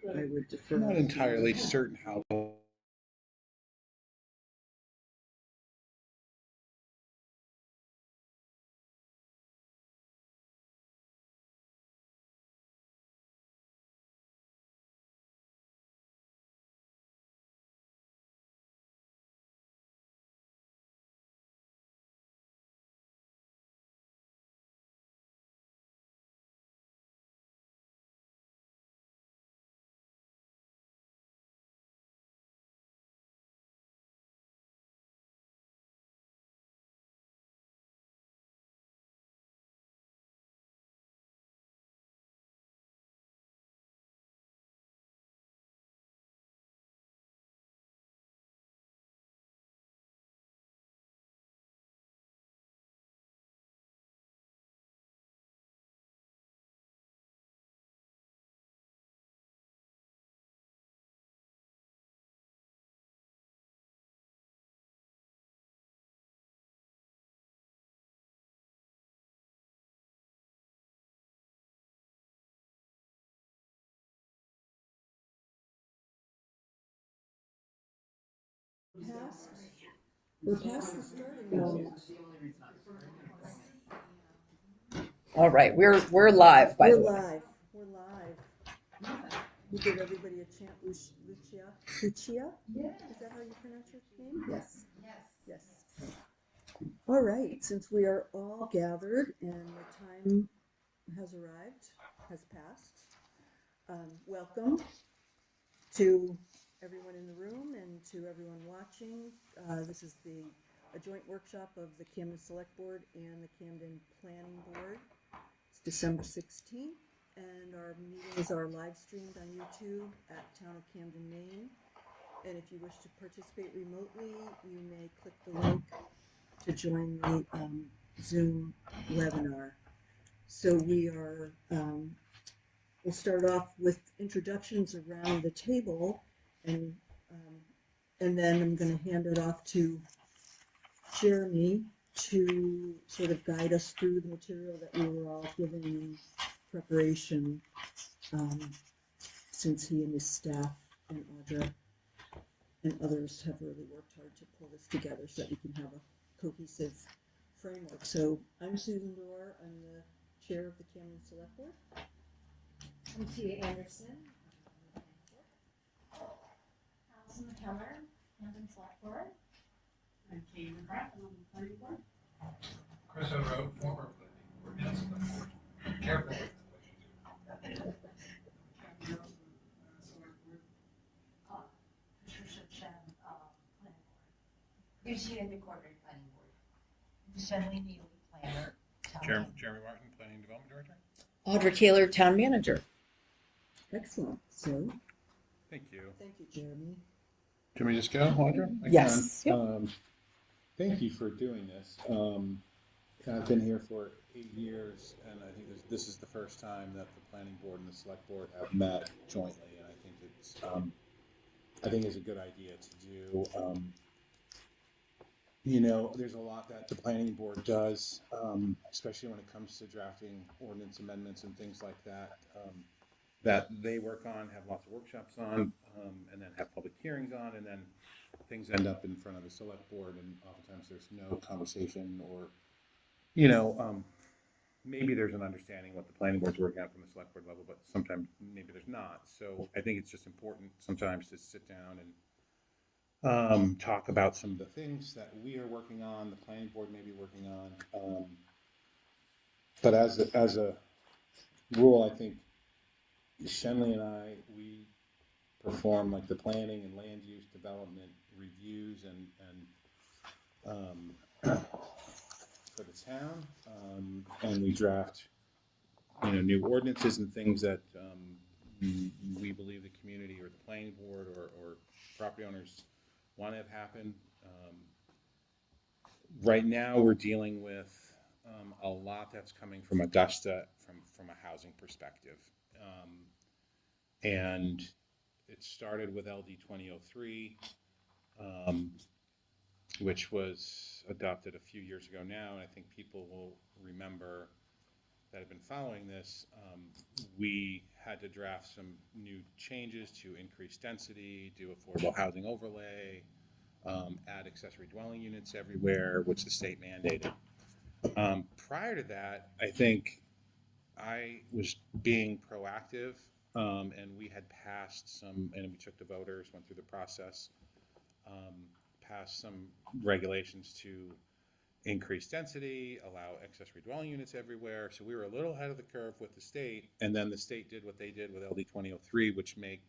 I would defer. I'm not entirely certain how. Past, we're past the starting moment. All right, we're live, by the way. We're live. We give everybody a chance. Lucia? Is that how you pronounce your name? Yes. Yes. All right, since we are all gathered and the time has arrived, has passed, welcome to everyone in the room and to everyone watching. This is a joint workshop of the Camden Select Board and the Camden Planning Board. It's December 16th, and our meetings are live streamed on YouTube at Town of Camden, Maine. And if you wish to participate remotely, you may click the link to join the Zoom webinar. So we'll start off with introductions around the table, and then I'm going to hand it off to Jeremy to sort of guide us through the material that we were all given in preparation, since he and his staff and Audra and others have really worked hard to pull this together so that we can have a cohesive framework. So I'm Susan Dorr. I'm the chair of the Camden Select Board. I'm Tia Anderson. Allison McKellar, Camden Select Board. I'm Katie McGrath, I'm on the planning board. Chris O'Rourke, former planning board, and select board. Careful with that. Patricia Chen, planning board. Eugenia DeCorbin, planning board. Shenley Neely, planner. Jeremy Martin, planning development director. Audra Kaler, town manager. Excellent. So Thank you. thank you, Jeremy. Can we just go, Audra? Yes. Yep. Thank you for doing this. I've been here for 8 years, and I think this is the first time that the planning board and the select board have met jointly, and I think it's a good idea to do. There's a lot that the planning board does, especially when it comes to drafting ordinance amendments and things like that, that they work on, have lots of workshops on, and then have public hearings on, and then things end up in front of the select board, and oftentimes there's no conversation or, maybe there's an understanding what the planning board's working on from the select board level, but sometimes maybe there's not. So I think it's just important sometimes to sit down and talk about some of the things that we are working on, the planning board may be working on. But as a rule, I think Shenley and we perform like the planning and land use development reviews and for the town, and we draft new ordinances and things that we believe the community or the planning board or property owners want to have happen. Right now we're dealing with a lot that's coming from Augusta from a housing perspective, and it started with LD 2003, which was adopted a few years ago now, and I think people will remember that have been following this, we had to draft some new changes to increase density, do affordable housing overlay, add accessory dwelling units everywhere, which the state mandated. Prior to that, I think I was being proactive, and we had passed some, and we took the voters, went through the process, passed some regulations to increase density, allow accessory dwelling units everywhere. So we were a little ahead of the curve with the state, and then the state did what they did with LD 2003, which make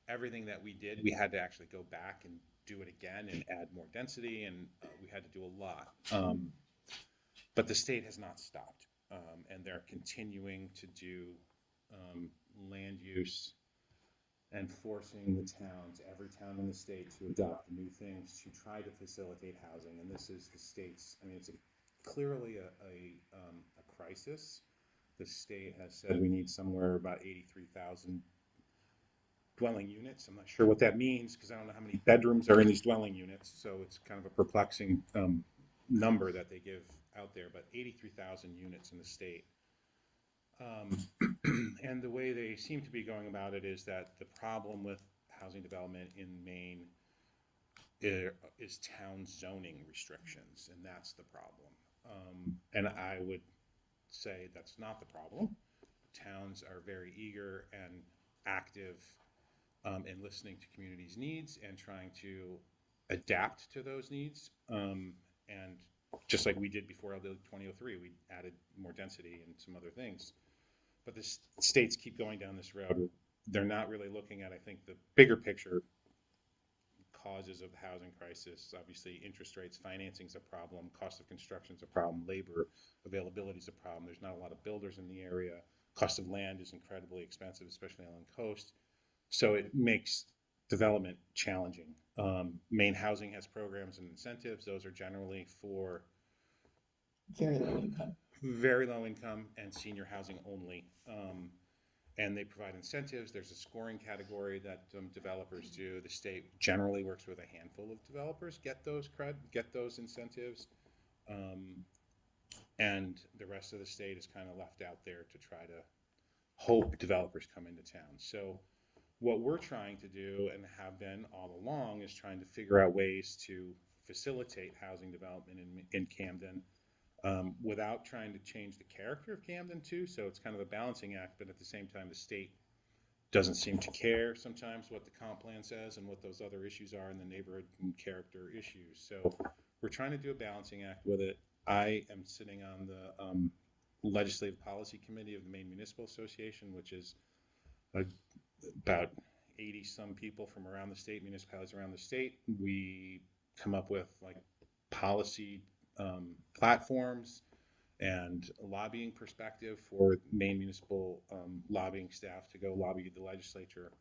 everything that we did, we had to actually go back and do it again and add more density, and we had to do a lot. But the state has not stopped, and they're continuing to do land use and forcing the towns, every town in the state, to adopt new things to try to facilitate housing. And this is the state's, I mean, it's clearly a crisis. The state has said we need somewhere about 83,000 dwelling units. I'm not sure what that means because I don't know how many bedrooms are in these dwelling units. So it's kind of a perplexing number that they give out there, but 83,000 units in the state. And the way they seem to be going about it is that the problem with housing development in Maine is town zoning restrictions, and that's the problem. And I would say that's not the problem. Towns are very eager and active in listening to communities' needs and trying to adapt to those needs. And just like we did before LD 2003, we added more density and some other things. But the states keep going down this road. They're not really looking at, I think, the bigger picture causes of the housing crisis. Obviously, interest rates, financing is a problem, cost of construction is a problem, labor availability is a problem. There's not a lot of builders in the area. Cost of land is incredibly expensive, especially on the coast. So it makes development challenging. Maine Housing has programs and incentives. Those are generally for very low income and senior housing only. And they provide incentives. There's a scoring category that developers do. The state generally works with a handful of developers, get those incentives. And the rest of the state is kind of left out there to try to hope developers come into town. So what we're trying to do, and have been all along, is trying to figure out ways to facilitate housing development in Camden, without trying to change the character of Camden too. So it's kind of a balancing act, but at the same time, the state doesn't seem to care sometimes what the comp plan says and what those other issues are in the neighborhood and character issues. So we're trying to do a balancing act with it. I am sitting on the Legislative Policy Committee of the Maine Municipal Association, which is about 80 some people from around the state, municipalities around the state. We come up with like policy platforms and lobbying perspective for Maine municipal lobbying staff to go lobby the legislature.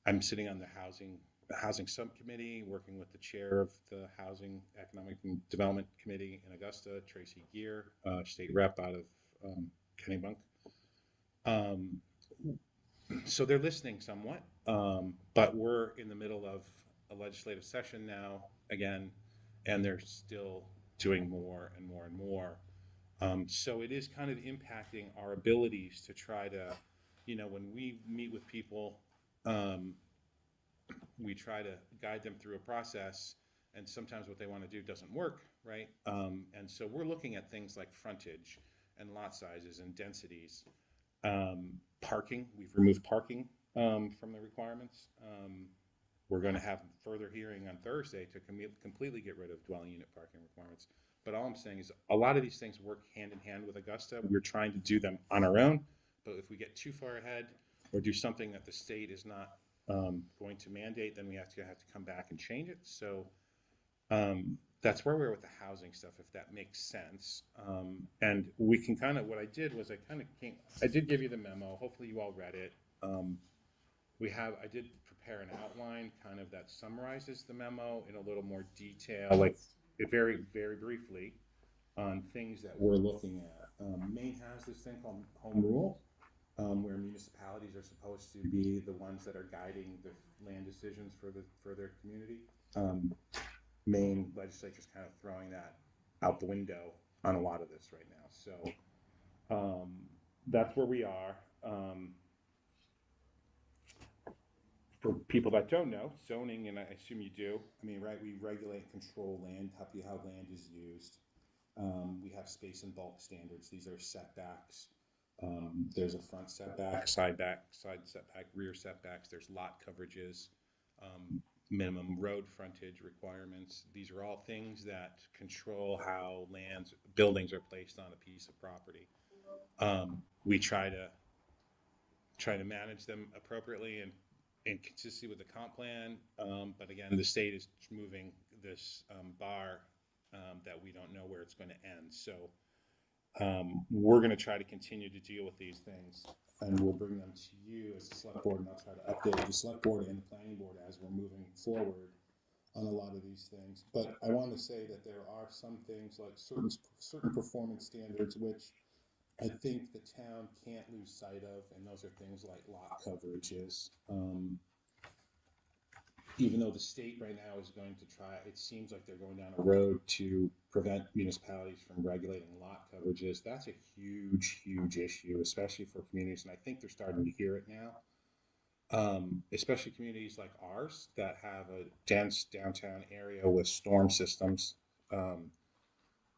I'm sitting on the housing subcommittee, working with the chair of the Housing Economic and Development Committee in Augusta, Tracy Gear, state rep out of Kennebunk. So they're listening somewhat, but we're in the middle of a legislative session now again, and they're still doing more and more and more. So it is kind of impacting our abilities to try to, when we meet with people, we try to guide them through a process, and sometimes what they want to do doesn't work, right? And so we're looking at things like frontage and lot sizes and densities. Parking, we've removed parking from the requirements. We're going to have further hearing on Thursday to completely get rid of dwelling unit parking requirements. But all I'm saying is a lot of these things work hand in hand with Augusta. We're trying to do them on our own, but if we get too far ahead or do something that the state is not going to mandate, then we have to come back and change it. So that's where we're with the housing stuff, if that makes sense. And we can kind of, what I did was I did give you the memo. Hopefully you all read it. I did prepare an outline kind of that summarizes the memo in a little more detail, like very, very briefly on things that we're looking at. Maine has this thing called home rule, where municipalities are supposed to be the ones that are guiding the land decisions for their community. Maine legislature is kind of throwing that out the window on a lot of this right now. So That's where we are. For people that don't know, zoning, and I assume you do, I mean, right, we regulate and control land, how land is used. We have space and bulk standards. These are setbacks. There's a front setback, side setback, rear setbacks. There's lot coverages, minimum road frontage requirements. These are all things that control how buildings are placed on a piece of property. We try to manage them appropriately and consistently with the comp plan. But again, the state is moving this bar that we don't know where it's going to end. So we're going to try to continue to deal with these things, and we'll bring them to you as the select board, and I'll try to update the select board and the planning board as we're moving forward on a lot of these things. But I want to say that there are some things like certain performance standards which I think the town can't lose sight of, and those are things like lot coverages. Even though the state right now is going to try, it seems like they're going down a road to prevent municipalities from regulating lot coverages. That's a huge, huge issue, especially for communities, and I think they're starting to hear it now. Especially communities like ours that have a dense downtown area with storm systems.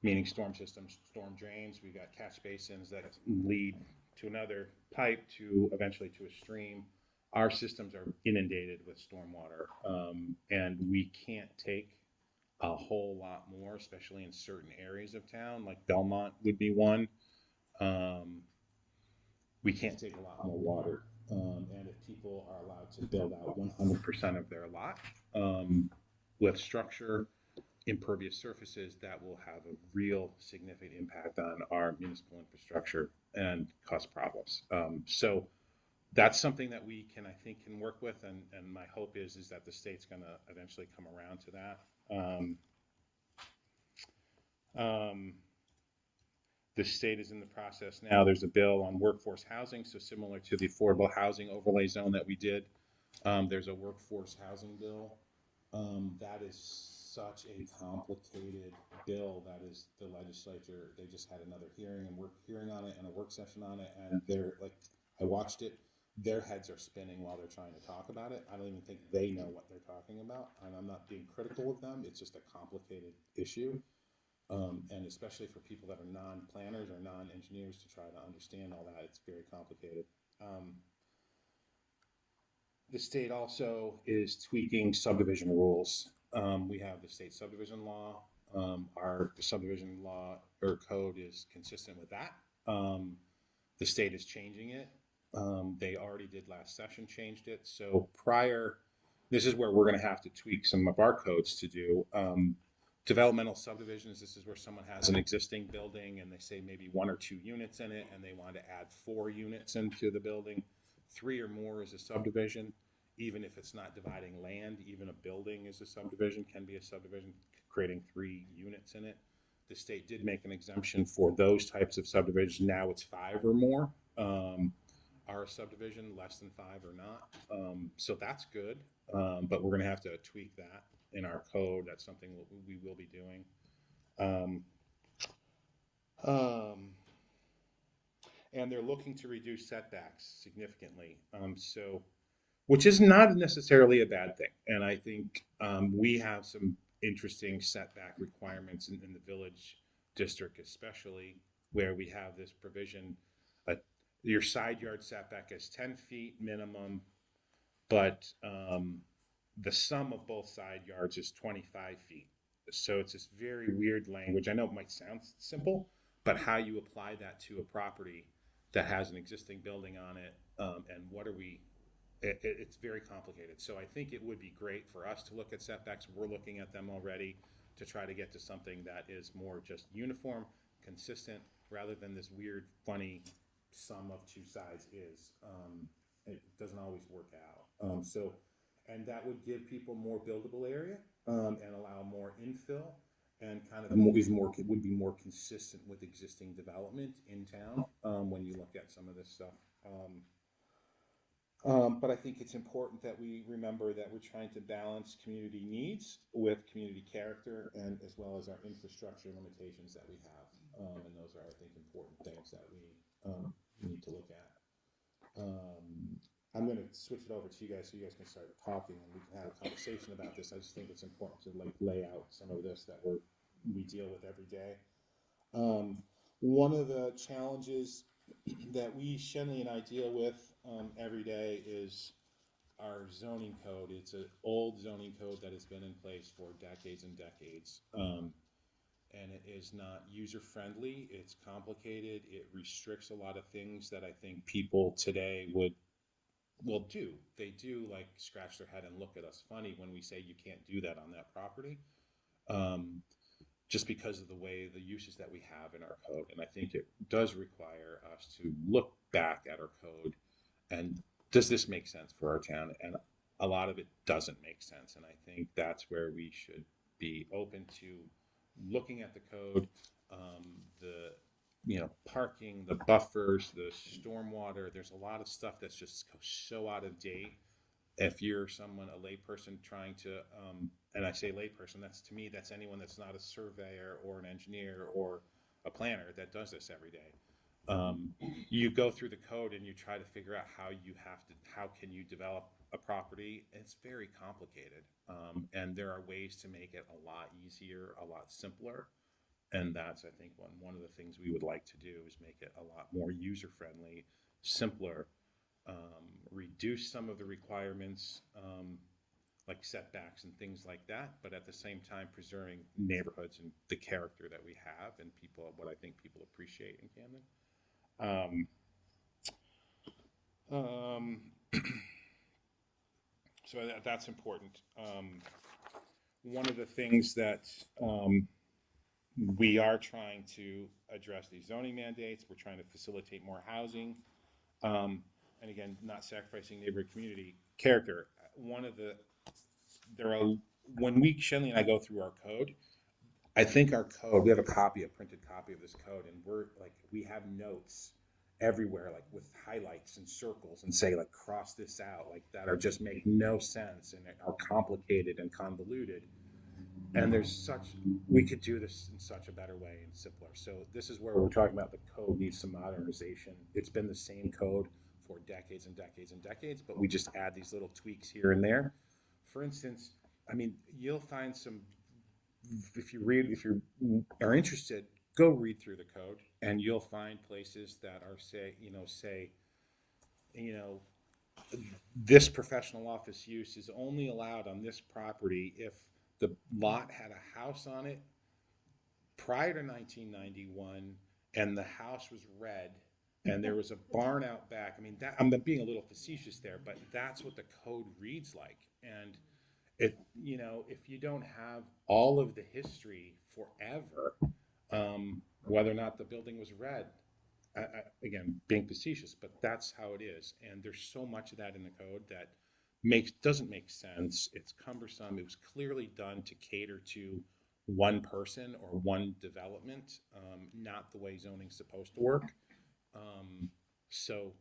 Meaning storm systems, storm drains. We've got catch basins that lead to another pipe to eventually to a stream. Our systems are inundated with stormwater, and we can't take a whole lot more, especially in certain areas of town, like Belmont would be one. We can't take a lot more water, and if people are allowed to build out 100% of their lot with structure, impervious surfaces, that will have a real significant impact on our municipal infrastructure and cause problems. So that's something that we can, I think, can work with, and my hope is that the state's going to eventually come around to that. The state is in the process now. There's a bill on workforce housing, so similar to the affordable housing overlay zone that we did. There's a workforce housing bill. That is such a complicated bill. That is the legislature. They just had another hearing on it and a work session on it, and they're like, I watched it. Their heads are spinning while they're trying to talk about it. I don't even think they know what they're talking about, and I'm not being critical of them. It's just a complicated issue, and especially for people that are non-planners or non-engineers to try to understand all that, it's very complicated. The state also is tweaking subdivision rules. We have the state subdivision law. Our subdivision law or code is consistent with that. The state is changing it. They already did last session, changed it. So this is where we're going to have to tweak some of our codes to do. Developmental subdivisions, this is where someone has an existing building and they say maybe 1 or 2 units in it, and they want to add 4 units into the building. 3 or more is a subdivision. Even if it's not dividing land, even a building is a subdivision, can be a subdivision, creating 3 units in it. The state did make an exemption for those types of subdivisions. Now it's 5 or more. Our subdivision, less than 5 or not. So that's good, but we're going to have to tweak that in our code. That's something we will be doing. And they're looking to reduce setbacks significantly. Which is not necessarily a bad thing. And I think we have some interesting setback requirements in the village district, especially where we have this provision. Your side yard setback is 10 feet minimum, but the sum of both side yards is 25 feet. So it's this very weird language. I know it might sound simple, but how you apply that to a property that has an existing building on it, and what are we... It's very complicated. So I think it would be great for us to look at setbacks. We're looking at them already to try to get to something that is more just uniform, consistent, rather than this weird, funny sum of 2 sides is. It doesn't always work out. And that would give people more buildable area and allow more infill, and kind of would be more consistent with existing development in town when you look at some of this stuff. But I think it's important that we remember that we're trying to balance community needs with community character, and as well as our infrastructure limitations that we have. And those are, I think, important things that we need to look at. I'm going to switch it over to you guys so you guys can start talking and we can have a conversation about this. I just think it's important to like lay out some of this that we deal with every day. One of the challenges that Shenley and I deal with every day is our zoning code. It's an old zoning code that has been in place for decades and decades. And it is not user friendly. It's complicated. It restricts a lot of things that I think people today will do. They do like scratch their head and look at us funny when we say you can't do that on that property. Just because of the way the uses that we have in our code. And I think it does require us to look back at our code and does this make sense for our town? And a lot of it doesn't make sense. And I think that's where we should be open to looking at the code, the parking, the buffers, the stormwater. There's a lot of stuff that's just so out of date. If you're a layperson trying to, and I say layperson, that's to me, that's anyone that's not a surveyor or an engineer or a planner that does this every day. You go through the code and you try to figure out how can you develop a property. It's very complicated. And there are ways to make it a lot easier, a lot simpler. And that's, I think, one of the things we would like to do is make it a lot more user-friendly, simpler, reduce some of the requirements, like setbacks and things like that, but at the same time preserving neighborhoods and the character that we have and what I think people appreciate in Camden. So that's important. One of the things that we are trying to address these zoning mandates. We're trying to facilitate more housing. And again, not sacrificing neighborhood community character. When Shenley and I go through our code, I think our code, we have a printed copy of this code, and we have notes everywhere, like with highlights and circles and say like, cross this out, like that are just make no sense and are complicated and convoluted. And we could do this in such a better way and simpler. So this is where we're talking about the code needs some modernization. It's been the same code for decades and decades and decades, but we just add these little tweaks here and there. For instance, I mean, you'll find if you are interested, go read through the code and you'll find places that are say, this professional office use is only allowed on this property if the lot had a house on it prior to 1991 and the house was red and there was a barn out back. I mean, I'm being a little facetious there, but that's what the code reads like. And if you don't have all of the history forever, whether or not the building was red, again, being facetious, but that's how it is. And there's so much of that in the code that doesn't make sense. It's cumbersome. It was clearly done to cater to one person or one development, not the way zoning's supposed to work. So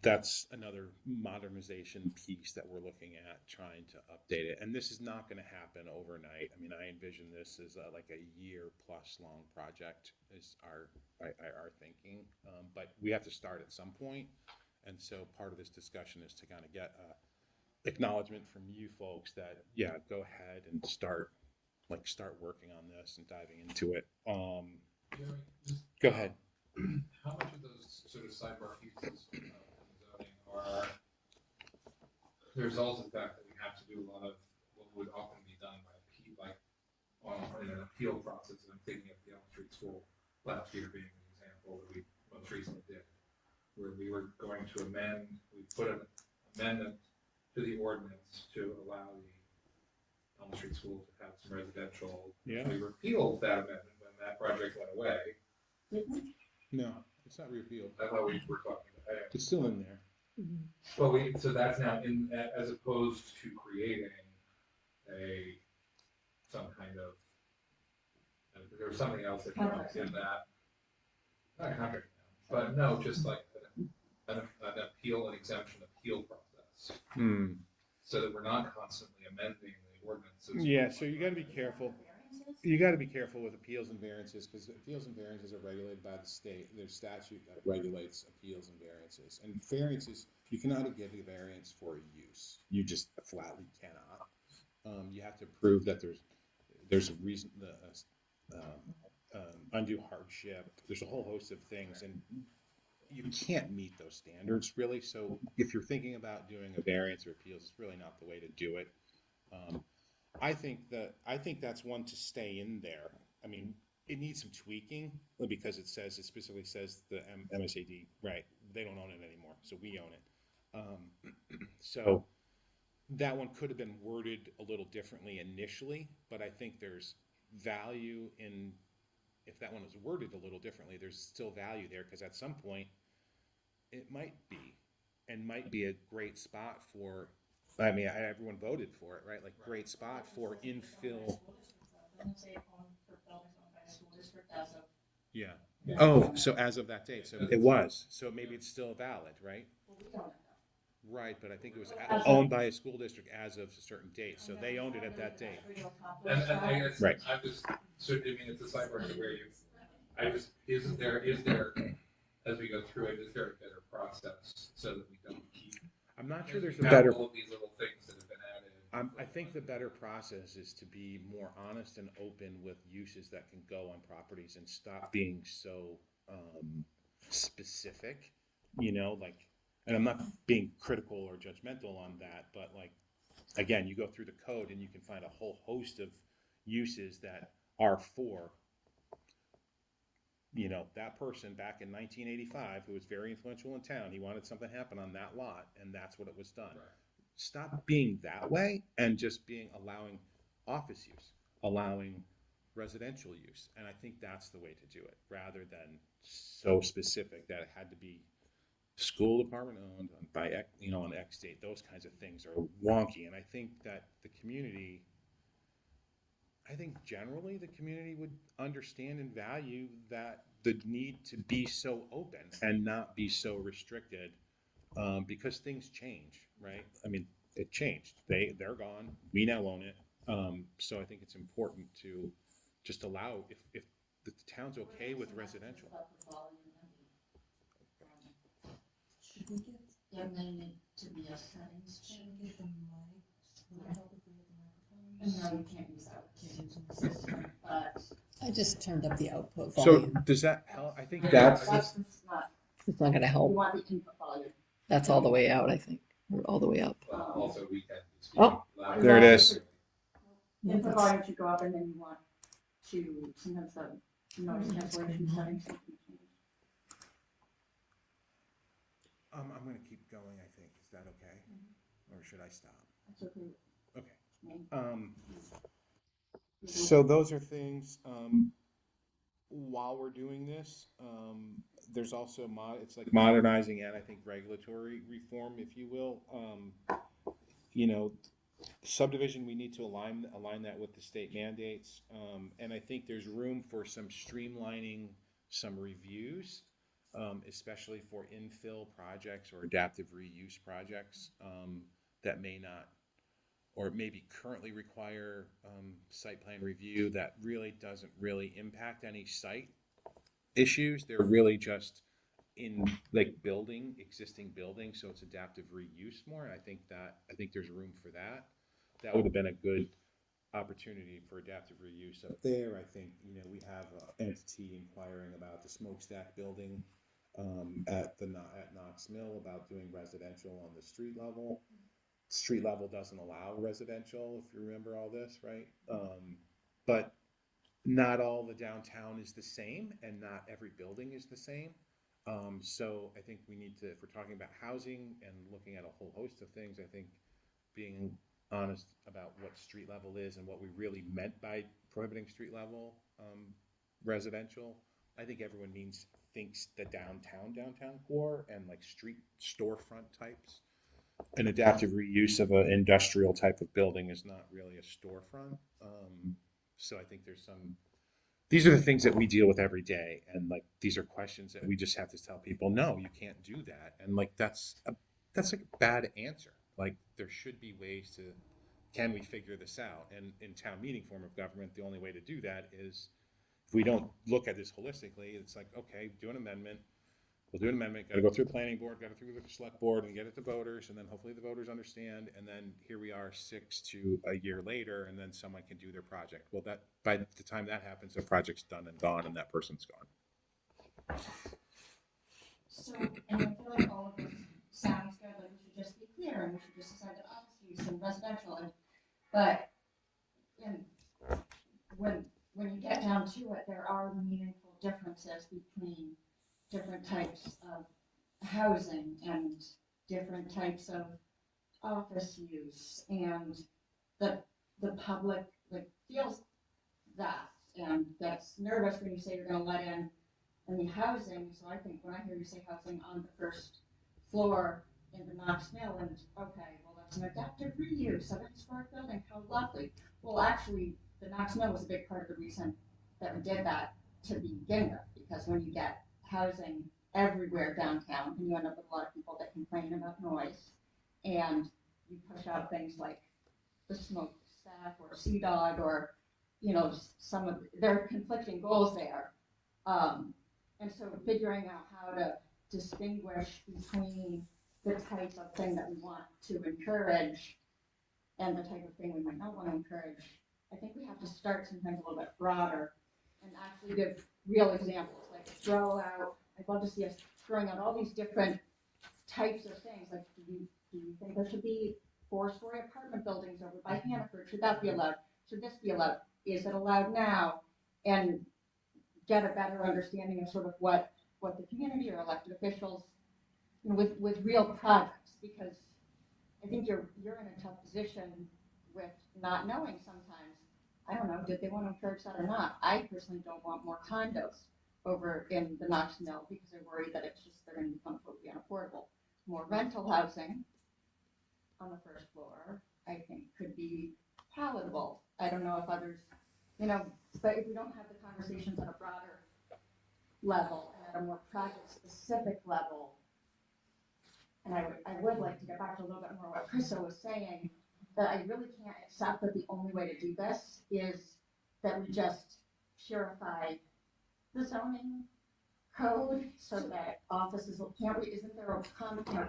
that's another modernization piece that we're looking at, trying to update it. And this is not going to happen overnight. I mean, I envision this as like a year plus long project is our thinking. But we have to start at some point. And so part of this discussion is to kind of get acknowledgement from you folks that, yeah, go ahead and start working on this and diving into it. Go ahead. How much of those sort of sidebar pieces in zoning are the result of the fact that we have to do a lot of what would often be done by in an appeal process? And I'm thinking of the Elm Street School last year being an example that we most recently did, where we were going to we put an amendment to the ordinance to allow the Elm Street School to have some residential. Yeah. We repealed that amendment when that project went away. No, it's not repealed. I thought we were talking about it. It's still in there. Well, so that's now as opposed to creating some kind of, there was something else that comes in that, not contract, but no, just like an appeal, an exemption appeal process. So that we're not constantly amending the ordinances. Yeah, so you got to be careful. variances? You got to be careful with appeals and variances because appeals and variances are regulated by the state. There's statute that regulates appeals and variances. And variances, you cannot give a variance for a use. You just flatly cannot. You have to prove that there's a reason, undue hardship. There's a whole host of things, and you can't meet those standards really. So if you're thinking about doing a variance or appeals, it's really not the way to do it. I think that's one to stay in there. I mean, it needs some tweaking because it specifically says the MSAD, right? They don't own it anymore, so we own it. So that one could have been worded a little differently initially, but I think there's value in if that one was worded a little differently. There's still value there because at some point it might be a great spot for. I mean, everyone voted for it, right? Like, great spot for infill. Doesn't say owned for buildings owned by a school district as of. Yeah. Oh, so as of that date, so it was. So maybe it's still valid, right? Well, we don't know. Right, but I think it was owned by a school district as of a certain date, so they owned it at that date. And I guess, Right. I'm just, so, I mean, it's a sidebar to where is there, as we go through it, is there a better process so that we don't keep. I'm not sure there's a have better. all of these little things that have been added. I think the better process is to be more honest and open with uses that can go on properties and stop being so specific, like, and I'm not being critical or judgmental on that, but like, again, you go through the code and you can find a whole host of uses that are for, that person back in 1985 who was very influential in town. He wanted something to happen on that lot, and that's what it was done. Right. Stop being that way and just allowing office use, allowing residential use. And I think that's the way to do it, rather than so specific that it had to be school department owned by, on X date. Those kinds of things are wonky. And I think that generally the community would understand and value that the need to be so open and not be so restricted. Because things change, right? I mean, it changed. They're gone. We now own it. So I think it's important to just allow if the town's okay with residential. Should we get, There may need to be a settings should change. we get the mic? Would it help if we had the And microphones? no, you can't use that with the system, but. I just turned up the output So volume. does that help? I think That's- that's, not, It's not gonna you help. want the input volume. That's all the way out, I think, or all the way up. Also, we can. Oh, there it is. Input volume should go up and then you want to, sometimes the noise cancellation settings. I'm going to keep going, I think. Is that okay? Or should I stop? That's okay. Okay. So those are things, while we're doing this, there's also it's like modernizing and I think regulatory reform, if you will. Subdivision, we need to align that with the state mandates. And I think there's room for some streamlining, some reviews, especially for infill projects or adaptive reuse projects that may not or maybe currently require site plan review that really doesn't really impact any site issues. They're really just in like existing buildings, so it's adaptive reuse more. And I think there's room for that. That would have been a good opportunity for adaptive reuse up there. I think we have an entity inquiring about the smokestack building at Knox Mill about doing residential on the street level. Street level doesn't allow residential, if you remember all this, right? But not all the downtown is the same, and not every building is the same. So I think we need to, if we're talking about housing and looking at a whole host of things, I think being honest about what street level is and what we really meant by prohibiting street level residential. I think everyone thinks the downtown core and like street storefront types. An adaptive reuse of an industrial type of building is not really a storefront. So I think these are the things that we deal with every day. And like, these are questions that we just have to tell people, no, you can't do that. And like, that's like a bad answer. Like, there should be ways to can we figure this out? And in town meeting form of government, the only way to do that is, if we don't look at this holistically, it's like, okay, do an amendment. We'll do an amendment, gotta go through the planning board, gotta through the select board and get it to voters, and then hopefully the voters understand, and then here we are 6 to a year later, and then someone can do their project. Well, that, by the time that happens, the project's done and gone, and that person's gone. So, and I feel like all of this sounds good, like we should just be clear and we should just decide the office use and residential and, but, and when you get down to it, there are meaningful differences between different types of housing and different types of office use, and the public like feels that and gets nervous when you say you're gonna let in the housing. So I think when I hear you say housing on the first floor in the Knox Mill, and okay, well, that's an adaptive reuse of a historic building, how lovely. Well, actually, the Knox Mill was a big part of the reason that we did that to begin with, because when you get housing everywhere downtown, and you end up with a lot of people that complain about noise, and you push out things like the smokestack or Sea Dog, or, you know, some of, there are conflicting goals there. And so figuring out how to distinguish between the type of thing that we want to encourage and the type of thing we might not want to encourage, I think we have to start sometimes a little bit broader and actually give real examples, like throw out, I'd love to see us throwing out all these different types of things, like do you think there should be 4-story apartment buildings over by Hannaford? Should that be allowed? Should this be allowed? Is it allowed now? And get a better understanding of sort of what the community or elected officials, you know, with real projects, because I think you're in a tough position with not knowing sometimes. I don't know, did they want to encourage that or not? I personally don't want more condos over in the Knox Mill because I worry that it's just, they're going to become totally unaffordable. More rental housing on the first floor, I think, could be palatable. I don't know if others, you know, but if we don't have the conversations at a broader level and at a more project-specific level, and I would like to get back to a little bit more what Krista was saying, that I really can't accept that the only way to do this is that we just purify the zoning code so that offices will, can't we, isn't there a contract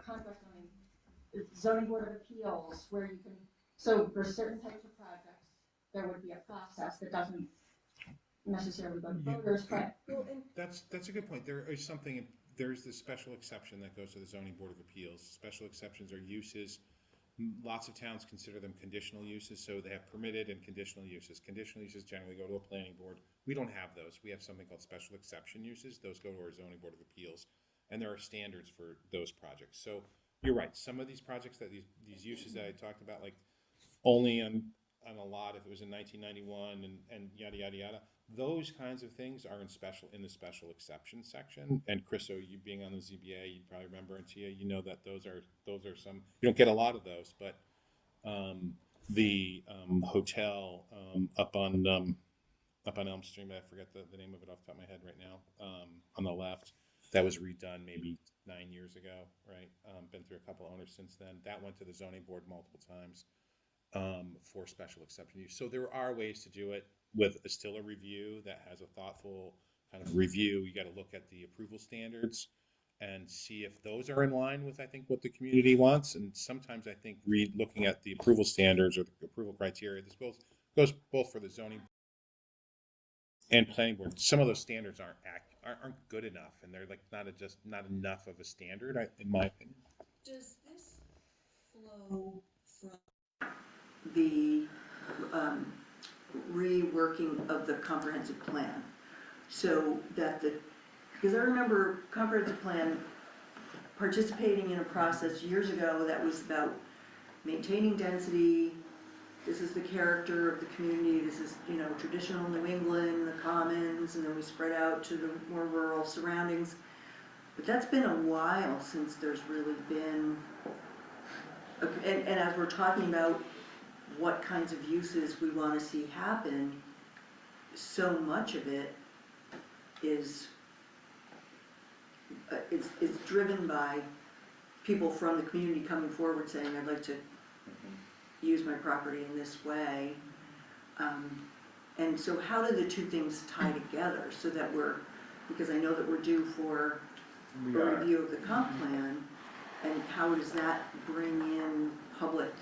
zoning board of appeals where you can, so for certain types of projects, there would be a process that doesn't necessarily go to voters, but. That's a good point. There is something, there's this special exception that goes to the zoning board of appeals. Special exceptions are uses. Lots of towns consider them conditional uses, so they have permitted and conditional uses. Conditional uses generally go to a planning board. We don't have those. We have something called special exception uses. Those go to our zoning board of appeals, and there are standards for those projects. So you're right. Some of these projects that these uses that I talked about, like only on a lot if it was in 1991 and yada yada yada. Those kinds of things are in the special exception section. And Chris, you being on the ZBA, you'd probably remember, and Tia, you know that those are some. You don't get a lot of those, but the hotel up on Elm Street, I forget the name of it off the top of my head right now. On the left, that was redone maybe 9 years ago, right? Been through a couple owners since then. That went to the zoning board multiple times for special exception use. So there are ways to do it with still a review that has a thoughtful kind of review. You got to look at the approval standards and see if those are in line with, I think, what the community wants. And sometimes I think looking at the approval standards or the approval criteria, this goes both for the zoning and planning board. Some of those standards aren't good enough, and they're like not enough of a standard, in my opinion. Does this flow from the reworking of the comprehensive plan? So that because I remember comprehensive plan participating in a process years ago that was about maintaining density. This is the character of the community. This is, you know, traditional New England, the commons, and then we spread out to the more rural surroundings. But that's been a while since there's really been, and as we're talking about what kinds of uses we want to see happen, so much of it is driven by people from the community coming forward saying, I'd like to use my property in this way. And so how do the two things tie together so that because I know that we're due for a We are. review of the comp plan, and how does that bring in public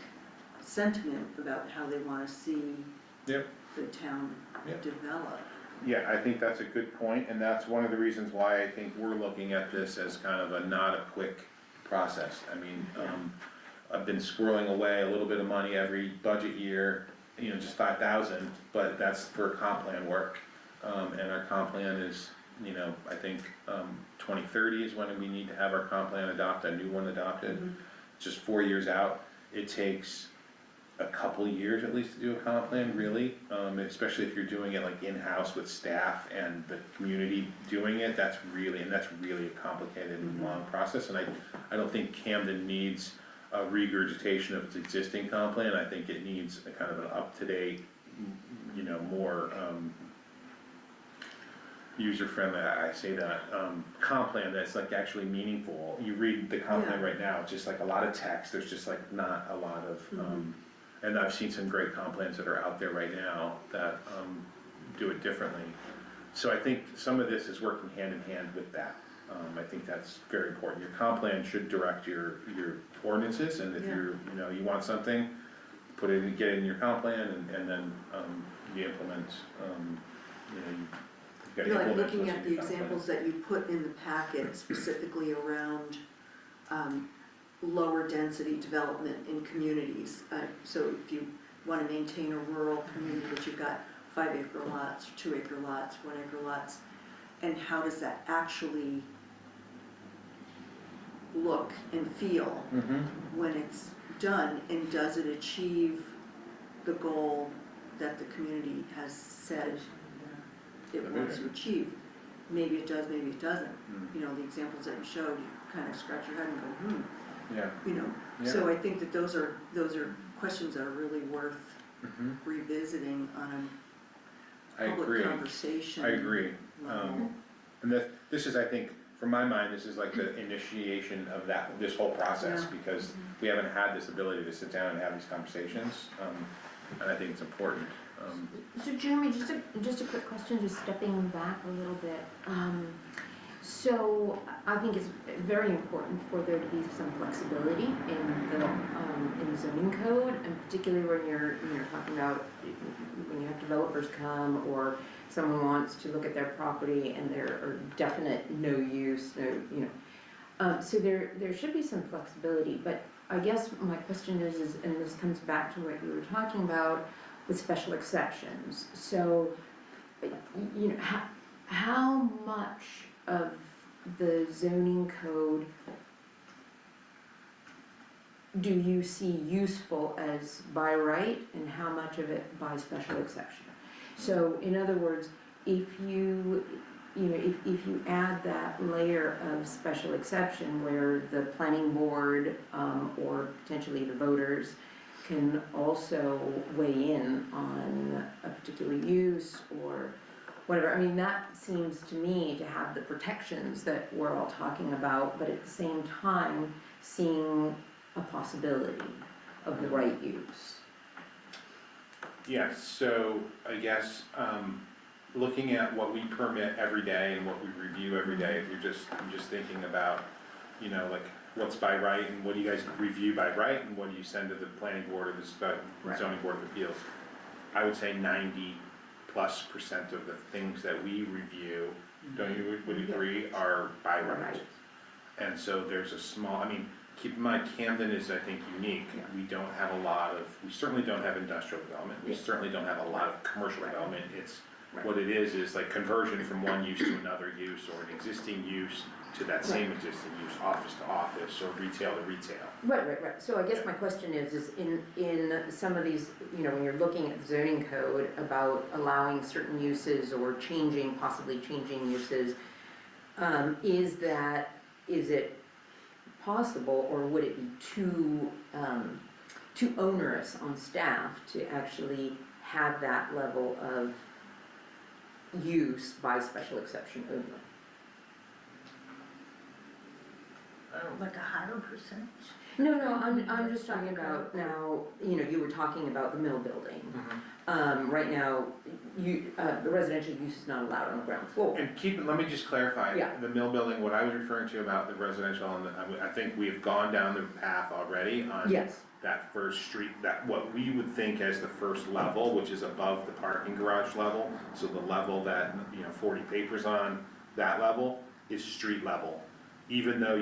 sentiment about how they wanna see Yep. the town Yep. develop? Yeah, I think that's a good point, and that's one of the reasons why I think we're looking at this as kind of not a quick process. I mean, I've been squirreling away a little bit of money every budget year, just 5,000, but that's for comp plan work. And our comp plan is, I think, 2030 is when we need to have our comp plan adopted, a new one adopted. Just 4 years out. It takes a couple years at least to do a comp plan, really, especially if you're doing it like in-house with staff and the community doing it, that's really a complicated and long process, and I don't think Camden needs a regurgitation of its existing comp plan. I think it needs a kind of an up-to-date, more, user-friendly, I say that, comp plan that's like actually meaningful. You read the comp plan right now, it's just like a lot of text, there's just like not a lot of, and I've seen some great comp plans that are out there right now that do it differently. So I think some of this is working hand in hand with that. I think that's very important. Your comp plan should direct your ordinances, and if you want something, get it in your comp plan, and then you implement, you gotta Like implement looking what's at in the your comp plan. examples that you put in the packet specifically around lower density development in communities. So if you want to maintain a rural community, but you've got 5-acre lots, 2-acre lots, 1-acre lots, and how does that actually look and feel when it's done, and does it achieve the goal that the community has said it wants to achieve? Maybe it does, maybe it doesn't. The examples that you showed, you kind of scratch your head and go, Yeah. So I think that those are questions that are really worth revisiting on I a public agree. conversation. I agree. level. And this is, I think, from my mind, this is like the initiation of this whole process, Yeah. because we haven't had this ability to sit down and have these conversations, and I think it's important. So Jeremy, just a quick question, just stepping back a little bit. So I think it's very important for there to be some flexibility in the zoning code, and particularly when you're talking about when you have developers come, or someone wants to look at their property and there are definite no use, so there should be some flexibility. But I guess my question is, and this comes back to what you were talking about with special exceptions. So, how much of the zoning code do you see useful as by right, and how much of it by special exception? So, in other words, if you add that layer of special exception where the planning board or potentially the voters can also weigh in on a particular use or whatever. I mean, that seems to me to have the protections that we're all talking about, but at the same time, seeing a possibility of the right use. Yes, so I guess, looking at what we permit every day and what we review every day, if I'm just thinking about, like, what's by right and what do you guys review by right and what do you send to the planning board or the zoning board of appeals? I would say 90+% of the things that we review, would you agree, are by right? And so there's a small, keep in mind, Camden is, I think, unique. We don't have we certainly don't have industrial development, we certainly don't have a lot of commercial development. It's, what it is like conversion from one use to another use, or an existing use to that same existing use, office to office, or retail to retail. Right. So I guess my question is in some of these, when you're looking at the zoning code about allowing certain uses or possibly changing uses, is it possible, or would it be too onerous on staff to actually have that level of use by special exception only? like a higher percentage? No, I'm just talking about now, you were talking about the mill building. Right now, the residential use is not allowed on the ground floor. And let me just clarify. Yeah. The mill building, what I was referring to about the residential, I think we have gone down the path already on Yes, that first street, that what we would think as the first level, which is above the parking garage level. So the level that, 40 Papers on, that level is street level. Even though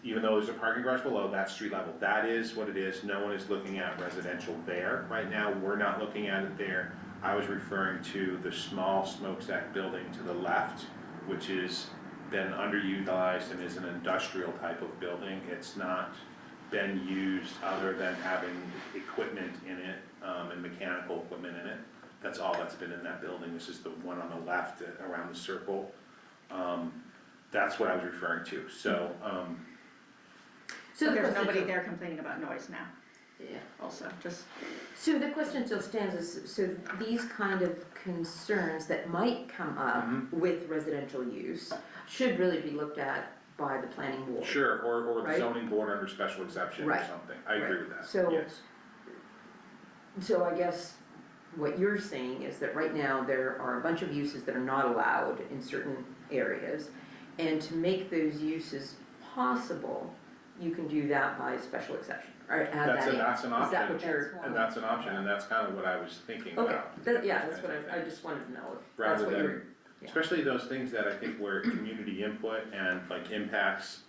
there's a parking garage below, that's street level. That is what it is. No one is looking at residential there. Right now, we're not looking at it there. I was referring to the small smokestack building to the left, which is been underutilized and is an industrial type of building. It's not been used other than having equipment in it, and mechanical equipment in it. That's all that's been in that building. This is the one on the left around the circle. That's what I was referring to. So, so the There's question nobody still- there complaining about noise now, Yeah. also, just. So the question still stands is, so these kind of concerns that might come up with residential use should really be looked at by the planning board. sure, or the Right. zoning board under special exception or Right. something. I agree with that, So- yes. So I guess what you're saying is that right now there are a bunch of uses that are not allowed in certain areas. And to make those uses possible, you can do that by special exception, or add That's that in. that's an Is that option, what you're? and that's an option, and that's kind of what I was thinking Okay, about. that's what I just wanted to know if that's Rather what than, you're, yeah. especially those things that I think where community input and like impacts,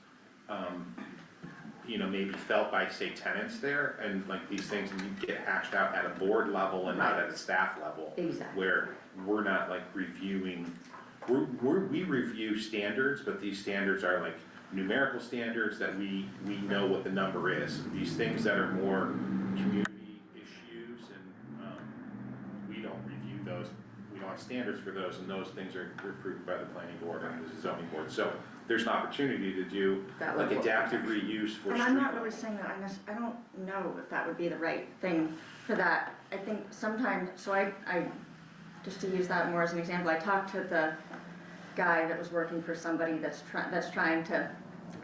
maybe felt by, say, tenants there, and like these things need to get hashed out at a board level and not Right. at a staff level. Exactly. Where we're not like reviewing, we review standards, but these standards are like numerical standards that we know what the number is. These things that are more community issues and, we don't review those, we don't have standards for those, and those things are approved by the planning board and the zoning board. So there's an opportunity to do That like level. adaptive reuse for street And I'm not level. really saying that, I don't know if that would be the right thing for that. I think sometimes, so I, just to use that more as an example, I talked to the guy that was working for somebody that's trying to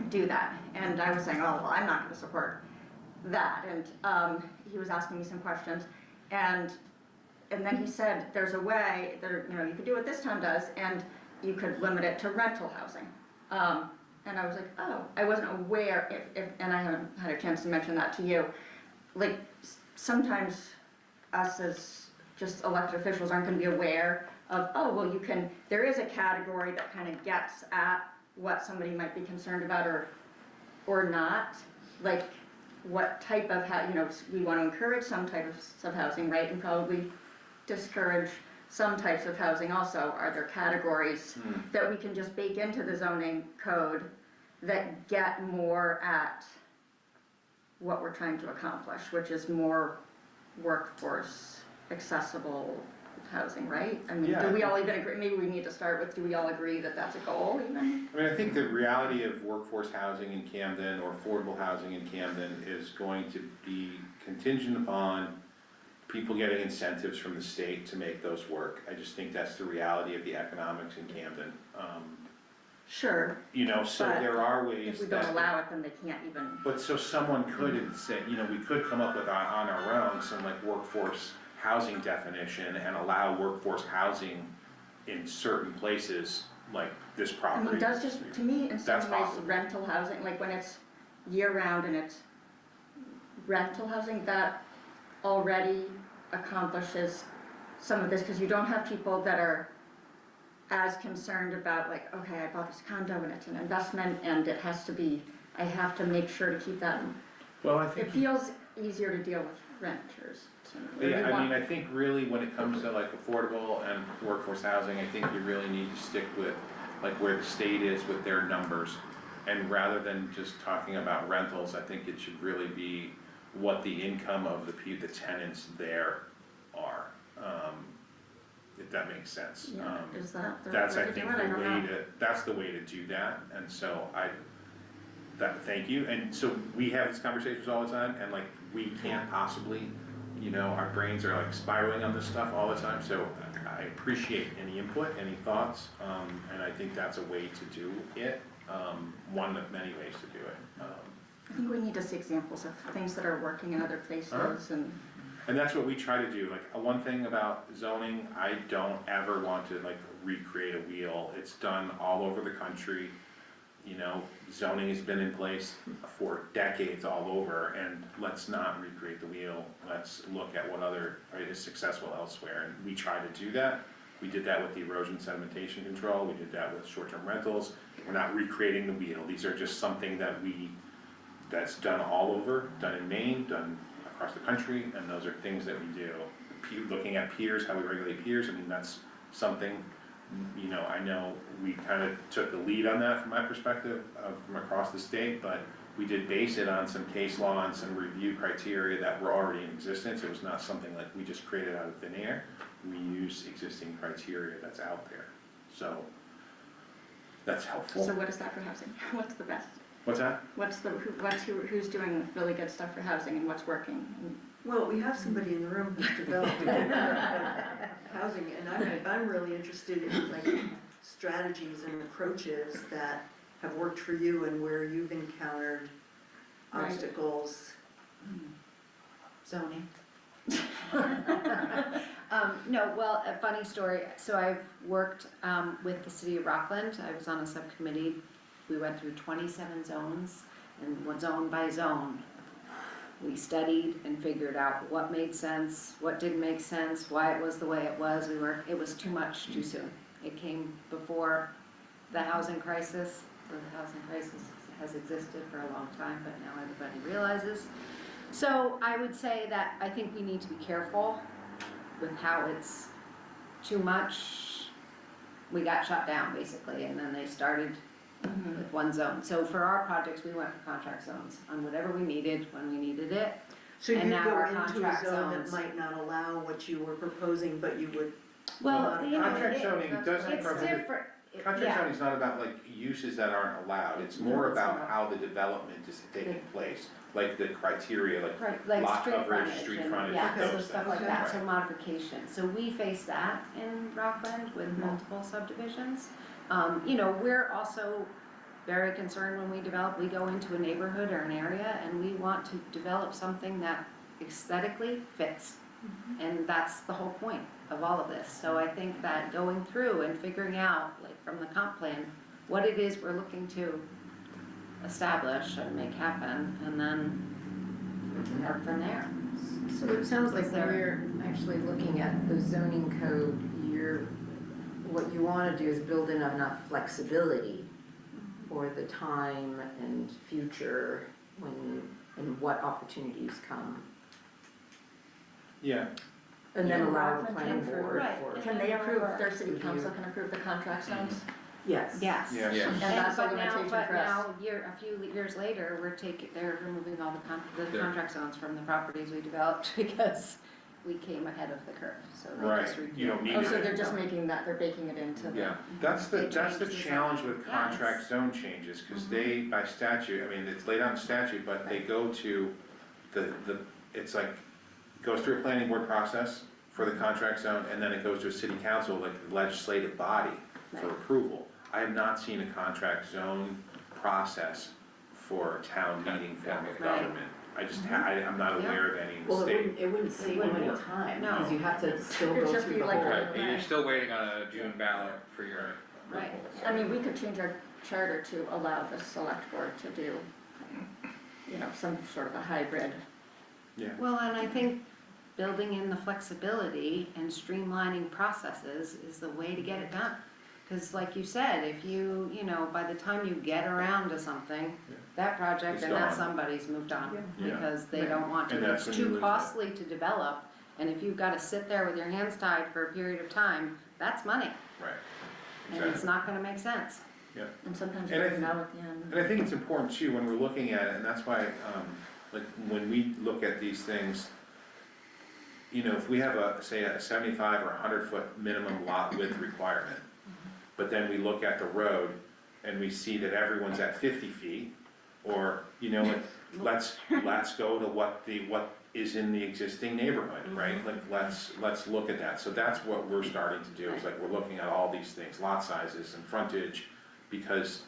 do that. And I was saying, oh, well, I'm not gonna support that. And, he was asking me some questions. And then he said, there's a way that, you could do what this town does, and you could limit it to rental housing. And I was like, oh, I wasn't aware if, and I haven't had a chance to mention that to you. Like, sometimes us as just elected officials aren't gonna be aware of, oh, well, there is a category that kind of gets at what somebody might be concerned about or not. Like, what type of, we wanna encourage some types of housing, right, and probably discourage some types of housing also. Are there categories that we can just bake into the zoning code that get more at what we're trying to accomplish, which is more workforce accessible housing, right? I mean, Yeah, do I we think- all even agree, maybe we need to start with, do we all agree that that's a goal even? I mean, I think the reality of workforce housing in Camden or affordable housing in Camden is going to be contingent upon people getting incentives from the state to make those work. I just think that's the reality of the economics in Camden. Sure, So But there are ways if we don't that, allow it, then they can't even, but so someone could say, we could come up with on our own some like workforce housing definition and allow workforce housing in certain places, like this I property. mean, does just, to me, in some That's ways, possible. rental housing, like when it's year-round and it's rental housing, that already accomplishes some of this, because you don't have people that are as concerned about like, okay, I bought this condo and it's an investment and it has to be, I have to make sure to keep that. Well, I It think, feels easier to deal with renters. to- yeah, I mean, I think really when it comes to like affordable and workforce housing, I think you really need to stick with like where the state is with their numbers. And rather than just talking about rentals, I think it should really be what the income of the tenants there are, if that makes sense. Yeah, is that the That's, way I to do think, it? I the don't way know. that's the way to do that, and so thank you, and so we have these conversations all the time, and like, we can't possibly, our brains are like spiraling on this stuff all the time, so I appreciate any input, any thoughts, and I think that's a way to do it. one of many ways to do it. I think we need to see examples of things that are working in other places and. And that's what we try to do, like, one thing about zoning, I don't ever want to like recreate a wheel, it's done all over the country. You know, zoning has been in place for decades all over, and let's not recreate the wheel, let's look at what other, right, is successful elsewhere, and we try to do that. We did that with the erosion sedimentation control, we did that with short-term rentals, we're not recreating the wheel, these are just something that's done all over, done in Maine, done across the country, and those are things that we do. Looking at peers, how we regulate peers, I mean, that's something, you know, I know we kind of took the lead on that from my perspective, from across the state, but we did base it on some case law and some review criteria that were already in existence. It was not something like we just created out of thin air. We use existing criteria that's out there, so that's helpful. So what is that for housing? What's the best? What's that? Who's doing really good stuff for housing and what's working? Well, we have somebody in the room who's developing housing, and I'm really interested in like strategies and approaches that have worked for you and where you've encountered Right. obstacles. Zoning. No, well, a funny story. So I've worked with the city of Rockland. I was on a subcommittee. We went through 27 zones, and one zone by zone, we studied and figured out what made sense, what didn't make sense, why it was the way it was. It was too much too soon. It came before the housing crisis. So the housing crisis has existed for a long time, but now everybody realizes. So I would say that I think we need to be careful with how it's too much. We got shut down basically, and then they started with one zone. So for our projects, we went for contract zones on whatever we needed, when we needed it. So you And now our go into a contract zone that zones. might not allow what you were proposing, but you would. Well, you know, Contract zoning doesn't it's prohibit. different. Contract Yeah. zoning is not about like uses that aren't allowed, it's No, more it's about not. how the development is taking place, like the criteria, like Right, like lot street coverage, frontage street and, frontage, yeah, so those stuff things. like that, so Right. modification. So we face that in Rockland with Mhm. multiple subdivisions. You know, we're also very concerned when we develop, we go into a neighborhood or an area and we want to develop something that aesthetically fits. And that's the whole point of all of this. So I think that going through and figuring out, like from the comp plan, what it is we're looking to establish and make happen, and then we can work from there. So it sounds like Is when there- you're actually looking at the zoning code, what you wanna do is build in enough flexibility for the time and future and what opportunities come. Yeah, And then Yeah. allow the planning Right. board Right. for, Can they approve, their Review. city council can approve the contract zones? yes. Yes. yeah. Yeah. And that's a But limitation for us. now, a few years later, they're removing all the They're- contract zones from the properties we developed because we came ahead of the curve, so they Right, just repealed. you don't need Oh, it. so they're just making that, they're baking it into the. Yeah, that's the They challenge changed the zone. with Yeah, contract it's- zone changes, cause they, by statute, I mean, it's laid out in statute, but they go to it's like, goes through a planning board process for the contract zone, and then it goes to a city council, like the legislative body, for Right. approval. I have not seen a contract zone process for a town meeting form of Right. government. I just, I'm not aware of any in the Well, state. it wouldn't save you wouldn't any work. time, No. because you have to still It'd go just through be the like whole. a- Right, and you're still waiting on a June ballot for your. Right. I mean, we could change our charter to allow the select board to do, you know, some sort of a hybrid. Well, and I think building in the flexibility and streamlining processes is the way to get it done. Cause like you said, if you know, by the time you get around to something, that project It's and that gone. somebody's moved on. Yeah. Because they don't want And to, that's it's when you too lose that. costly to develop, and if you've gotta sit there with your hands tied for a period of time, that's money, Right. and it's not gonna make sense. And sometimes And you I don't th- know at the end. And I think it's important too, when we're looking at it, and that's why, like, when we look at these things, you know, if we have say a 75 or 100-foot minimum lot width requirement, but then we look at the road and we see that everyone's at 50 feet, or, you know, let's go to what is in the existing neighborhood, right? Like, let's look at that. So that's what we're starting to do, is like, we're looking at all these things, lot sizes and frontage, because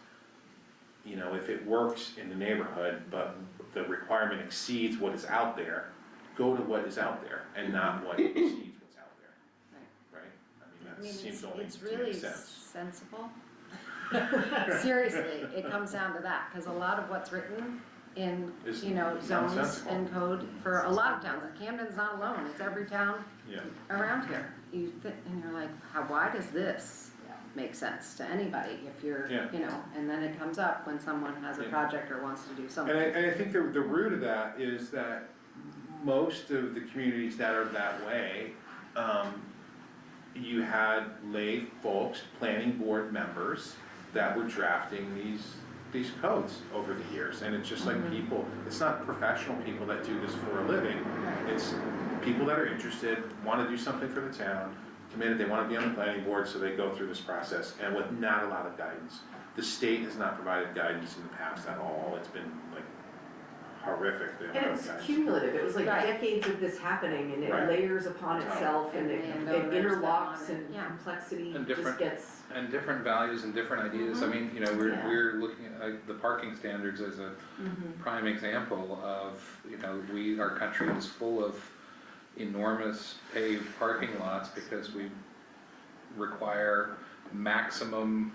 you know, if it works in the neighborhood, but the requirement exceeds what is out there, go to what is out there and not what exceeds what's out there, right? I mean, that seems only it's to really make sense. sensible. Seriously, it comes down to that, cause a lot of what's written in, Is you know, zones nonsensical. and code for a lot of towns, and Camden's not alone, it's every town Yeah. around here. And you're like, why does this make sense to anybody if you're, Yeah. you know, and then it comes up when someone has a Yeah. project or wants to do something. And I think the root of that is that most of the communities that are that way, you had lay folks, planning board members that were drafting these codes over the years. And it's just like people, it's not professional people that do this for a living. It's people that are interested, wanna do something for the town, committed, they wanna be on the planning board, so they go through this process, and with not a lot of guidance. The state has not provided guidance in the past at all, it's been like horrific, the And amount it's of guidance. cumulative, it was like Right. decades of this happening, and it Right. layers upon itself, and it landowners that interlocks, want it, and yeah. complexity And just different- gets. And different values and different ideas, I mean, you know, Yeah. we're looking at the parking standards as a prime example of, you know, our country is full of enormous paved parking lots because we require maximum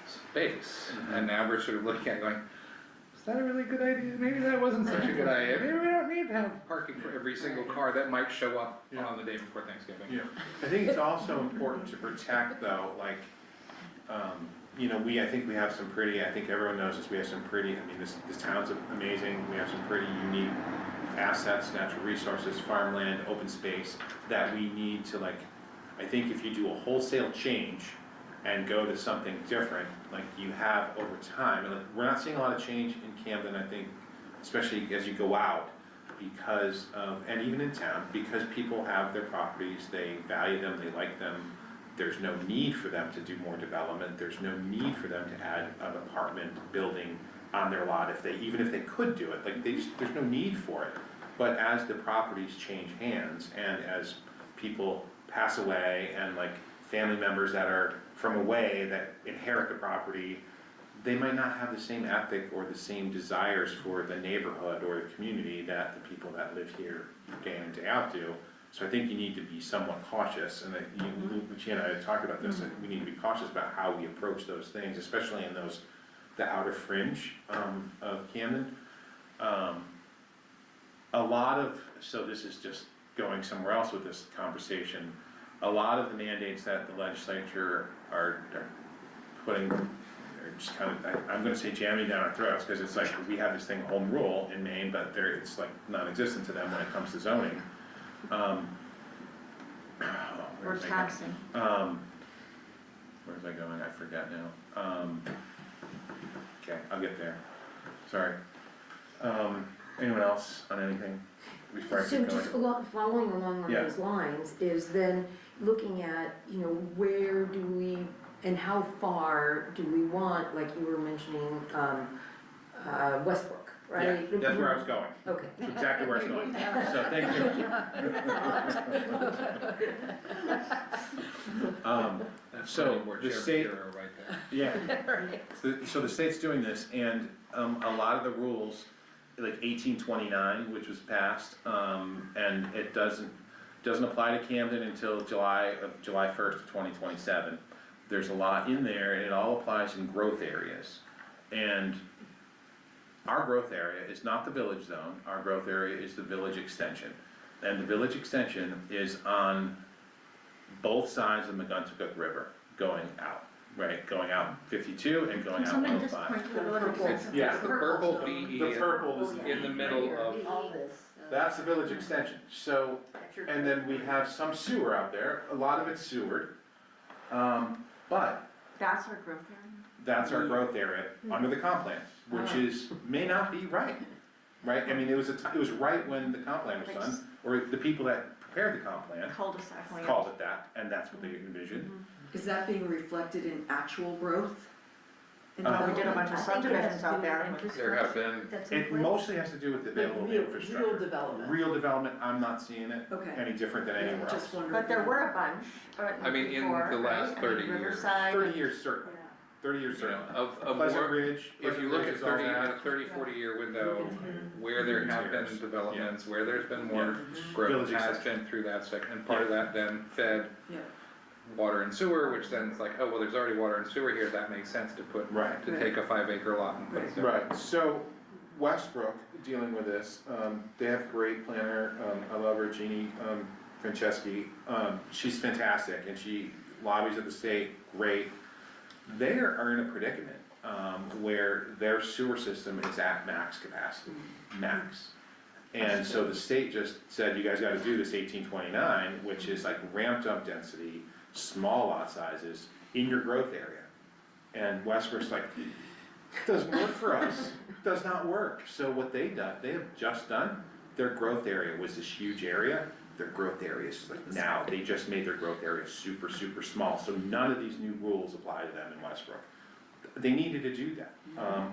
space. And now we're sort of looking at it going, is that a really good idea? Maybe that wasn't such a good idea. Maybe we don't need to have parking for every single car that might show up Yeah. on the day before Thanksgiving. Yeah, I think it's also important to protect though, like, you know, I think we have some pretty, I think everyone knows this, we have some pretty, I mean, this town's amazing, we have some pretty unique assets, natural resources, farmland, open space, that we need to like, I think if you do a wholesale change and go to something different, like you have over time, and like, we're not seeing a lot of change in Camden, I think, especially as you go out, because of, and even in town, because people have their properties, they value them, they like them, there's no need for them to do more development, there's no need for them to add an apartment building on their lot even if they could do it, like there's no need for it. But as the properties change hands and as people pass away and like family members that are from away that inherit the property, they might not have the same ethic or the same desires for the neighborhood or the community that the people that live here day in and day out do. So I think you need to be somewhat cautious, and Lucia and I had talked about this, that we need to be cautious about how we approach those things, especially in the outer fringe of Camden. A lot of, so this is just going somewhere else with this conversation, a lot of the mandates that the legislature are putting, are just kind of, I'm gonna say jamming down our throats, because it's like, we have this thing, home rule in Maine, but it's like non-existent to them when it comes to zoning. Or taxing. Where's I going? I forget now. Okay, I'll get there. Sorry. Anyone else on anything before I So keep just going? following along on Yeah. those lines is then looking at, you know, where do we, and how far do we want, like you were mentioning, Westbrook, right? Yeah, that's where I was going. Okay. That's exactly where I was going. So thank you. That's So, planning board the chair state- material right there. Yeah. So the state's doing this, and a lot of the rules, like 1829, which was passed, and it doesn't apply to Camden until July 1st of 2027. There's a lot in there, and it all applies in growth areas. And our growth area is not the village zone, our growth area is the village extension. And the village extension is on both sides of McGuntacook River, going out, right? Going out 52 and going Can out somebody just 105. point to the little It's Yeah. the purple VE The purple is in the middle of, All this. That's the village extension, so, and then we have some sewer out there, a lot of it's sewered. But That's our growth area? that's our growth area under the comp plan, which may not be right, right? I mean, it was right when the comp plan was done, or the people that prepared the comp plan Cul-de-sac. called it that, and that's what they envisioned. Is that being reflected in actual growth? in Uh, We did a bunch of development? subdivisions out there. there have been, That's in It place. mostly has to do with the available Real infrastructure. development. Real development, I'm not seeing it Okay. any different than anywhere Just else. wondering. But there were a bunch. I mean, in before, the last right? 30 years. Riverside. 30 years, certainly. 30 years, You know, certainly. of Pleasant more, Ridge. if you Pleasant look Ridge at is all 30, that. in a 30, 40-year window, where there have been Years. developments, where there's been more Yeah. growth Village has exception. been through that section, and part of that then fed Yeah. water and sewer, which then it's like, oh, well, there's already water and sewer here, that makes sense to put, Right. to take a 5-acre lot and put it there. Right, so Westbrook, dealing with this, they have great planner, I love her, Jeannie, Franceschi, she's fantastic, and she lobbies at the state, great. They are in a predicament, where their sewer system is at max capacity, max. And so the state just said, you guys gotta do this 1829, which is like ramped up density, small lot sizes, in your growth area. And Westbrook's like, doesn't work for us, does not work. So what they have just done, their growth area was this huge area, their growth area is like now, they just made their growth area super, super small, so none of these new rules apply to them in Westbrook. They needed to do that,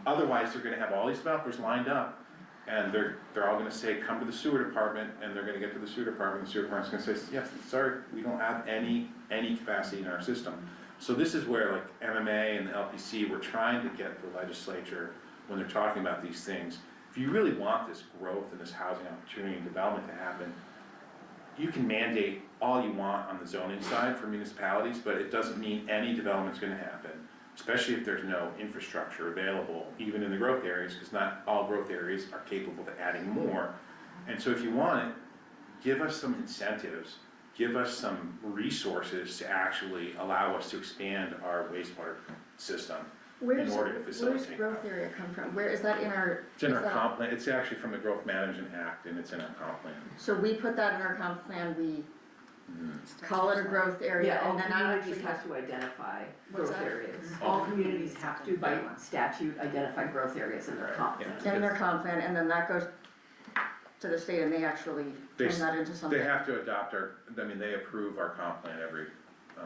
otherwise they're gonna have all these developers lined up, and they're all gonna say, come to the sewer department, and they're gonna get to the sewer department, the sewer department's gonna say, yes, sorry, we don't have any capacity in our system. So this is where like MMA and the LPC, we're trying to get the legislature, when they're talking about these things, if you really want this growth and this housing opportunity and development to happen, you can mandate all you want on the zoning side for municipalities, but it doesn't mean any development's gonna happen, especially if there's no infrastructure available, even in the growth areas, because not all growth areas are capable of adding more. And so if you want it, give us some incentives, give us some resources to actually allow us to expand our wastewater system in order to Where's facilitate. growth area come from? Where, is that in our? It's in is our that- comp plan, it's actually from the Growth Management Act, and it's in our comp plan. So we put that in our comp plan, we call it a growth area, Yeah, all and then I communities actually. have to identify What's growth that? areas. All communities have to, by statute, identify growth areas in their comp Yeah. plan. In their comp plan, and then that goes to the state and they actually They turn that into something. They have to adopt our, I mean, they approve our comp plan every,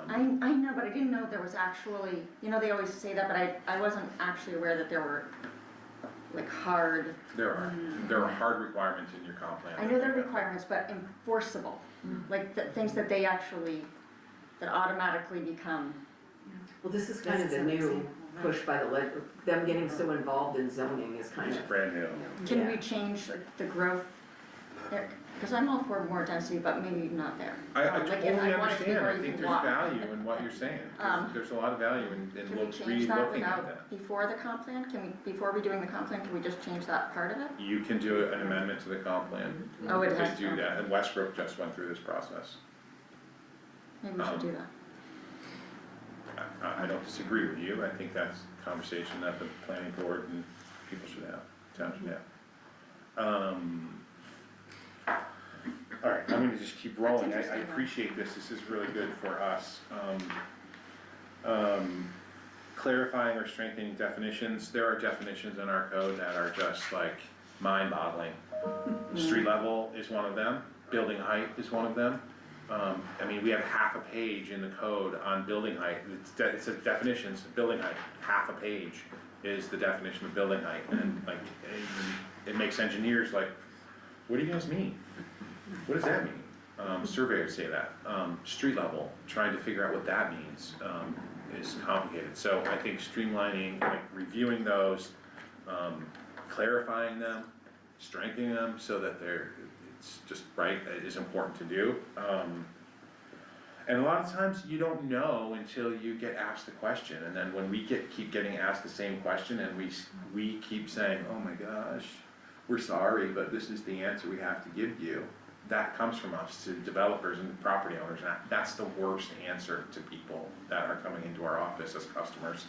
I know, but I didn't know there was actually, you know, they always say that, but I wasn't actually aware that there were like hard, there are hard requirements in your comp plan. I know there are requirements, but enforceable. Like the things that they actually, that automatically become, Well, this is kind of the new push by the them getting so involved in zoning is kind It's of. brand new. can we change like, the growth there? Cause I'm all for more density, but maybe not there. I Like, totally and I want it to be understand, where I you think can there's walk. value in what you're saying, there's a lot of value in Can we change that re-looking at that. without, before the comp plan? Can we, before we doing the comp plan, can we just change that part of it? You can do an amendment to the comp plan Oh, it to has, do okay. that, and Westbrook just went through this process. Maybe we should do that. I don't disagree with you, I think that's a conversation that the planning board and people should have, town should have. All right, I'm gonna just keep rolling, I interesting, though. appreciate this is really good for us. Clarifying or strengthening definitions, there are definitions in our code that are just like mind-boggling. Street level is one of them, building height is one of them. I mean, we have half a page in the code on building height, it says definitions, of building height, half a page is the definition of building height, and like, it makes engineers like, what do you guys mean? What does that mean? Surveyors say that, street level, trying to figure out what that means, is complicated, so I think streamlining, like reviewing those, clarifying them, strengthening them, so that it's just right, is important to do. And a lot of times you don't know until you get asked the question, and then when we keep getting asked the same question and we keep saying, oh my gosh, we're sorry, but this is the answer we have to give you, that comes from us to developers and property owners, and that's the worst answer to people that are coming into our office as customers.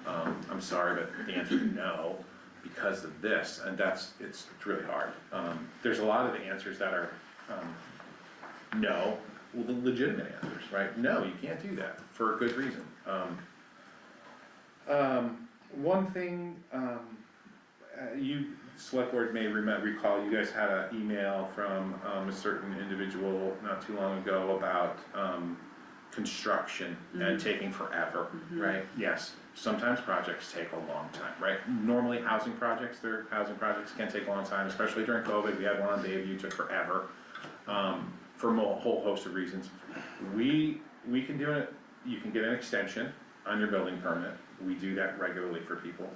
I'm sorry, but the answer is no, because of this, and it's really hard. There's a lot of the answers that are, no, well, the legitimate answers, right? No, you can't do that, for a good reason. One thing, you, select board may recall, you guys had an email from, a certain individual not too long ago about, construction and taking forever, right? Yes, sometimes projects take a long time, right? Normally, housing projects can take a long time, especially during COVID, we had one on Bayview, took forever, for a whole host of reasons. We can do it, you can get an extension, on your building permit. We do that regularly for people.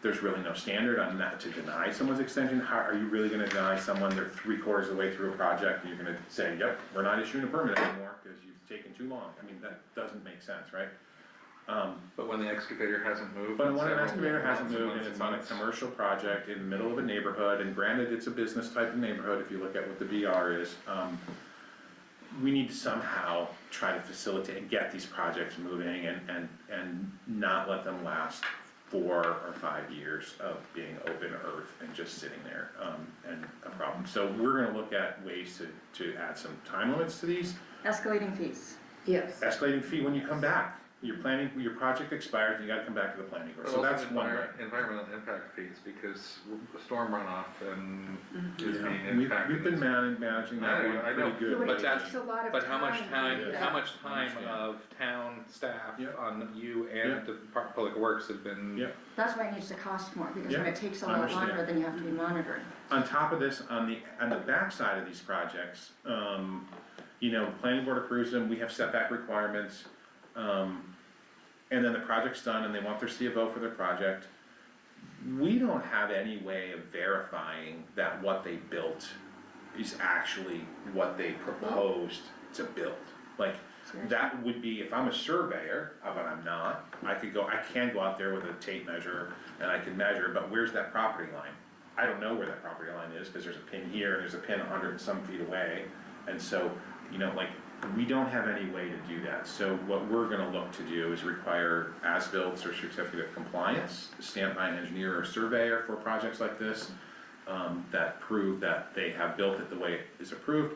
There's really no standard on that to deny someone's extension. How, are you really gonna deny someone, they're 3/4 of the way through a project, and you're gonna say, yep, we're not issuing a permit anymore, because you've taken too long? I mean, that doesn't make sense, right? But when the excavator hasn't moved. But in when an several excavator hasn't months and moved and months it's on a months. commercial project in the middle of a neighborhood, and granted, it's a business type of neighborhood, if you look at what the BR is, we need to somehow try to facilitate and get these projects moving and not let them last 4 or 5 years of being open earth and just sitting there, and a problem. So we're gonna look at ways to add some time limits to these. Escalating fees. Yes. Escalating fee when you come back. Your project expires, and you gotta come back to the planning board, But so also that's one way. environmental impact fees, because storm runoff and is Yeah, being we've impacted. been managing that I one know, pretty good. But But it that's- takes a lot of But how much time, to do how that. much time Understand. of town staff Yep. on you and Yep. the public works have been? Yep. That's why it needs to cost more, because when Yeah, it takes a lot understand. longer, then you have to be monitoring. On top of this, on the backside of these projects, you know, planning board approves them, we have setback requirements. And then the project's done and they want their C of O for their project. We don't have any way of verifying that what they built is actually what they proposed to build. Like, that would be, if I'm a surveyor, but I'm not, I can go out there with a tape measure and I can measure, but where's that property line? I don't know where that property line is, cause there's a pin here and there's a pin 100 and some feet away. And so, you know, like, we don't have any way to do that. So what we're gonna look to do is require as-built or certificate of compliance stamped by an engineer or surveyor for projects like this, that prove that they have built it the way it is approved.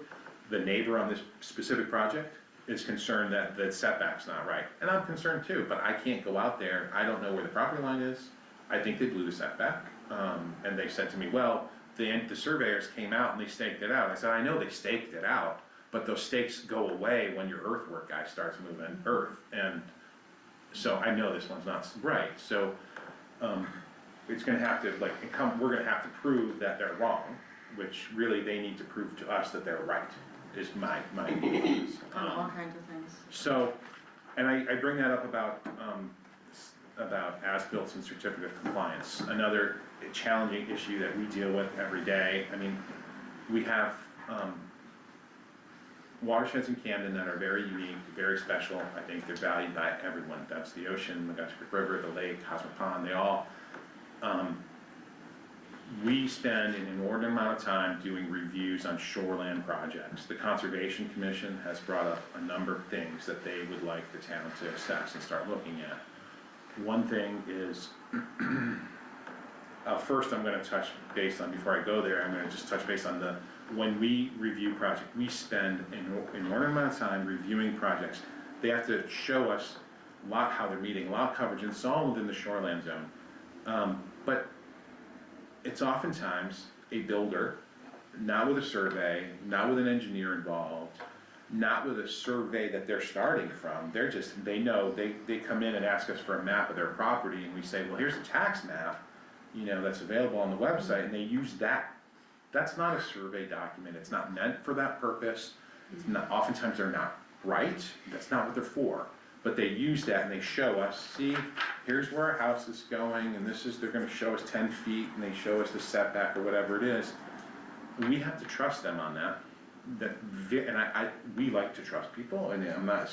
The neighbor on this specific project is concerned that the setback's not right, and I'm concerned too, but I can't go out there, I don't know where the property line is. I think they blew the setback, and they said to me, well, the surveyors came out and they staked it out. I said, I know they staked it out, but those stakes go away when your earthwork guy starts moving earth, and so I know this one's not right, so, it's gonna have to, like, we're gonna have to prove that they're wrong, which really they need to prove to us that they're right, is my views. On all kinds of things. So, and I bring that up about as-built and certificate of compliance, another challenging issue that we deal with every day. I mean, we have, watersheds in Camden that are very unique, very special. I think they're valued by everyone. That's the ocean, the Gunter Creek River, the lake, Cosmic Pond, they all. We spend an inordinate amount of time doing reviews on shoreland projects. The Conservation Commission has brought up a number of things that they would like the town to assess and start looking at. One thing is, first I'm gonna touch base on, before I go there, I'm gonna just touch base on when we review projects, we spend an inordinate amount of time reviewing projects. They have to show us how they're meeting lot coverage, and it's all within the shoreland zone. But it's oftentimes a builder, not with a survey, not with an engineer involved, not with a survey that they're starting from. They know, they come in and ask us for a map of their property, and we say, well, here's a tax map, you know, that's available on the website, and they use that. That's not a survey document, it's not meant for that purpose, it's not, oftentimes they're not right, that's not what they're for. But they use that and they show us, see, here's where our house is going, and they're gonna show us 10 feet, and they show us the setback or whatever it is. We have to trust them on that. We like to trust people, and I'm not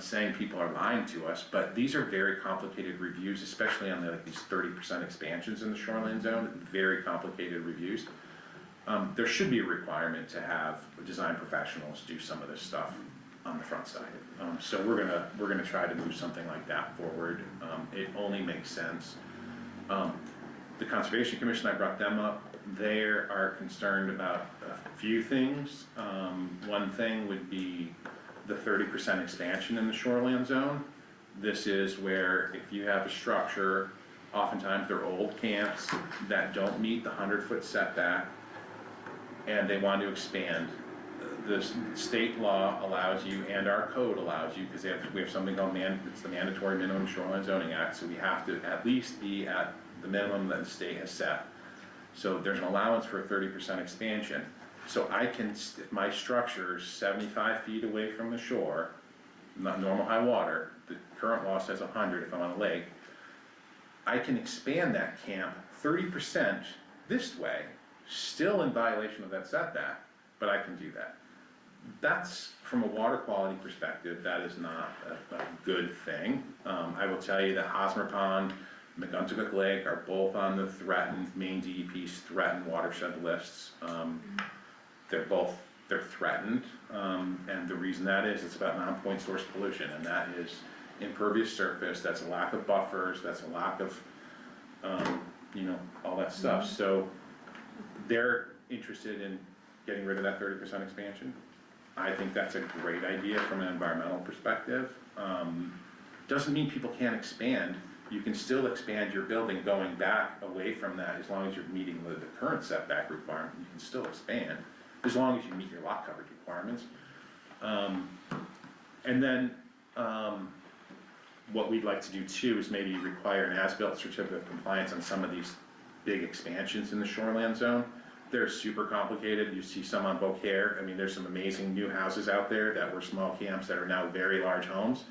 saying people are lying to us, but these are very complicated reviews, especially on these 30% expansions in the shoreline zone, very complicated reviews. There should be a requirement to have design professionals do some of this stuff on the front side. So we're gonna try to move something like that forward. It only makes sense. The Conservation Commission, I brought them up. They are concerned about a few things. One thing would be the 30% expansion in the shoreline zone. This is where if you have a structure, oftentimes they're old camps that don't meet the 100-foot setback, and they want to expand. The state law allows you, and our code allows you, because we have something called it's the Mandatory Minimum Shoreline Zoning Act, so we have to at least be at the minimum that the state has set. So there's an allowance for a 30% expansion. So if my structure is 75 feet away from the shore, not normal high water, the current law says 100 if I'm on a lake, I can expand that camp 30% this way, still in violation of that setback, but I can do that. That's, from a water quality perspective, that is not a good thing. I will tell you that Hosmer Pond, McGuntacook Lake are both on the threatened, Maine DEP's threatened watershed lists. They're threatened, and the reason that is, it's about non-point source pollution, and that is impervious surface, that's a lack of buffers, that's a lack of, all that stuff. So they're interested in getting rid of that 30% expansion. I think that's a great idea from an environmental perspective. Doesn't mean people can't expand. You can still expand your building going back away from that as long as you're meeting the current setback requirement. You can still expand as long as you meet your lot coverage requirements. And then what we'd like to do too is maybe require an as-built certificate of compliance on some of these big expansions in the shoreland zone. They're super complicated. You see some on Beaucaire. I mean, there's some amazing new houses out there that were small camps that are now very large homes.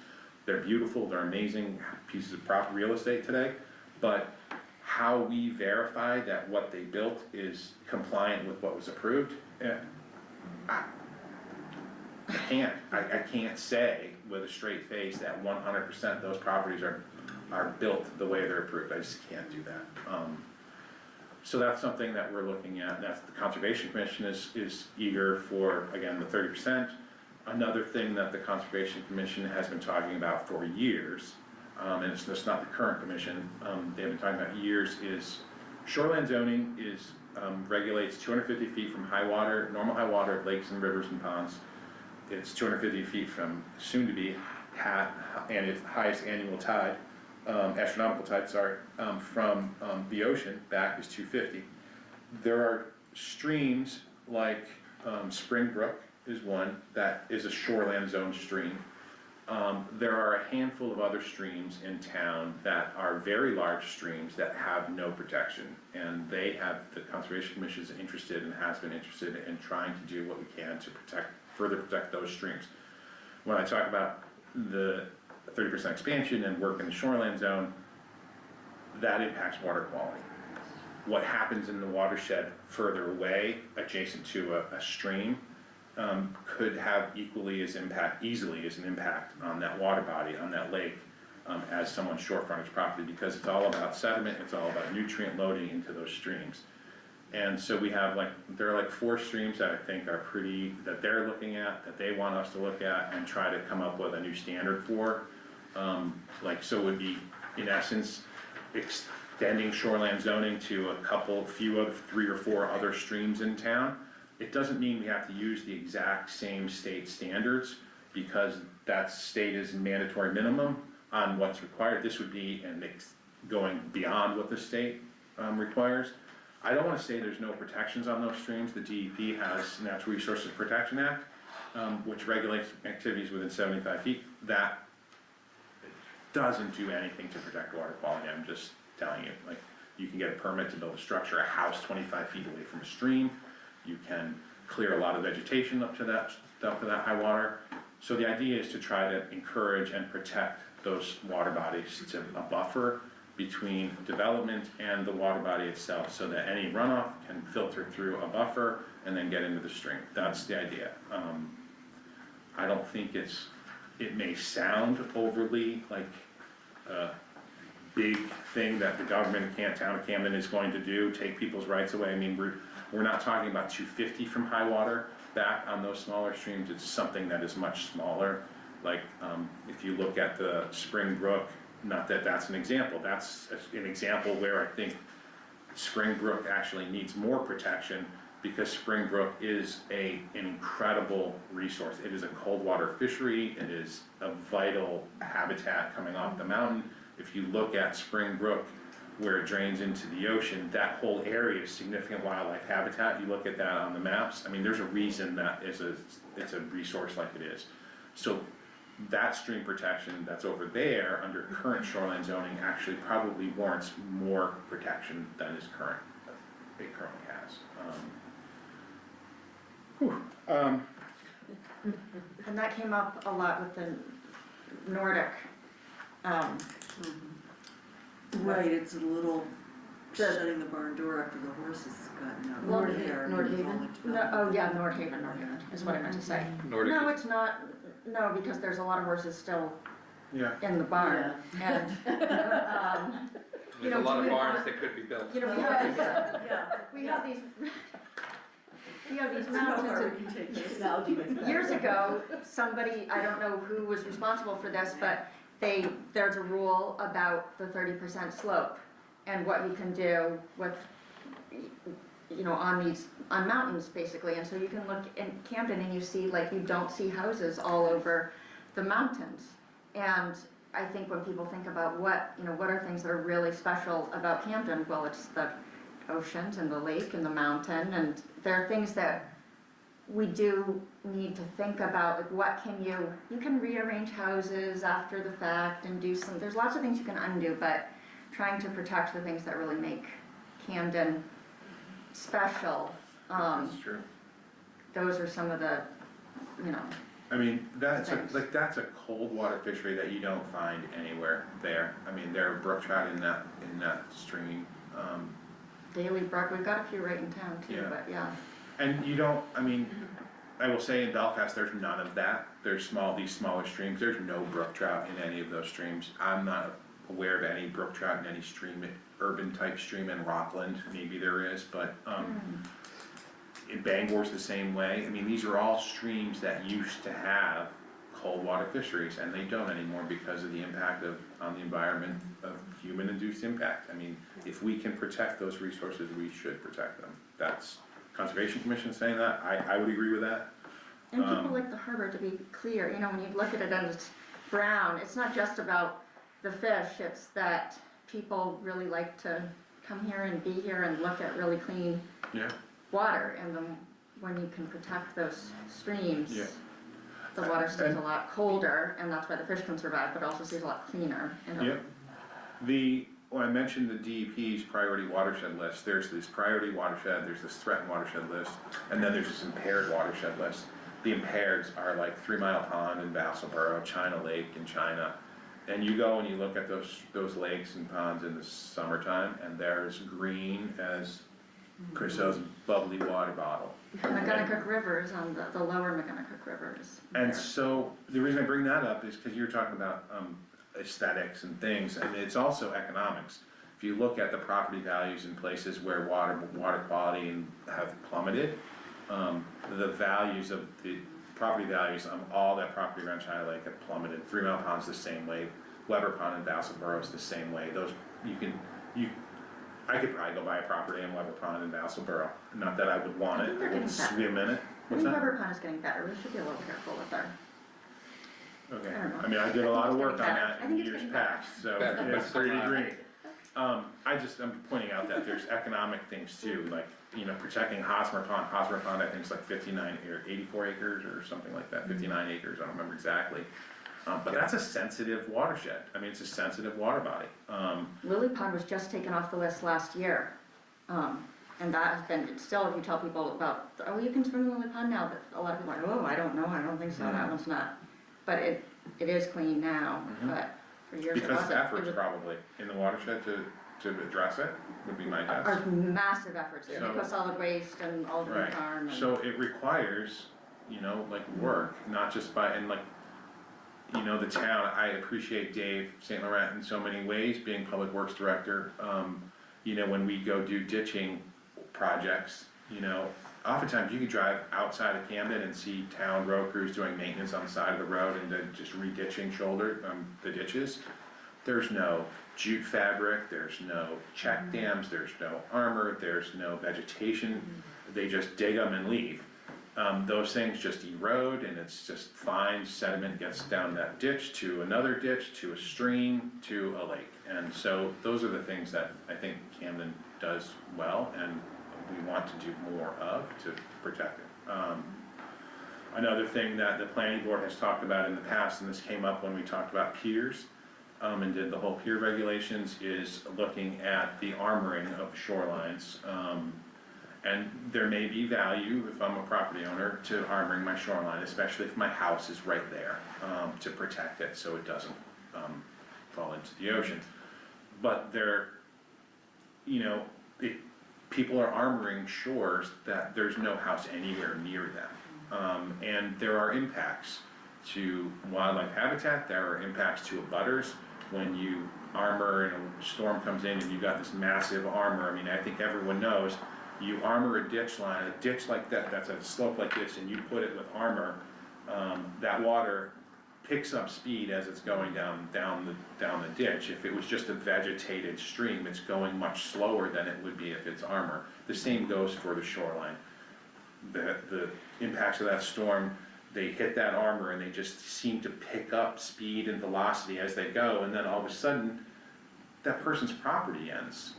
They're beautiful, they're amazing pieces of proper real estate today, but how we verify that what they built is compliant with what was approved, I can't say with a straight face that 100% of those properties are built the way they're approved. I just can't do that. So that's something that we're looking at. That's the Conservation Commission is eager for, again, the 30%. Another thing that the Conservation Commission has been talking about for years, and it's just not the current commission, they've been talking about years, is shoreline zoning regulates 250 feet from high water, normal high water of lakes and rivers and ponds. It's 250 feet from soon to be and its highest annual tide, astronomical tide, from the ocean back is 250. There are streams like Spring Brook is one that is a shoreland zone stream. There are a handful of other streams in town that are very large streams that have no protection, and the Conservation Commission is interested and has been interested in trying to do what we can to further protect those streams. When I talk about the 30% expansion and work in the shoreland zone, that impacts water quality. What happens in the watershed further away, adjacent to a stream, could have easily as an impact on that water body, on that lake, as someone's shore frontage property, because it's all about sediment, it's all about nutrient loading into those streams. And so there are 4 streams that I think are that they're looking at, that they want us to look at and try to come up with a new standard for. So it would be, in essence, extending shoreland zoning to 3 or 4 other streams in town. It doesn't mean we have to use the exact same state standards, because that state is mandatory minimum on what's required. This would be going beyond what the state requires. I don't want to say there's no protections on those streams. The DEP has Natural Resources Protection Act, which regulates activities within 75 feet. That doesn't do anything to protect water quality. I'm just telling you, you can get a permit to build a structure, a house 25 feet away from a stream. You can clear a lot of vegetation up to that high water. So the idea is to try to encourage and protect those water bodies to a buffer between development and the water body itself, so that any runoff can filter through a buffer and then get into the stream. That's the idea. I don't think it may sound overly like a big thing that the government in town of Camden is going to do, take people's rights away. I mean, we're not talking about 250 from high water back on those smaller streams. It's something that is much smaller. If you look at the Spring Brook, not that that's an example, that's an example where I think Spring Brook actually needs more protection, because Spring Brook is an incredible resource. It is a cold water fishery. It is a vital habitat coming off the mountain. If you look at Spring Brook, where it drains into the ocean, that whole area is significant wildlife habitat. You look at that on the maps. I mean, there's a reason that it's a resource like it is. So that stream protection that's over there under current shoreline zoning actually probably warrants more protection than it currently has. And that came up a lot with the Nordic, Right, it's a little The- shutting the barn door after the horses gotten out. Well, There, and Nordhaven? all the no, oh yeah, Nordhaven is what I meant to say. Nordic No, is- it's not, no, because there's a lot of horses still Yeah. in the barn, and, you There's know, a lot do of we barns want- that could be built. you know, we have these mountains and years ago, somebody, I don't know who was responsible for this, but there's a rule about the 30% slope and what you can do with, you know, on mountains basically. And so you can look in Camden and you see, like, you don't see houses all over the mountains. And I think when people think about what are things that are really special about Camden, well, it's the oceans and the lake and the mountain, and there are things that we do need to think about, like what can you can rearrange houses after the fact and there's lots of things you can undo, but trying to protect the things that really make Camden special, That's true. those are some of the, you know, I mean, that's Thanks. that's a cold water fishery that you don't find anywhere there. I mean, there are brook trout in that stream. Daily Brook, we've got a few right in town too, Yeah. but yeah. And you don't, I mean, I will say in Belfast, there's none of that. There's these smaller streams, there's no brook trout in any of those streams. I'm not aware of any brook trout in any stream, urban type stream in Rockland, maybe there is, but, in Bangor's the same way. I mean, these are all streams that used to have cold water fisheries, and they don't anymore because of the impact on the environment of human-induced impact. I mean, if we can protect those resources, we should protect them. That's Conservation Commission saying that, I would agree with that. And people like the harbor, to be clear, you know, when you look at it and it's brown, it's not just about the fish, it's that people really like to come here and be here and look at really clean Yeah. water, and then when you can protect those streams, Yeah. the water stays And- a lot colder, and that's why the fish can survive, but also stays a lot cleaner. Yep. When I mentioned the DEP's priority watershed list, there's this priority watershed, there's this threatened watershed list, and then there's this impaired watershed list. The impairs are like 3 Mile Pond in Vassalboro, China Lake in China. And you go and you look at those lakes and ponds in the summertime, and they're as green as Crusoe's bubbly water bottle. McGonagall River is on the lower McGonagall River is And there. so, the reason I bring that up is because you're talking about aesthetics and things, and it's also economics. If you look at the property values in places where water quality have plummeted, the values of the property values on all that property around China Lake have plummeted. 3 Mile Pond's the same way, Weber Pond in Vassalboro is the same way. I could probably go buy a property in Weber Pond in Vassalboro, not that I would want I it, think they're it getting would better. be a minute. I What's think that? Weber Pond is getting better, we should be a little careful with our, Okay, I don't know. I mean, I did a lot of work on I that in think it's years getting better. past, so Better, but it's still pretty not. green. I'm pointing out that there's economic things too, like, you know, protecting Hosmer Pond I think is like 59 or 84 acres or something like that, 59 acres, I don't remember exactly. But that's a sensitive watershed, I mean, it's a sensitive water body. Lily Pond was just taken off the list last year. And that has been, still, if you tell people about, oh, you can swim in Lily Pond now, but a lot of people are like, oh, I don't know, I don't think so, that one's not. But it is clean now, but for years it Because wasn't. It efforts was- probably in the watershed to address it, would be my guess. Are massive efforts, So- Eco Solid Waste and Albany Right, Farm and. so it requires, you know, like work, not just and like, you know, the town, I appreciate Dave St. Laurent in so many ways, being Public Works Director. You know, when we go do ditching projects, you know, oftentimes you can drive outside of Camden and see town road crews doing maintenance on the side of the road and then just re-ditching the ditches. There's no jute fabric, there's no check dams, there's no armor, there's no vegetation, they just dig them and leave. Those things just erode and it's just fine sediment gets down that ditch to another ditch, to a stream, to a lake. And so those are the things that I think Camden does well and we want to do more of to protect it. Another thing that the planning board has talked about in the past, and this came up when we talked about piers, and did the whole pier regulations, is looking at the armoring of shorelines. And there may be value, if I'm a property owner, to armoring my shoreline, especially if my house is right there, to protect it so it doesn't, fall into the ocean. But there, you know, people are armoring shores that there's no house anywhere near them. And there are impacts to wildlife habitat, there are impacts to abutters. When you armor and a storm comes in and you've got this massive armor, I mean, I think everyone knows, you armor a ditch line, a ditch like that, that's a slope like this, and you put it with armor, that water picks up speed as it's going down the ditch. If it was just a vegetated stream, it's going much slower than it would be if it's armor. The same goes for the shoreline. The impacts of that storm, they hit that armor and they just seem to pick up speed and velocity as they go, and then all of a sudden, that person's property ends,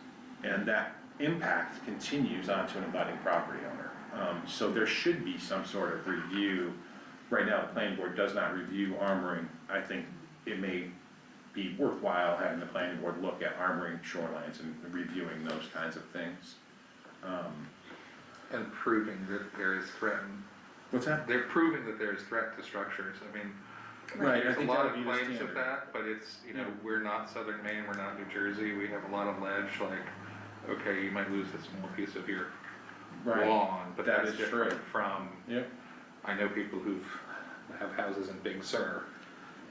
and that impact continues onto an abutting property owner. So there should be some sort of review. Right now, the planning board does not review armoring. I think it may be worthwhile having the planning board look at armoring shorelines and reviewing those kinds of things. And proving that there is threat. What's that? They're proving that there is threat to structures. I mean, Right, I there's a think lot that of would be the claims of standard. that, but it's, you know, we're not Southern Maine, we're not New Jersey, we have a lot of ledge, like, okay, you might lose a small piece of your Right. lawn, but That that's is true. different from, Yep. I know people have houses in Big Sur,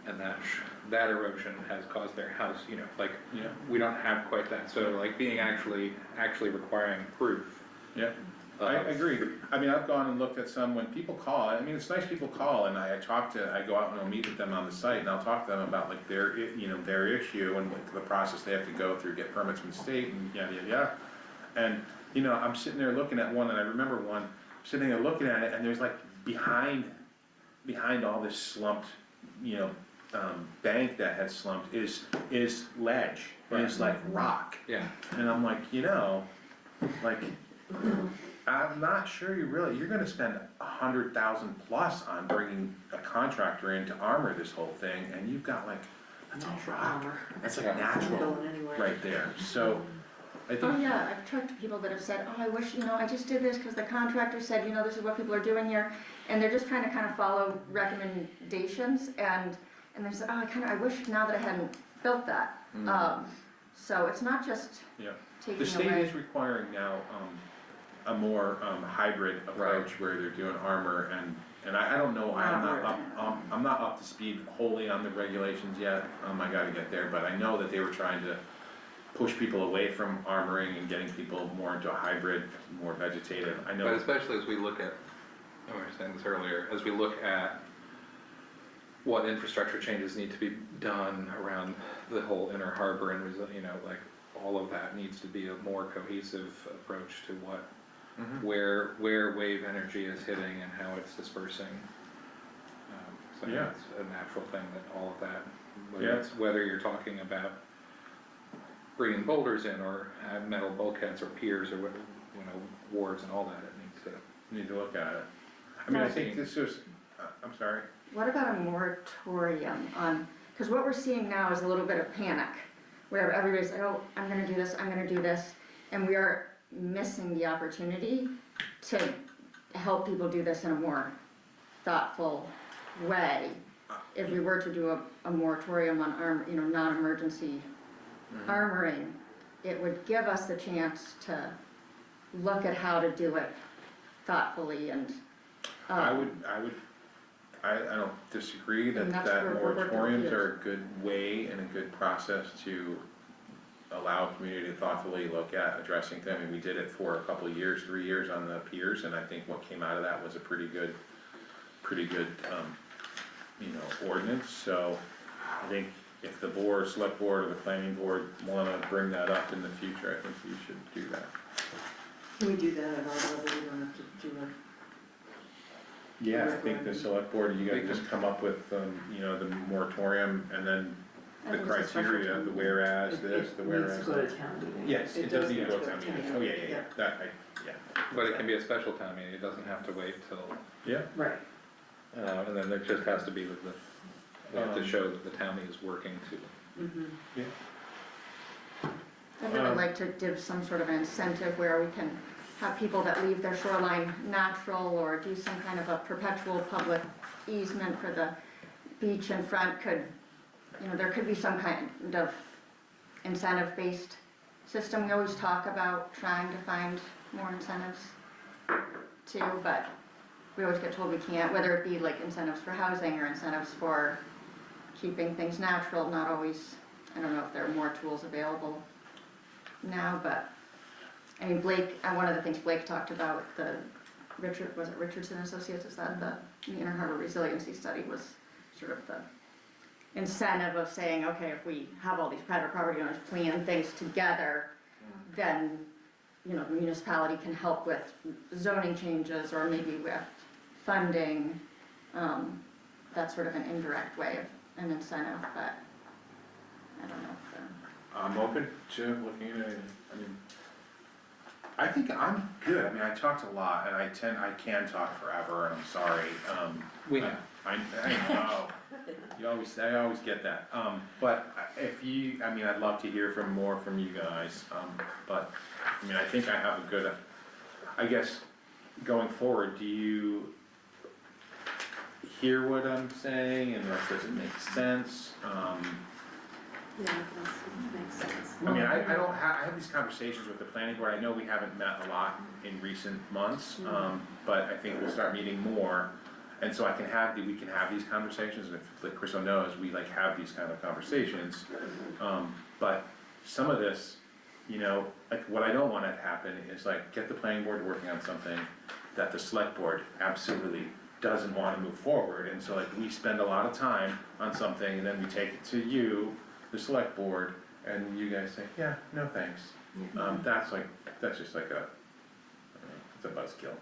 and that erosion has caused their house, you know, like, Yeah. we don't have quite that, so like being actually requiring proof. Yeah, I agree. I mean, I've gone and looked at some, when people call, I mean, it's nice people call, and I go out and I'll meet with them on the site, and I'll talk to them about like their issue and like the process they have to go through, get permits from the state and yada, yada, yada. And, you know, I'm sitting there looking at one, and I remember one, sitting there looking at it, and there's like, behind all this slumped, you know, bank that had slumped is ledge, and it's like rock. Yeah. And I'm like, you know, like, I'm not sure you're gonna spend $100,000 plus on bringing a contractor in to armor this whole thing, and you've got like, that's a rock, that's like natural right there, so I Oh, think, yeah, I've talked to people that have said, oh, I wish, you know, I just did this because the contractor said, you know, this is what people are doing here. And they're just trying to kind of follow recommendations, and they said, oh, I wish now that I hadn't built that. So it's not just yeah. taking The state away. is requiring now, a more, hybrid approach where they're doing armor and I don't know, I'm not up to speed wholly on the regulations yet, I gotta get there, but I know that they were trying to push people away from armoring and getting people more into a hybrid, more vegetative, I But know. especially as we look at, I was saying this earlier, as we look at what infrastructure changes need to be done around the whole inner harbor and, you know, like, all of that needs to be a more cohesive approach to what, where wave energy is hitting and how it's dispersing. So Yeah. it's a natural thing that all of that, Yeah. whether you're talking about bringing boulders in or have metal bulkheads or piers or what, you know, wharves and all that, it needs to. Need to look at it. I mean, I think this is, I'm sorry. What about a moratorium on, because what we're seeing now is a little bit of panic, where everybody's like, oh, I'm gonna do this, and we are missing the opportunity to help people do this in a more thoughtful way. If we were to do a moratorium on non-emergency armoring, it would give us the chance to look at how to do it thoughtfully and. I don't disagree that And that's where we're working moratoriums with. are a good way and a good process to allow community to thoughtfully look at addressing them, and we did it for a couple of years, 3 years on the piers, and I think what came out of that was a pretty good, ordinance, so I think if the board, select board, or the planning board wanna bring that up in the future, I think we should do that. Can we do that at our level, we don't have to do it? Yeah, I think the select board, you gotta just come up with, the moratorium, and then I the think it's a special criteria, the whereas this, the whereas It needs to go to town meeting. Yes, it does need to go to to town meeting, town oh, yeah, meeting, yeah. But it can be a special town meeting, it doesn't have to wait till, Yeah, Right. and then there just has to be we have to show that the town is working to. I'd really like to give some sort of an incentive where we can have people that leave their shoreline natural or do some kind of a perpetual public easement for the beach in front could, there could be some kind of incentive-based system. We always talk about trying to find more incentives too, but we always get told we can't, whether it be like incentives for housing or incentives for keeping things natural, not always, I don't know if there are more tools available now, but, I mean, Blake, one of the things Blake talked about, was it Richardson Associates, is that the Inner Harbor Resiliency Study was sort of the incentive of saying, okay, if we have all these private property owners plan things together, then, the municipality can help with zoning changes or maybe with funding. That's sort of an indirect way of an incentive, but I don't know if I'm open to looking at it. I think I'm good. I mean, I talked a lot, and I can talk forever, and I'm sorry. We know. I know. I always get that. But I'd love to hear more from you guys. But, I think I have a good, I guess, going forward, do you hear what I'm saying, and does it make sense? Yeah, it makes sense. I have these conversations with the planning board. I know we haven't met a lot in recent months, but I think we'll start meeting more. And so we can have these conversations, and if, like Crystal knows, we have these kind of conversations. But some of this, what I don't want to happen is get the planning board working on something that the select board absolutely doesn't want to move forward. And so we spend a lot of time on something, and then we take it to you, the select board, and you guys say, yeah, no thanks. That's just it's a buzzkill.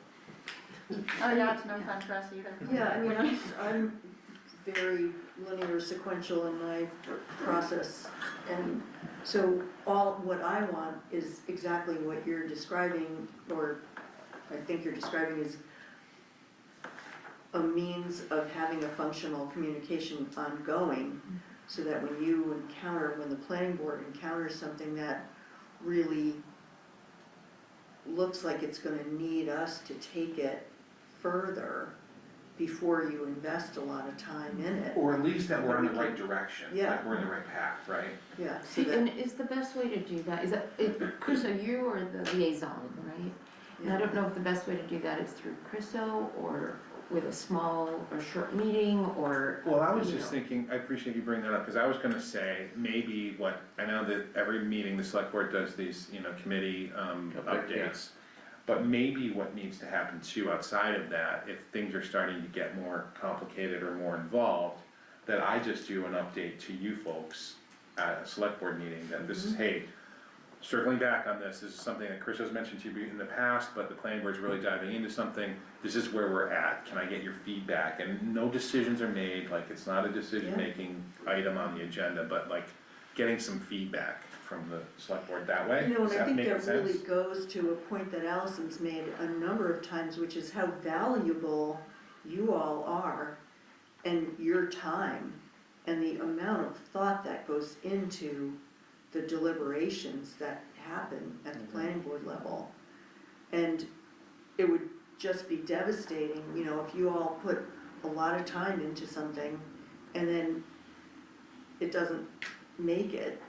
oh yeah, it's no fun for us either. Yeah, I mean, I'm very linear sequential in my process, and so what I want is exactly what you're describing, or I think you're describing, is a means of having a functional communication ongoing, so that when the planning board encounters something that really looks like it's gonna need us to take it further before you invest a lot of time in it. Or at least that we're in the right direction, Yeah. we're in the right path, right? Yeah, so And that, is the best way to do that, Chris, are you or the liaison, right? And I don't know if the best way to do that is through Chriso or with a small or short meeting or. Well, I was just thinking, I appreciate you bringing that up, because I was gonna say, maybe I know that every meeting, the select board does these, committee, updates. But maybe what needs to happen too, outside of that, if things are starting to get more complicated or more involved, that I just do an update to you folks at a select board meeting, that this is, hey, circling back on this is something that Chris has mentioned to you in the past, but the planning board's really diving into something. This is where we're at. Can I get your feedback? And no decisions are made, it's not a decision-making item on the agenda, but getting some feedback from the select board that way. and Does I that think make that sense? really goes to a point that Allison's made a number of times, which is how valuable you all are, and your time, and the amount of thought that goes into the deliberations that happen at the planning board level. And it would just be devastating, if you all put a lot of time into something and then it doesn't make it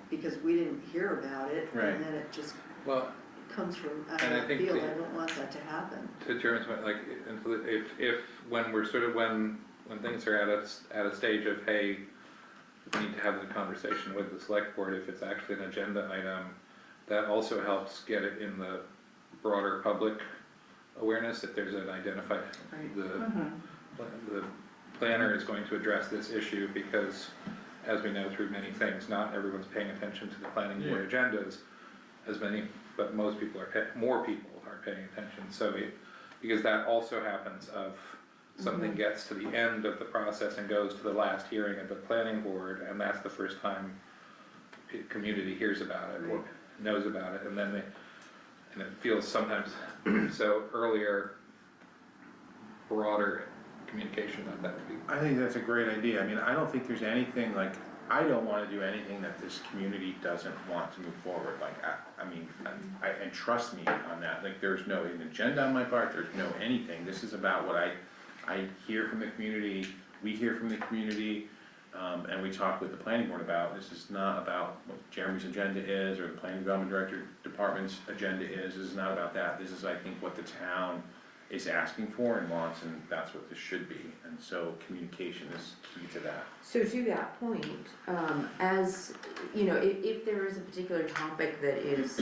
because we didn't hear about it, Right. and then it just Well, comes from out And I of think field. the- I don't want that to happen. to Jeremy's point, if when we're when things are at a stage of, hey, we need to have the conversation with the select board, if it's actually an agenda item, that also helps get it in the broader public awareness, if there's an identified, the planner is going to address this issue, because as we know through many things, not everyone's paying attention to the planning board agendas but more people are paying attention, so because that also happens of something gets to the end of the process and goes to the last hearing of the planning board, and that's the first time the community hears about it or knows about it, and then and it feels sometimes, so earlier, broader communication about that would be. I think that's a great idea. I don't think there's anything I don't wanna do anything that this community doesn't want to move forward, like, I mean, and trust me on that, like, there's no an agenda on my part, there's no anything, this is about what I hear from the community, we hear from the community, and we talk with the planning board about, this is not about what Jeremy's agenda is, or the planning development director department's agenda is, this is not about that, this is, I think, what the town is asking for and wants, and that's what this should be, and so communication is key to that. So to that point, as, you know, if there is a particular topic that is,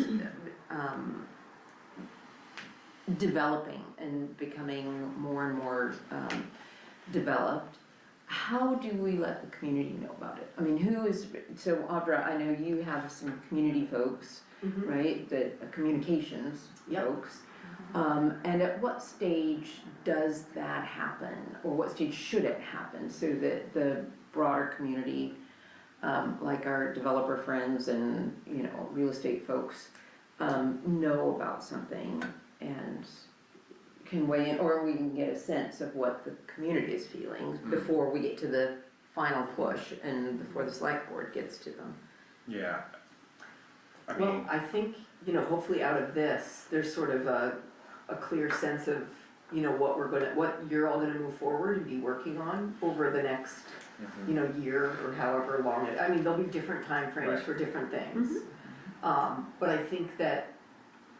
developing and becoming more and more, developed, how do we let the community know about it? I mean, who is, so Audra, I know you have some community folks, right, that, communications Yep. folks. And at what stage does that happen, or what stage should it happen, so that the broader community, like our developer friends and, you know, real estate folks, know about something and can weigh in, or we can get a sense of what the community is feeling before we get to the final push and before the select board gets to them? Yeah. I Well, mean, I think, you know, hopefully out of this, there's sort of a clear sense of, you know, what you're all gonna move forward and be working on over the next, you know, year or however long I mean, there'll be different timeframes Right. for different things. But I think that,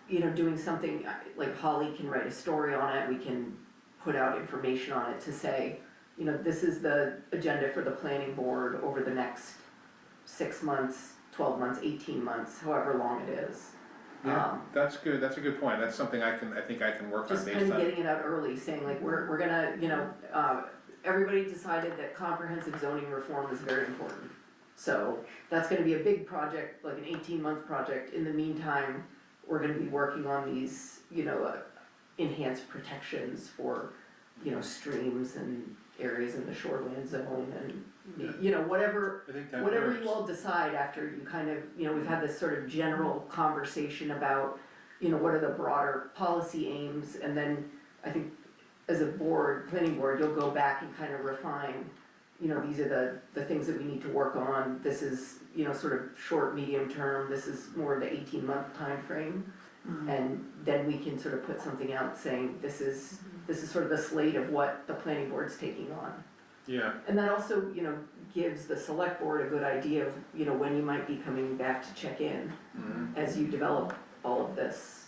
you know, doing something, like Holly can write a story on it, we can put out information on it to say, you know, this is the agenda for the planning board over the next 6 months, 12 months, 18 months, however long it is. yeah, that's good, that's a good point, that's something I think I can work on Just based kind of on. getting it out early, saying like, we're gonna, you know, everybody decided that comprehensive zoning reform is very important. So that's gonna be a big project, like an 18-month project. In the meantime, we're gonna be working on these, you know, enhanced protections for, you know, streams and areas in the shoreland zone and, you know, whatever I think that whatever works. you all decide after you kind of, you know, we've had this sort of general conversation about, you know, what are the broader policy aims, and then I think as a board, planning board, you'll go back and kind of refine, you know, these are the things that we need to work on, this is, you know, sort of short, medium term, this is more the 18-month timeframe. And then we can sort of put something out saying, this is sort of the slate of what the planning board's taking on. Yeah, And that also, you know, gives the select board a good idea of, you know, when you might be coming back to check in as you develop all of this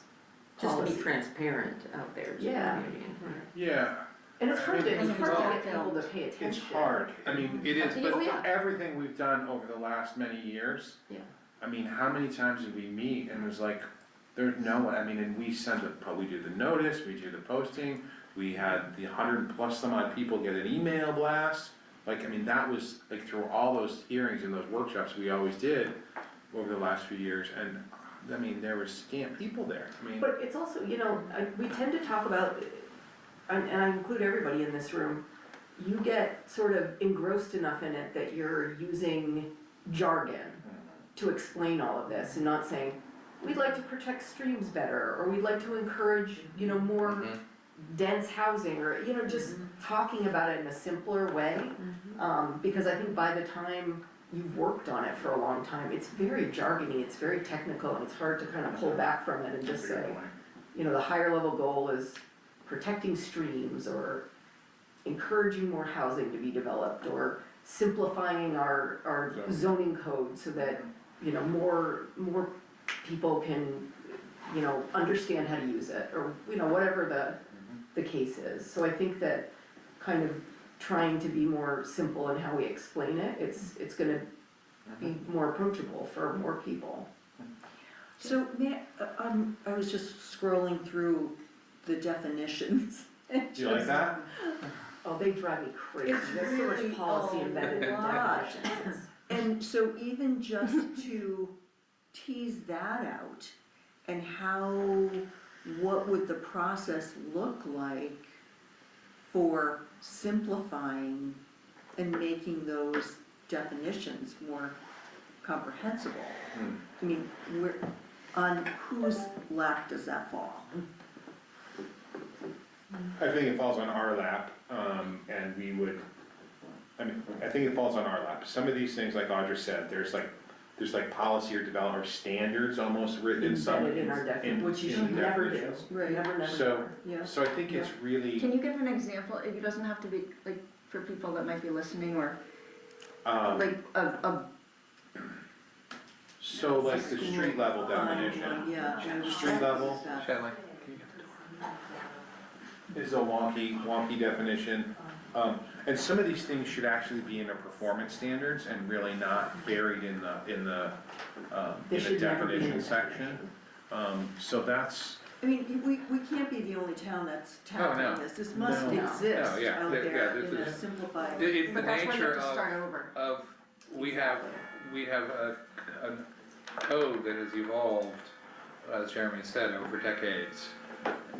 Just to be policy. transparent out there to the Yeah. community. yeah, And it's hard to, Well, get people to pay attention. it's hard, I mean, it is, but Oh, yeah. for everything we've done over the last many years. Yeah. I mean, how many times did we meet and it was like, there's no one, I mean, and we we do the notice, we do the posting, we had the 100+ some odd people get an email blast. Like, I mean, that was, like, through all those hearings and those workshops we always did over the last few years, and, I mean, there were scant people there, I mean. But it's also, you know, we tend to talk about, and I include everybody in this room, you get sort of engrossed enough in it that you're using jargon to explain all of this and not saying, we'd like to protect streams better, or we'd like to encourage, you know, more dense housing, or, you know, just talking about it in a simpler way. Because I think by the time you've worked on it for a long time, it's very jargony, it's very technical, and it's hard to kind of pull back from it and just That's a good say, point. you know, the higher level goal is protecting streams, or encouraging more housing to be developed, or simplifying our zoning code so that, you know, more people can, you know, understand how to use it, or, you know, whatever the case is. So I think that kind of trying to be more simple in how we explain it, it's gonna be more approachable for more people. So, I was just scrolling through the definitions. Do you like that? Oh, they drive me crazy, It's there's so really much policy a embedded in lot. definitions. And so even just to tease that out, and what would the process look like for simplifying and making those definitions more comprehensible? I mean, on whose lap does that fall? I think it falls on our lap, and we would, I mean, I think it falls on our lap. Some of these things, like Audra said, there's like policy or development or standards almost written in some. Embedded in our definition, which you in should never do, definitions. Right. never So, Yeah. so I think it's really, Can you give an example? It doesn't have to be, like, for people that might be listening, or like a so like the street level definition. Yeah. Street level Shanley? is a wonky definition. And some of these things should actually be in the performance standards and really not buried in the They should never be in definition the section. So that's, I mean, we can't be the only town that's no. tackling this. This must No. exist No, yeah, out yeah, there this in a is- simplified. It's the but that's why you nature have to start over. of, we have a code that has evolved, as Jeremy said, over decades.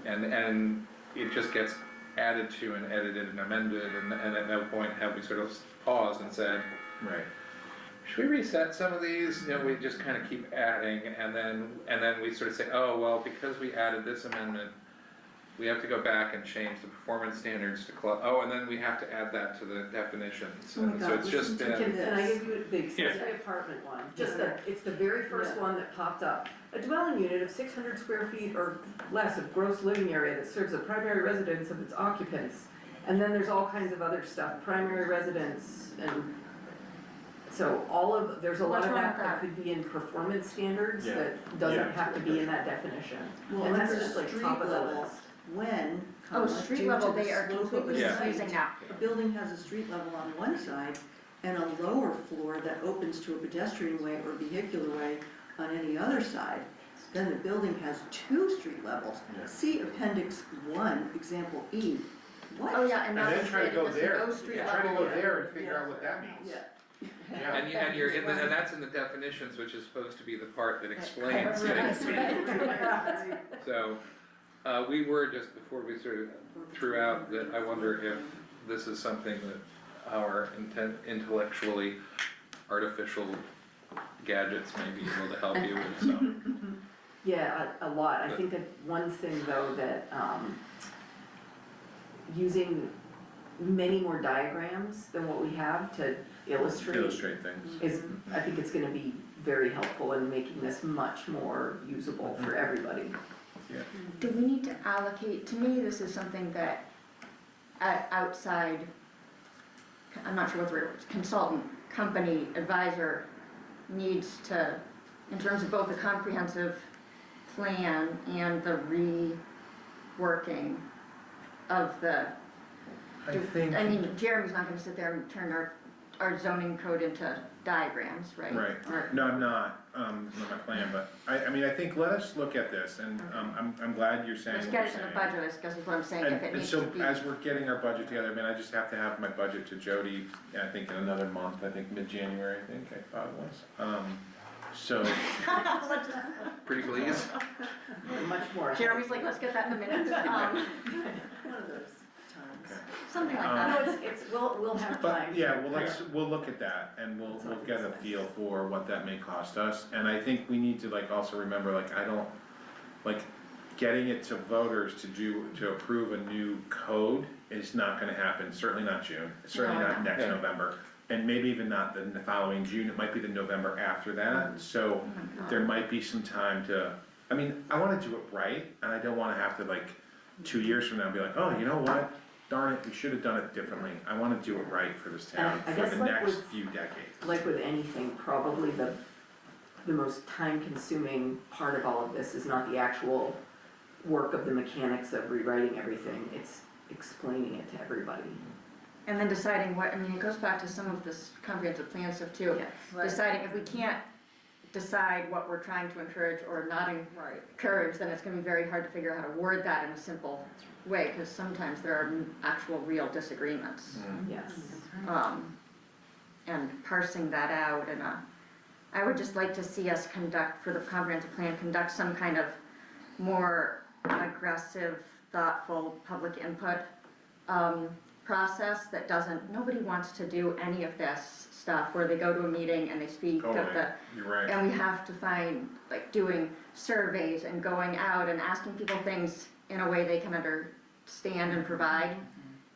And it just gets added to and edited and amended, and at no point have we sort of paused and said, right. should we reset some of these? You know, we just kind of keep adding, and then we sort of say, oh, well, because we added this amendment, we have to go back and change the performance standards to and then we have to add that to the definitions. Oh my And so God, it's just listen to been, Kim. Can I give you the accessory apartment one? Just it's the very first one that popped up. A dwelling unit of 600 square feet or less of gross living area that serves a primary residence of its occupants. And then there's all kinds of other stuff, primary residence, and so there's a lot What's of wrong that with that that? could be in performance standards Yeah. that doesn't Yeah. have to be in that definition. Well, And that's under just like street top of the level, list. when, Oh, comma, street due to level, the they are slope of the completely Yeah. confusing now. A building has a street level on one side and a lower floor that opens to a pedestrian way or vehicular way on any other side. Then the building has 2 street levels. Yeah. See Appendix 1, Example E. What? Oh, yeah, and And now then it's try to go rated as a there, no street try to level. go there and figure out what that means. Yeah. Yeah. and you're in and that's in the definitions, which is supposed to be the part that explains Right, things. right. So, we were just, before we sort of threw out that I wonder if this is something that our intellectually artificial gadgets may be able to help you with, so. Yeah, a lot. I think that one thing though that, using many more diagrams than what we have to Illustrate things. is, I think it's gonna be very helpful in making this much more usable for everybody. Do we need to allocate, to me, this is something that outside, I'm not sure what the word is, consultant, company, advisor needs to, in terms of both the comprehensive plan and the reworking of the, I mean, Jeremy's not gonna sit there and turn our zoning code into diagrams, right? Right, Or- no, I'm not, it's not my plan, but I mean, I think let us look at this, and, I'm glad you're saying Let's what get you're it in saying. the budget, I guess is what I'm saying, if it And needs so, to be. as we're getting our budget together, I mean, I just have to have my budget to Jody, I think in another month, I think mid-January, I think, I thought it was. So, Pretty please. Much more. Jeremy's like, let's get that in the minutes, One of those times. something like Um, that. No, we'll have but, time. yeah, well, we'll look at that, and we'll get a feel for what that may cost us, and I think we need to like also remember, like, I don't, like, getting it to voters to approve a new code is not gonna happen, certainly not June, certainly No. not next Yeah. November, and maybe even not the following June, it might be the November after that, so there might be some time to, I mean, I wanna do it right, and I don't wanna have to like, 2 years from now, be like, oh, you know what? Darn it, we should have done it differently, I wanna do it right for this town, I for guess the like next with- few decades. Like with anything, probably the most time-consuming part of all of this is not the actual work of the mechanics of rewriting everything, it's explaining it to everybody. And then deciding what, I mean, it goes back to some of this comprehensive plan stuff too. Deciding if we can't decide what we're trying to encourage or not encourage, then it's gonna be very hard to figure out how to word that in a simple way, because sometimes there are actual real disagreements. Yes. And parsing that out and I would just like to see us conduct, for the comprehensive plan, conduct some kind of more aggressive, thoughtful public input process that nobody wants to do any of this stuff where they go to a meeting and they speak of Totally, the, you're right. and we have to find, like, doing surveys and going out and asking people things in a way they can understand and provide.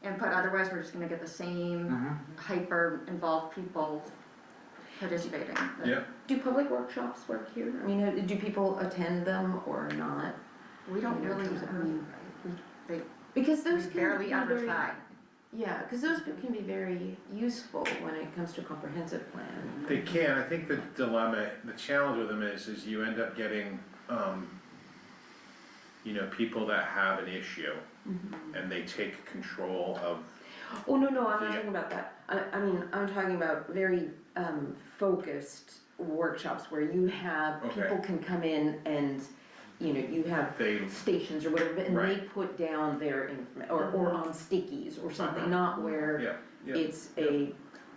input, otherwise we're just gonna get the same hyper-involved people participating. Yeah. Do public workshops work here? I mean, do people attend them or not? We don't really, I mean, Because we those can barely be ever very- try. Yeah, because those can be very useful when it comes to comprehensive plan. They can, I think the dilemma, the challenge with them is you end up getting, people that have an issue, and they take control of, Oh, no, I'm not Yeah. talking about that. I mean, I'm talking about very focused workshops where you have, Okay. people can come in and, you have they, stations or whatever, and they Right. put down their or on stickies or something, not where yeah, it's a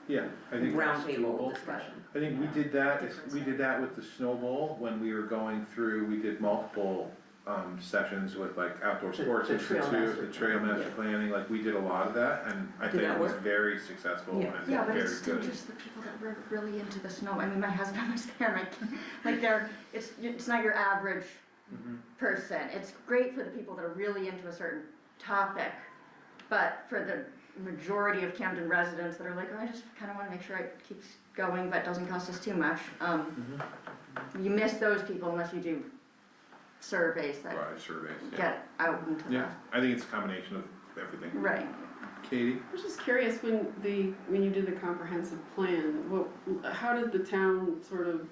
yeah, I think that's roundtable doable. discussion. I think we did that, we did that with the Snow Bowl, when we were going through, we did multiple, sessions with like outdoor sports the institute, trail master the trail master yeah. planning, like we did a lot of that, and I Did think that it was work? very successful Yeah. and Yeah, but very it's still good. just the people that were really into the snow. I mean, my husband was there, like it's not your average person. It's great for the people that are really into a certain topic, but for the majority of Camden residents that are like, oh, I just kind of want to make sure it keeps going, but doesn't cost us too much. You miss those people unless you do surveys that Right, surveys, yeah. get out into the. Yeah, I think it's a combination of everything. Right. Katie? I was just curious, when you did the comprehensive plan, how did the town sort of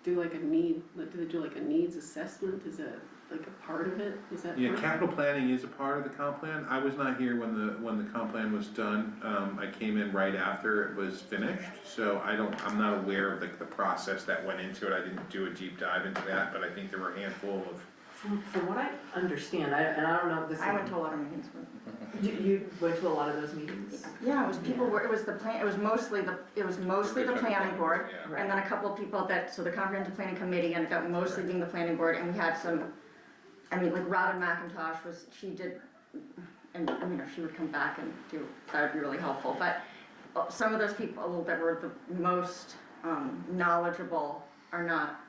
do like do they do like a needs assessment? Is that like a part of it? Is that? Yeah, part of it? capital planning is a part of the comp plan. I was not here when the comp plan was done. I came in right after it was finished, so I'm not aware of the process that went into it. I didn't do a deep dive into that, but I think there were a handful of. From what I understand, and I don't know if this. I went to a lot of meetings with. You went to a lot of those meetings? Yeah, it was it was the plan, it was mostly the planning board, Yeah. and then a couple of people so the comprehensive planning committee ended up mostly being the planning board, and we had some, I mean, like Robin McIntosh she did, and I mean, if she would come back and do, that would be really helpful, but some of those people that were the most knowledgeable are not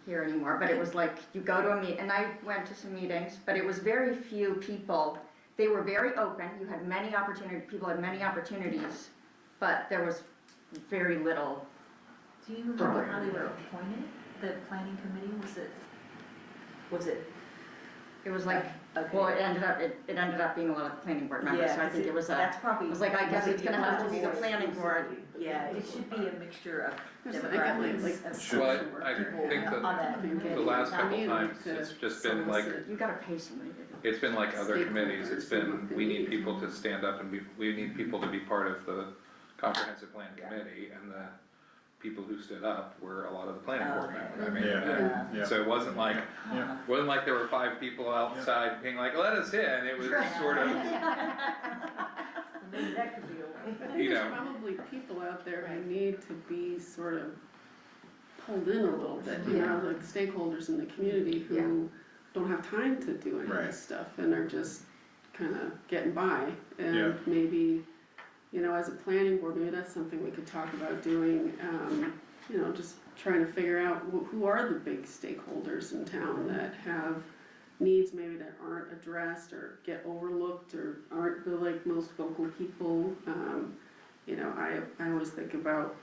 here anymore, but it was like, you go to a meet, and I went to some meetings, but it was very few people. They were very open, you had many opportunities, people had many opportunities, but there was very little. Do you remember how they were appointed, the planning committee, was it? It was like, Okay. well, it ended up being a lot of the planning board members, so I think it was That's probably. it was like, I guess it's gonna have to be the planning board. Yeah, it should be a mixture of There's like at least, like, demographics. social Well, work I people think that on that committee. The last I couple mean, times, to it's just been like, solicit- You gotta pay somebody to do it's been like other committees, it's been, we need Stakeholders. people to stand up and we need people to be part of the comprehensive plan committee, and the people who stood up were a lot of the planning board members. I mean, Yeah. Yeah. so it wasn't like, Yeah. there were 5 people outside being like, let us in, it was sort of, Maybe that could be a way. you There's know. probably people out there who need to be sort of pulled in a little bit, like stakeholders in the community who don't have time to do any of Right. this stuff and are just kind of getting by. Yeah. And maybe, as a planning board, maybe that's something we could talk about doing, just trying to figure out who are the big stakeholders in town that have needs maybe that aren't addressed or get overlooked or aren't the most vocal people. I always think about,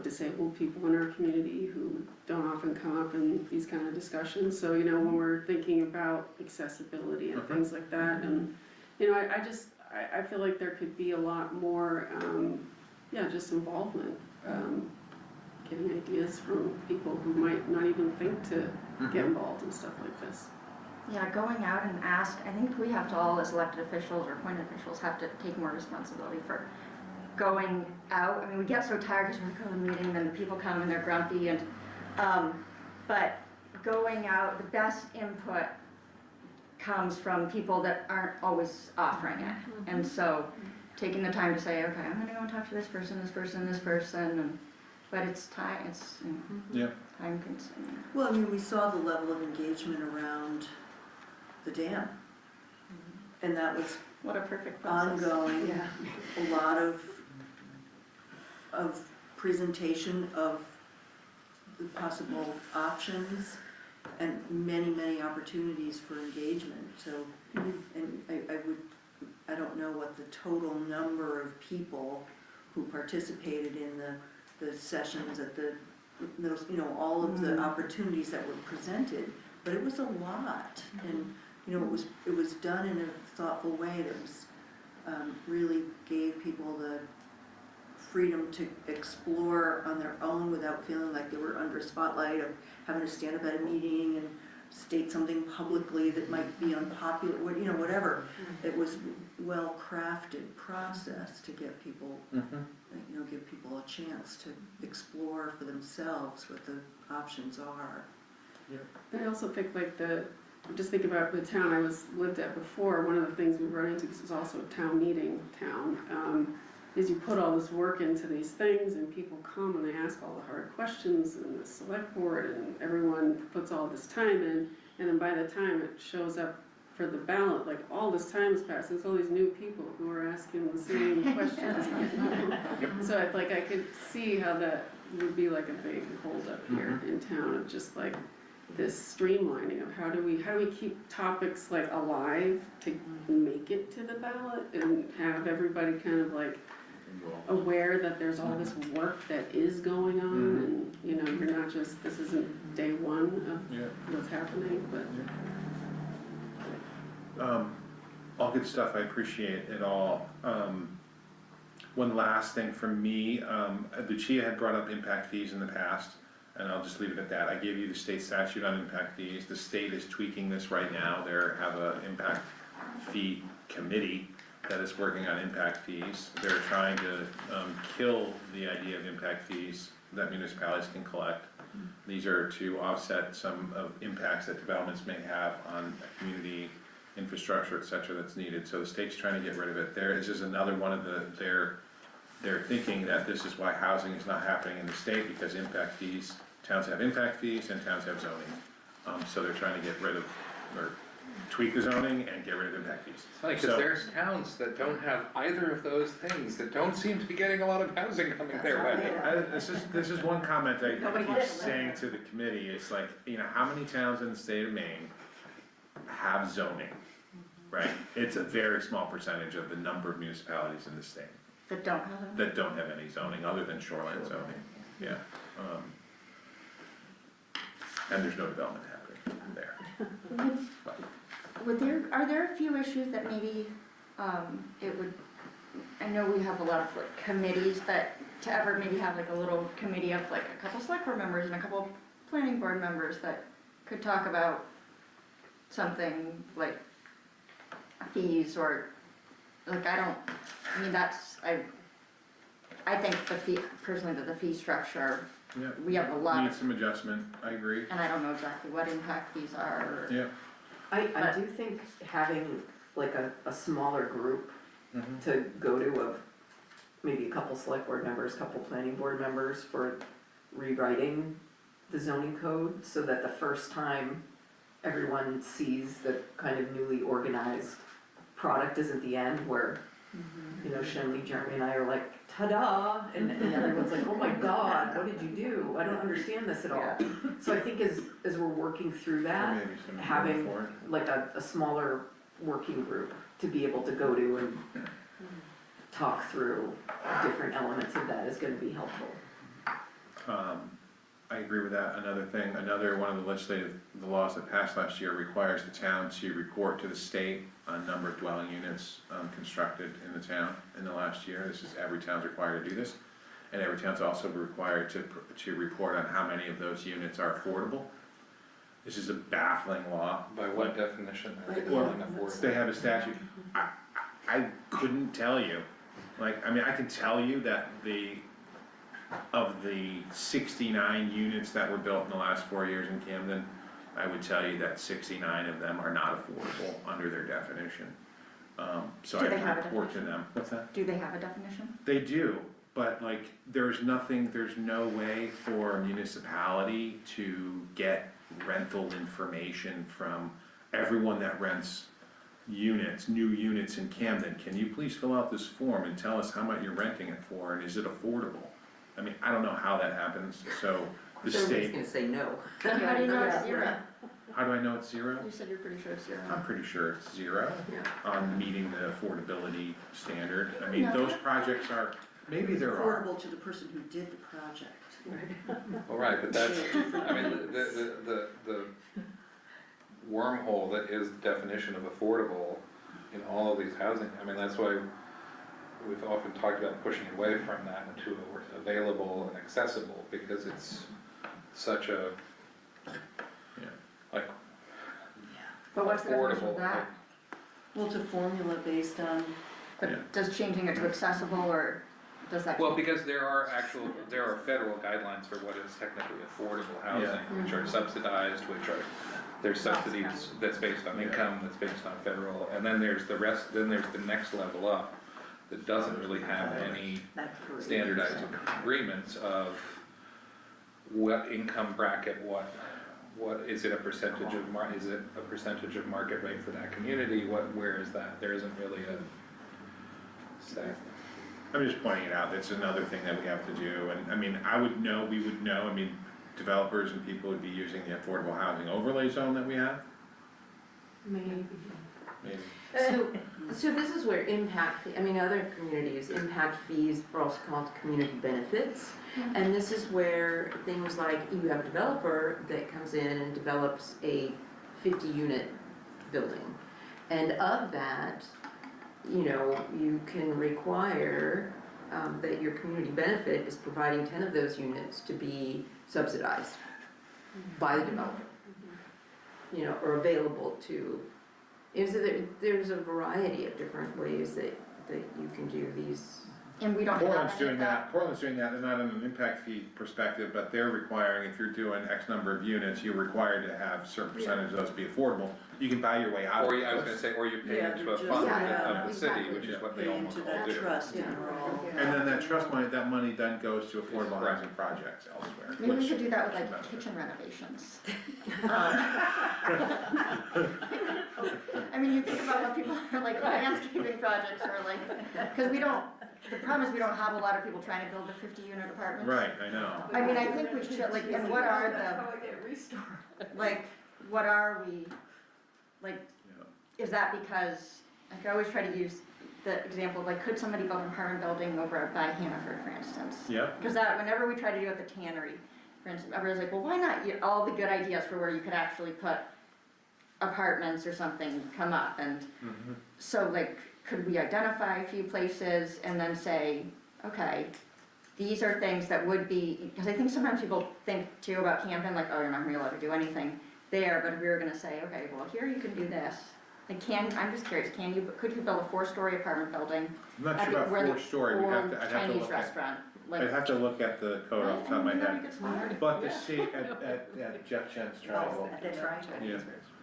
disabled people in our community who don't often come up in these kind of discussions. So, when we're thinking about accessibility and things like that, and, I feel like there could be a lot more, just involvement, getting ideas from people who might not even think to get involved in stuff like this. Yeah, going out and ask, I think we have to all, as elected officials or appointed officials, have to take more responsibility for going out. I mean, we get so tired because we go to the meeting and then the people come and they're grumpy and, but going out, the best input comes from people that aren't always offering it. And so taking the time to say, okay, I'm gonna go and talk to this person, and, but it's time, Yeah. time consuming. Well, I mean, we saw the level of engagement around the dam. And that was What a perfect process. ongoing, Yeah. a lot of presentation of the possible options and many, many opportunities for engagement, so, and I don't know know what the total number of people who participated in the sessions at the middle, you know, all of the opportunities that were presented, but it was a lot. And, you know, it was done in a thoughtful way that was, really gave people the freedom to explore on their own without feeling like they were under a spotlight of having to stand up at a meeting and state something publicly that might be unpopular, you know, whatever. It was well-crafted process to get people, you know, give people a chance to explore for themselves what the options are. I also think like just think about the town I lived at before, one of the things we run into, because it's also a town meeting town, is you put all this work into these things and people come and they ask all the hard questions and the select board and everyone puts all this time in, and then by the time it shows up for the ballot, like all this time has passed, there's all these new people who are asking the same questions. So I could see how that would be like a big holdup here in town of just like this streamlining of how do we keep topics like alive to make it to the ballot and have everybody kind of like aware that there's all this work that is going on and, you know, you're not just, this isn't day one of what's happening, but. All good stuff, I appreciate it all. One last thing from me, Lucia had brought up impact fees in the past, and I'll just leave it at that. I gave you the state statute on impact fees. The state is tweaking this right now. They have an impact fee committee that is working on impact fees. They're trying to kill the idea of impact fees that municipalities can collect. These are to offset some of impacts that developments may have on community infrastructure, et cetera, that's needed. So the state's trying to get rid of it. There is just another one of they're thinking that this is why housing is not happening in the state, because impact fees, towns have impact fees and towns have zoning. So they're trying to get rid of, or tweak the zoning and get rid of impact fees. It's funny, because there's towns that don't have either of those things, that don't seem to be getting a lot of housing coming their way. This is one comment I keep saying to the committee, it's like, you know, how many towns in the state of Maine have zoning, right? It's a very small percentage of the number of municipalities in the state That don't have them? that don't have any zoning other than shoreline zoning, yeah. And there's no development happening there. Are there a few issues that maybe, it would, I know we have a lot of like committees, but to ever maybe have like a little committee of like a couple select board members and a couple planning board members that could talk about something like fees or, like I think the fee, personally, that the fee structure, Yeah. we have a lot Need of, some adjustment, I agree. and I don't know exactly what impact fees are. Yeah. I do think having like a smaller group to go to of maybe a couple select board members, couple planning board members for rewriting the zoning code, so that the first time everyone sees the kind of newly organized product is at the end where, you know, Shenley, Jeremy and I are like, ta-da, and everyone's like, oh my God, what did you do? I don't understand this at all. So I think as we're working through that, Maybe some having for it. like a smaller working group to be able to go to and talk through different elements of that is gonna be helpful. I agree with that. Another one of the laws that passed last year requires the town to report to the state on number of dwelling units constructed in the town in the last year. Every town's required to do this. And every town's also required to report on how many of those units are affordable. This is a baffling law. By what definition are they Well, defining affordable? they have a statute. I couldn't tell you. I can tell you that of the 69 units that were built in the last 4 years in Camden, I would tell you that 69 of them are not affordable under their definition. So Do I they have have to a report to definition? them. What's that? Do they have a definition? They do, but there's no way for a municipality to get rental information from everyone that rents new units in Camden. Can you please fill out this form and tell us how much you're renting it for, and is it affordable? I don't know how that happens, so the So state. gonna say no. How do you know it's zero? How do I know it's zero? You said you're pretty sure it's 0. I'm pretty sure it's zero Yeah. on meeting the affordability standard. I mean, those projects are, maybe there are. Affordable to the person who did the project. Well, right, but that's, I mean, the wormhole that is the definition of affordable in all of these housing, I mean, that's why we've often talked about pushing away from that into available and accessible, because it's such a, like, But what's the definition of affordable, that? Well, it's a formula based on, Yeah. But does changing it to accessible, or does that? well, because there are federal guidelines for what is technically affordable housing, which are subsidized, there's subsidies that's based on income, that's based on federal, and then there's the rest, then there's the next level up that doesn't really have any standardized agreements of what income bracket, what is it a percentage of is it a percentage of market rate for that community, where is that? There isn't really a set. I'm just pointing it out, that's another thing that we have to do, and I mean, we would know, I mean, developers and people would be using the affordable housing overlay zone that we have, Maybe. maybe. So this is where impact, I mean, other communities, impact fees are also called community benefits. And this is where things like, you have a developer that comes in and develops a 50-unit building. And of that, you know, you can require that your community benefit is providing 10 of those units to be subsidized by the developer. You know, or available to, there's a variety of different ways that you can do these. And we don't have Portland's any of doing that, they're not in an impact fee perspective, but they're requiring, if you're doing X number of units, you're required to have a certain percentage of those be affordable. You can buy your way out of Or it. I was gonna say, or you pay Yeah, into a just- fund yeah, of the city, exactly. which is what they pay almost into all that do. trust and we're all. And then that trust money, then goes to affordable housing projects elsewhere. Maybe we which- should do that with like kitchen renovations. I mean, you think about what people are like, landscaping projects are like, because the problem is we don't have a lot of people trying to build the 50-unit apartments. Right, I know. I mean, I think we should, like, and what are like, what are we, like, is that because, like, I always try to use the example of like, could somebody build an apartment building over by Hannaford, for instance? Yeah. Because that, whenever we try to do it at the tannery, for instance, everyone's like, well, why not? All the good ideas for where you could actually put apartments or something come up, and so like, could we identify a few places and then say, okay, these are things that would be, because I think sometimes people think too about Camden, like, oh, you're not gonna be allowed to do anything there, but if we were gonna say, okay, well, here you can do this. Like, I'm just curious, could you build a 4-story apartment building? I'm not sure about where the 4-story, I'd have to Chinese look at, restaurant, like. I'd have to look at the code off the top of my head. It's hard. But the seat at Jeff Chen's Triangle, yeah,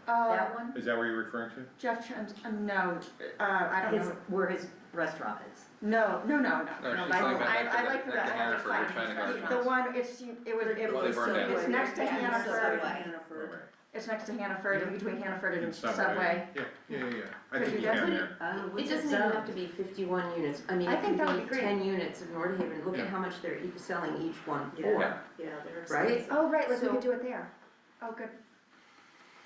That one? is that what you're referring to? Jeff Chen's, no, I don't know. Where his restaurant is. No. No, she's talking about I like the, like the Hannaford or China the Gardens. one, it Well, they was, burned down. it's next to Hannaford, Hannaford. it's next to Hannaford, and between Hannaford and And Subway. Yeah, I Could think you you do can that? there. It doesn't even have to be 51 units, I mean, I it think that would can be be great. 10 units in Nordhaven, look at how much they're selling each one Yeah. for. Yeah, they're Right? expensive. Oh, right, like we So- could do it there. Oh, good,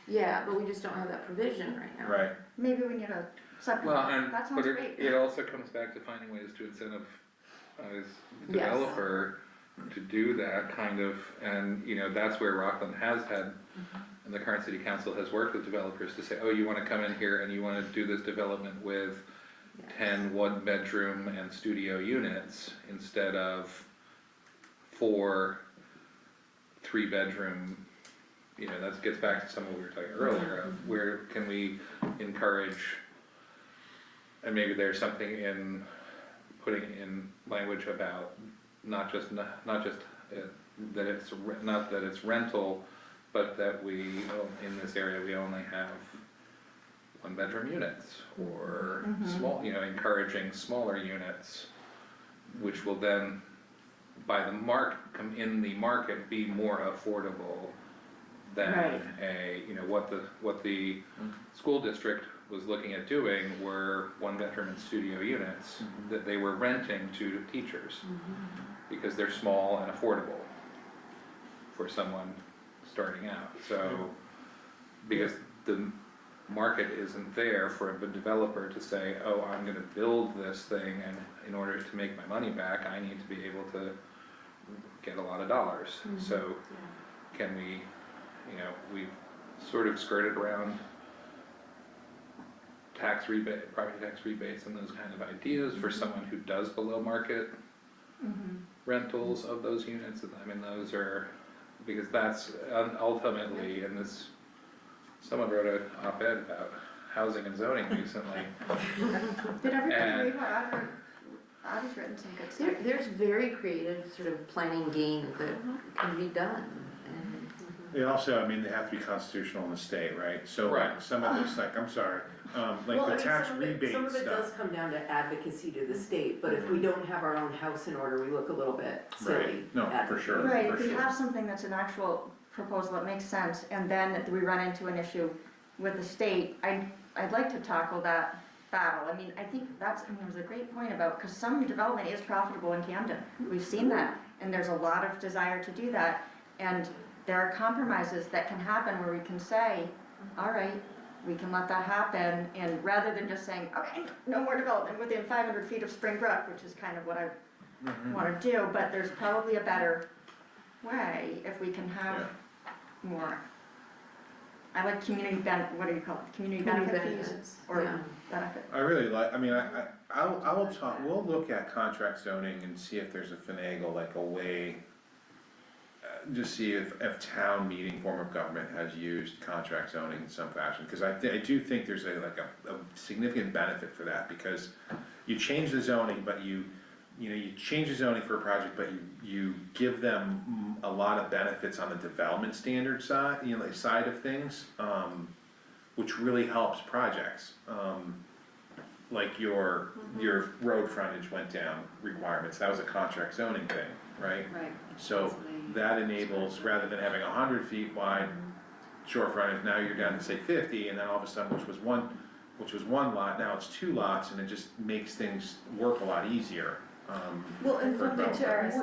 Yeah, but we just don't have that provision right now. Right, maybe we need a Well, subcommittee, that sounds but great. it also comes back to finding ways to incentivize the Yes. developer to do that kind of, and, you know, that's where Rockland has had, and the current city council has worked with developers to say, oh, you wanna come in here and you wanna do this development with 10 one-bedroom and studio units instead of 4 3-bedroom, you know, that gets back to some of what we were talking earlier of where can we encourage, and maybe there's something in putting in language about not just that it's not that it's rental, but that we, in this area, we only have 1-bedroom units or small, you know, encouraging smaller units, which will then, by the come in the market, be more affordable than Right. you know, what the school district was looking at doing were 1-bedroom and studio units that they were renting to teachers because they're small and affordable for someone starting out. So because the market isn't there for a developer to say, oh, I'm gonna build this thing, and in order to make my money back, I need to be able to get a lot of dollars. So can we, we've sort of skirted around property tax rebates and those kind of ideas for someone who does below market rentals of those units. I mean, those are, because that's ultimately, and this, someone wrote an op-ed about housing and zoning recently. Did everybody And- read what Audrey's written some good stuff. There's very creative sort of planning games that can be done, and They also, I mean, they have to be constitutional in the state, right? So like Right. some of this, like, I'm sorry, like Well, I the mean, tax some of it rebate does stuff. come down to advocacy to the state, but if we don't have our own house in order, we look a little bit silly. Right. No, for advocating. sure. Right, for if you sure. have something that's an actual proposal that makes sense, and then we run into an issue with the state, I'd like to tackle that battle. I mean, I think it was a great point about, because some development is profitable in Camden. We've seen that, and there's a lot of desire to do that, and there are compromises that can happen where we can say, all right, we can let that happen, and rather than just saying, okay, no more development within 500 feet of Spring Brook, which is kind of what I want to do, but there's probably a better way if we can have more. I like community what do you call it? Community benefit fees benefits, or yeah. benefit. I really like, I mean, I will talk, we'll look at contract zoning and see if there's a finagle, like a way, just see if town meeting form of government has used contract zoning in some fashion, because I do think there's a significant benefit for that, because you change the zoning, but you change the zoning for a project, but you give them a lot of benefits on the development standard side, side of things, which really helps projects. Like your road frontage went down requirements, that was a contract zoning thing, right? Right. So that enables, rather than having 100 feet wide shore frontage, now you're down to say 50, and then all of a sudden, which was one lot, now it's 2 lots, and it just makes things work a lot easier. Well, and For from the developers.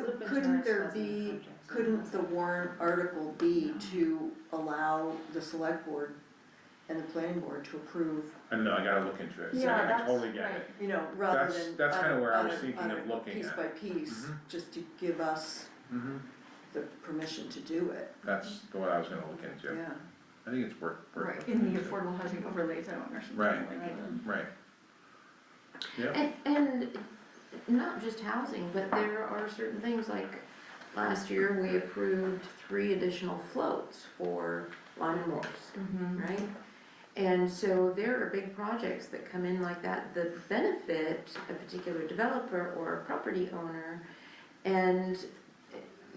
couldn't the warrant article be to allow the select board and the planning board to approve, I don't know, I gotta look into it, so Yeah, I that's totally get right. it. rather That's- than. that's kinda where I was on a- thinking on of a looking piece at. by piece, Mhm. just to give us Mm-hmm, the permission to do it, that's what I was gonna look into, yeah. I think it's worth. Right, in the affordable housing overlay zone or something Right. like that. Right. Yeah, And not just housing, but there are certain things like last year we approved 3 additional floats for Lyman Morse, right? And so there are big projects that come in like that benefit a particular developer or a property owner. And,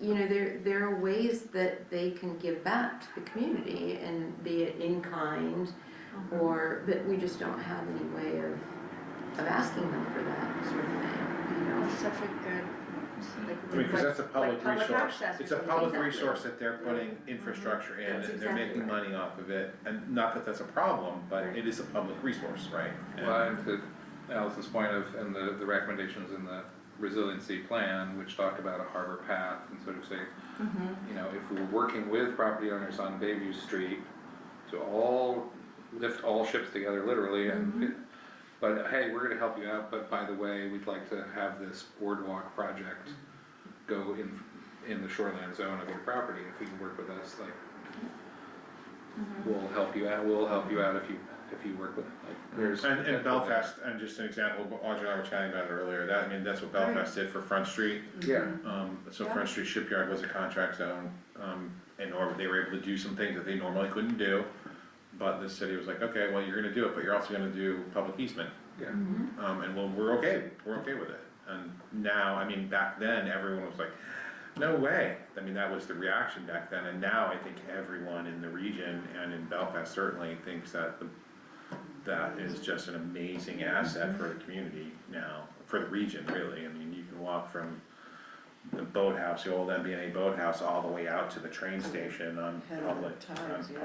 there are ways that they can give back to the community, and be it in kind, but we just don't have any way of asking them for that sort of thing, It's such a good, I mean, cause that's a public like public resource, access or it's a something. public Exactly. resource that they're putting infrastructure in, That's and they're exactly making right. money off of it, and not that that's a problem, but it is a public resource, right? And- Well, and to Alice's point and the recommendations in the resiliency plan, which talk about a harbor path and sort of say, if we were working with property owners on Bayview Street to all lift all ships together literally, and but hey, we're gonna help you out, but by the way, we'd like to have this boardwalk project go in the shoreline zone of your property. If you can work with us, like, we'll help you out if you work with, like, there's. And Belfast, and just an example, Audrey and I were chatting about it earlier, that's what Belfast did for Front Street. Yeah. So Front Street Shipyard was a contract zone, and they were able to do some things that they normally couldn't do. But the city was like, okay, well, you're gonna do it, but you're also gonna do public easement. Yeah. And we're okay with it. And now, I mean, back then, everyone was like, no way. I mean, that was the reaction back then, and now I think everyone in the region and in Belfast certainly thinks that that is just an amazing asset for the community now, for the region, really. I mean, you can walk from the boathouse, the old MBNA boathouse, all the way out to the train station on Head over tides, yeah.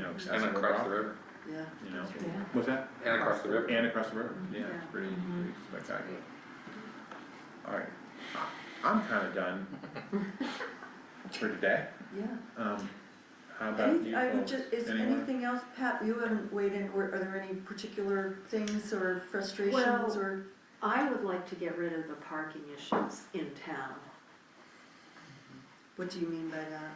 accessible And across the property, river, Yeah. What's that? and across the river. And across the river, yeah, it's pretty spectacular. Alright, I'm kinda done for today. Yeah. How about you I would folks? just, is Anyone? anything else, Pat, you haven't weighed in, or are there any particular things or frustrations Well- or? I would like to get rid of the parking issues in town. What do you mean by that?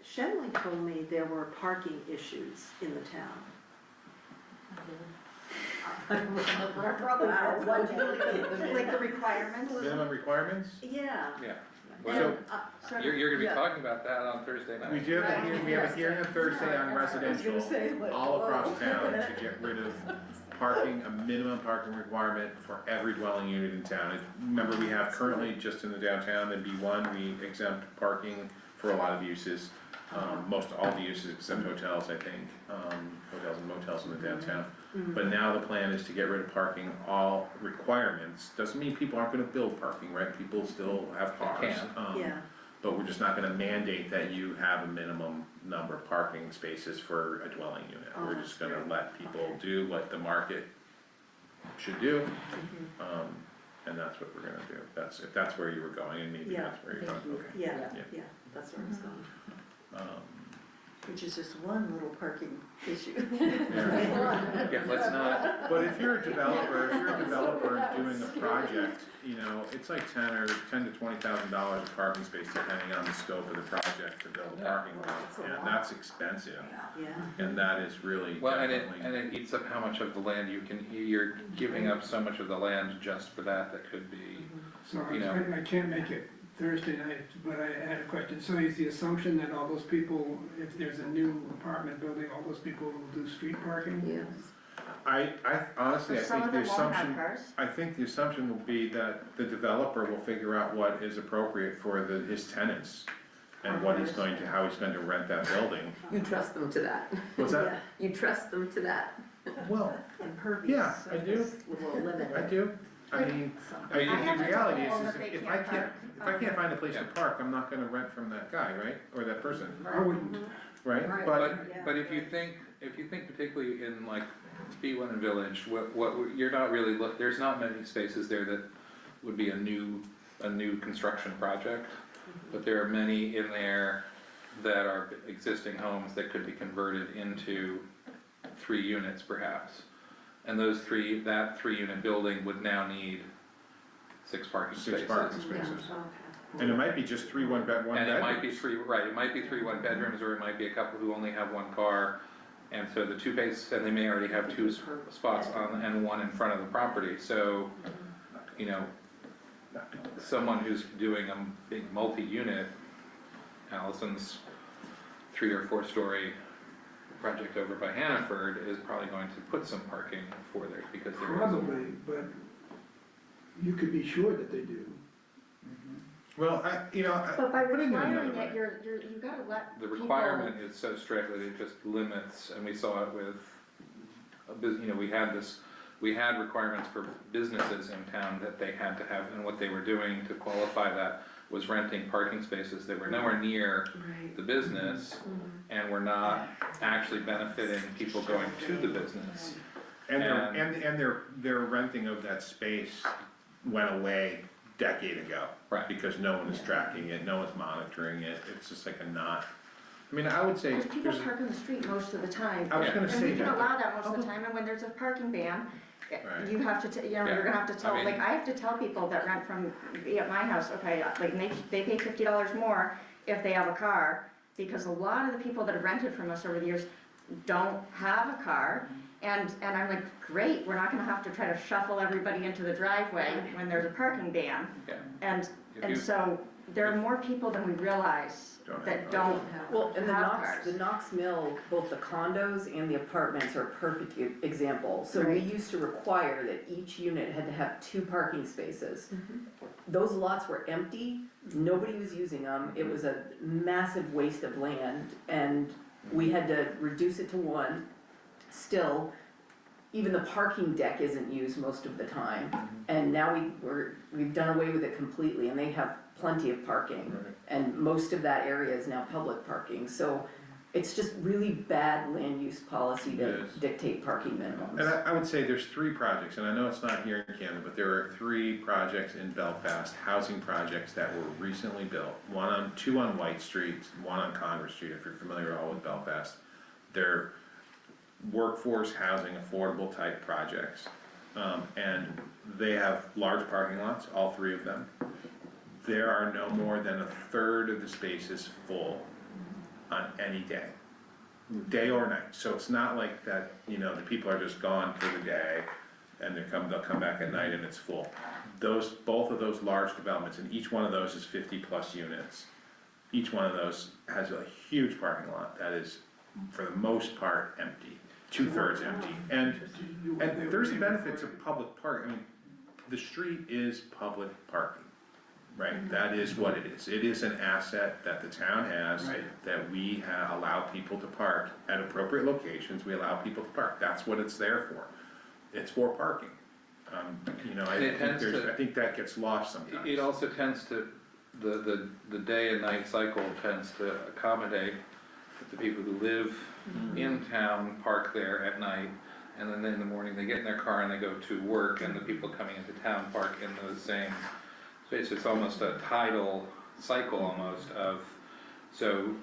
Shenley told me there were parking issues in the town. Like the requirements? Minimum requirements? Yeah. Yeah. So, Well, you're gonna be talking about that on Thursday night. we do have a hearing, we have a hearing on Thursday on residential, say, like, all across whoa. town to get rid of parking, a minimum parking requirement for every dwelling unit in town. Remember, we have currently just in the downtown, in B1, we exempt parking for a lot of uses. Most all the uses except hotels, I think, hotels and motels in the downtown. But now the plan is to get rid of parking, all requirements, doesn't mean people aren't gonna build parking, right? People still have cars. can. Yeah. But we're just not gonna mandate that you have a minimum number of parking spaces for a dwelling unit. We're just gonna let people do what the market should do. And that's what we're gonna do. If that's where you were going, and maybe Yeah, that's where you're going, okay. Yeah, Yeah. yeah, That's where it's going. which is just one little parking issue. Yeah, let's not, But if you're a developer doing a project, you know, it's like $10,000 to $20,000 a parking space depending on the scope of the project to build a parking lot. And that's expensive, Yeah. and that is really well, definitely. and it eats up how much of the land you're giving up so much of the land just for that could be, So you know. I can't make it Thursday night, but I had a question. So is the assumption that all those people, if there's a new apartment building, all those people will do street parking? Yes. I honestly, I Some think of the them won't have assumption, cars. I think the assumption will be that the developer will figure out what is appropriate for his tenants. And what he's going to, how he's going to rent that building. You trust them to that. What's that? You trust them to that. Well, Impervious. yeah, I do, Surface will limit I it. do. I mean, I have the to reality tell them is that they if can't I can't find a place to park, I'm not gonna rent from that guy, right? Or that person, I wouldn't, right? Right. But, But if you think particularly in like B1 and Village, you're not really, there's not many spaces there that would be a new construction project. But there are many in there that are existing homes that could be converted into 3 units perhaps. And that 3-unit building would now need 6 parking spaces. 6 parking spaces. And it might be just 3 one bed, one And it might bedrooms. be 3, right, it might be 3 one-bedrooms, or it might be a couple who only have 1 car. And so the 2 base, and they may already have 2 spots on, and 1 in front of the property, so, you know, someone who's doing a big multi-unit, Allison's 3 or 4 story project over by Hannaford is probably going to put some parking for there, because there is. probably, but you could be sure that they do. Well, But by putting it requiring another it, way. you gotta let The people. requirement is so strict that it just limits, and we saw it with, we had requirements for businesses in town that they had to have, and what they were doing to qualify that was renting parking spaces that were nowhere near the business, and were not actually benefiting people going to the business. And their renting of that space went away decade ago. Right. Because no one is tracking it, no one's monitoring it, it's just like a not, I mean, I would say, Because people park in the street most of the time. I was gonna And say we can that. allow that most of the time, and when there's a parking ban, Right. you have to, Yeah. you're gonna have to tell, I mean- like, I have to tell people that rent from, at my house, okay, like, they pay $50 more if they have a car, because a lot of the people that have rented from us over the years don't have a car, and I'm like, great, we're not gonna have to try to shuffle everybody into the driveway when there's a parking ban. Yeah. And If you- so, there are more people than we realize Don't that have don't Well, and have the Knox Mill, both the condos and the apartments are a perfect example. So we Right. used to require that each unit had to have 2 parking spaces. Those lots were empty, nobody was using them, it was a massive waste of land, and we had to reduce it to 1. Still, even the parking deck isn't used most of the time, and now we've done away with it completely, and they have plenty of parking. Right. And most of that area is now public parking, so it's just really bad land use policy It to is. dictate parking minimums. And I would say there's 3 projects, and I know it's not here in Canada, but there are 3 projects in Belfast, housing projects that were recently built. 2 on White Street, 1 on Congress Street, if you're familiar at all with Belfast. They're workforce housing, affordable type projects. And they have large parking lots, all 3 of them. There are no more than 1/3 of the spaces full on any day or night. So it's not like that, you know, the people are just gone for the day and they'll come back at night and it's full. Both of those large developments, and each one of those is 50+ units. Each one of those has a huge parking lot that is, for the most part, empty, 2/3 empty. And there's benefits of public park, I mean, the street is public parking. Right, that is what it is. It is an asset that the town has, that we allow people to park at appropriate locations, we allow people to park. That's what it's there for. It's for parking. You know, I think that gets lost sometimes. It also tends to, the day and night cycle tends to accommodate that the people who live in town park there at night, and then in the morning they get in their car and they go to work, and the people coming into town park in those same space. It's almost a tidal cycle almost of, so,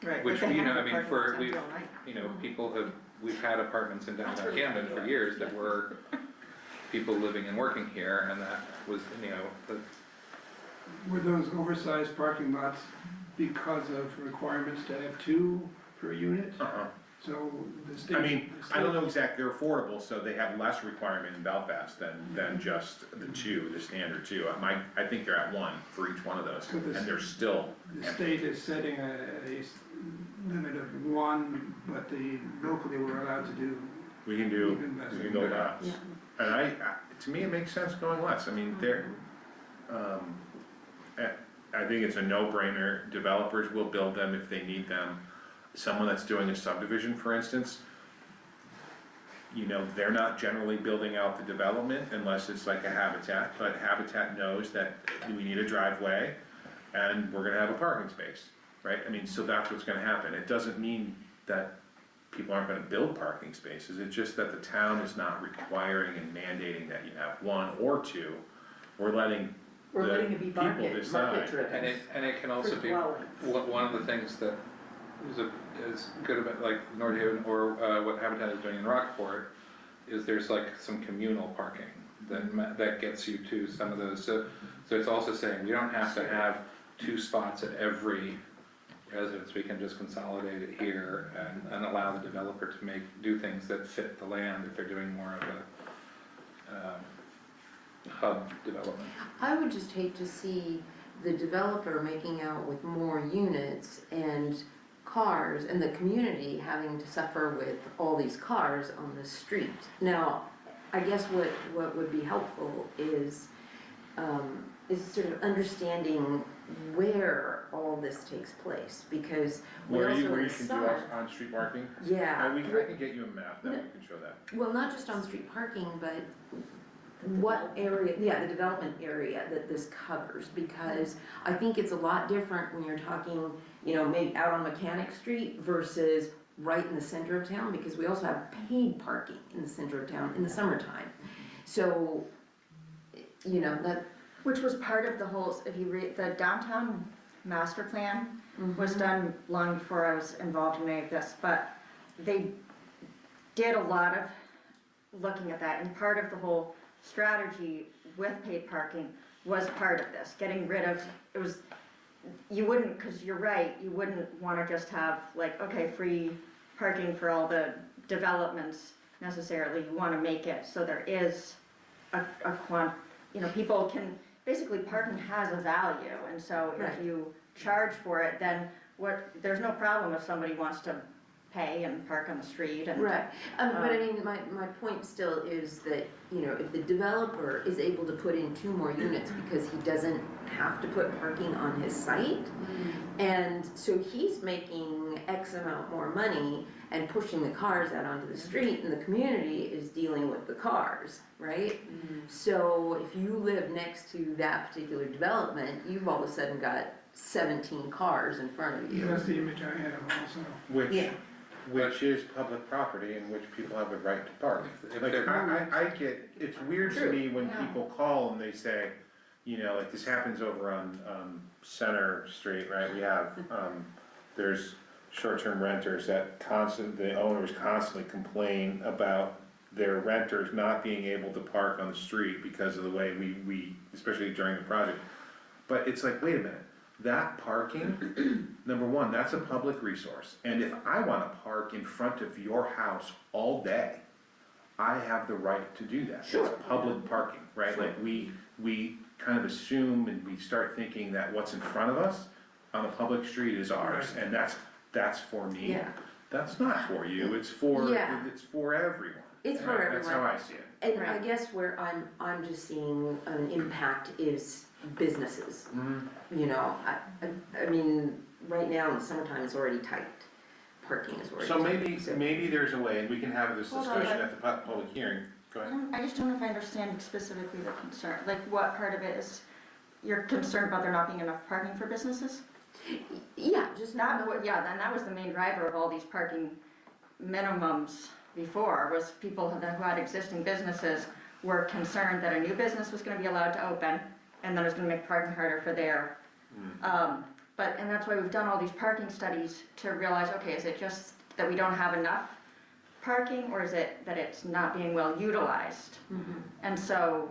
Right, which, but they you know, have I mean, parking for, lots we've, until night. you know, people have, we've had apartments in downtown really Camden for years that were people living and working here, and that was, you know, Were those oversized parking lots because of requirements to have 2 per unit? So the state. I mean, I don't know exactly, they're affordable, so they have less requirement in Belfast than just the 2, the standard 2. I think they're at 1 for each one of those, So and they're still The empty. state is setting a limit of 1, but locally we're allowed to do We can do, even less. we can go less. And to me, it makes sense going less. I mean, I think it's a no-brainer. Developers will build them if they need them. Someone that's doing a subdivision, for instance, you know, they're not generally building out the development unless it's like a Habitat, but Habitat knows that we need a driveway and we're gonna have a parking space, right? I mean, so that's what's gonna happen. It doesn't mean that people aren't gonna build parking spaces, it's just that the town is not requiring and mandating that you have 1 or 2. We're letting We're letting it be people market decide. driven. and it can also For be, dwellings. one of the things that is good about, like, Nordhaven or what Habitat is doing in Rockport, is there's like some communal parking that gets you to some of those, so it's also saying, we don't have to have 2 spots at every residence, we can just consolidate it here and allow the developer to do things that fit the land if they're doing more of a hub development. I would just hate to see the developer making out with more units and cars and the community having to suffer with all these cars on the street. Now, I guess what would be helpful is sort of understanding where all this takes place, because we Where also you in can the do summer. on-street parking? Yeah. I can get you a map that we can show that. Well, not just on-street parking, but what area, the development area that this covers, because I think it's a lot different when you're talking, you know, maybe out on Mechanic Street versus right in the center of town, because we also have paid parking in the center of town in the summertime. So, you know, that. Which was part of the whole, if you read, the downtown master plan was done long before I was involved in any of this, but they did a lot of looking at that, and part of the whole strategy with paid parking was part of this, getting rid of, you wouldn't, because you're right, you wouldn't want to just have like, okay, free parking for all the developments necessarily, you want to make it so there is you know, people can, basically parking has a value, and so Right. if you charge for it, then there's no problem if somebody wants to pay and park on the street and. Right, but I mean, my point still is that, you know, if the developer is able to put in 2 more units because he doesn't have to put parking on his site, and so he's making X amount more money and pushing the cars out onto the street, and the community is dealing with the cars, right? So if you live next to that particular development, you've all of a sudden got 17 cars in front of you. That's the image I had of also. Which is public property in which people have a right to park. Like, I get, it's weird to me when people call and they say, you know, like this happens over on, Center Street, right? We have, there's short-term renters that the owners constantly complain about their renters not being able to park on the street because of the way we, especially during the project. But it's like, wait a minute, that parking, number one, that's a public resource. And if I wanna park in front of your house all day, I have the right to do that. It's public parking, right? Like we kind of assume and we start thinking that what's in front of us on a public street is ours, and that's for me. Yeah. That's not for you, it's for Yeah. it's for everyone. It's for Right? everyone. That's how I see it. And I guess where I'm just seeing an impact is businesses. You know, I mean, right now in the summertime it's already tight. Parking is already tight. So maybe there's a way, and we can have this Hold on, discussion but- at the public hearing. Go ahead. I just don't know if I understand specifically the concern, like what part of it is, you're concerned about there not being enough parking for businesses? Yeah, just That, yeah, then that was the main driver of all these parking minimums before, was people who had existing businesses were concerned that a new business was gonna be allowed to open, and then it was gonna make parking harder for their, and that's why we've done all these parking studies to realize, okay, is it just that we don't have enough parking, or is it that it's not being well utilized? And so,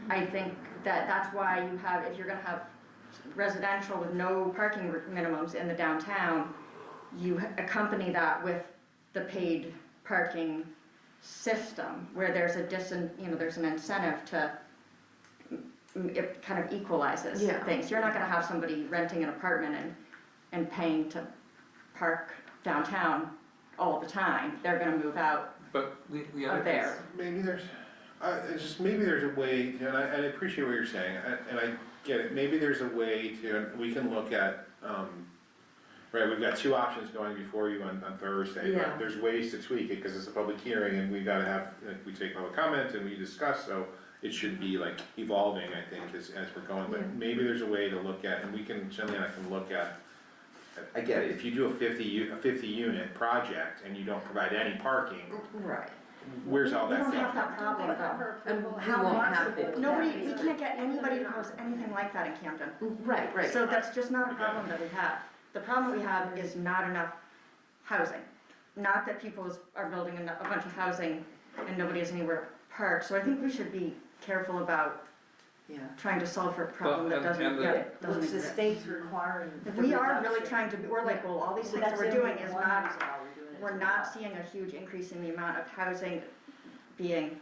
I think that that's why you have, if you're gonna have residential with no parking minimums in the downtown, you accompany that with the paid parking system, where there's there's an incentive to, it kind of equalizes things. You're not gonna have somebody renting an apartment and paying to park downtown all the time. They're gonna move out But the of other there. Maybe there's, it's just, maybe there's a way, and I appreciate what you're saying, and I get it, maybe there's a way to, we can look at, right, we've got two options going before you on Thursday, Yeah. but there's ways to tweak it, cause it's a public hearing, and we gotta have, like, we take public comment and we discuss, so it should be like evolving, I think, as we're going, but maybe there's a way to look at, and we can, Jenny and I can look at, I get it, if you do a 50 unit project and you don't provide any parking, Right. where's all that We don't from? have that problem though. And we won't have it. Nobody, we can't get anybody to house anything like that in Camden. Right. So that's just not a problem that we have. The problem we have is not enough housing. Not that people are building a bunch of housing and nobody has anywhere to park. So I think we should be careful about trying to solve for a problem that doesn't What's the exist. state's requiring? We are really trying to, we're like, well, all these things that we're doing is not, we're not. not seeing a huge increase in the amount of housing being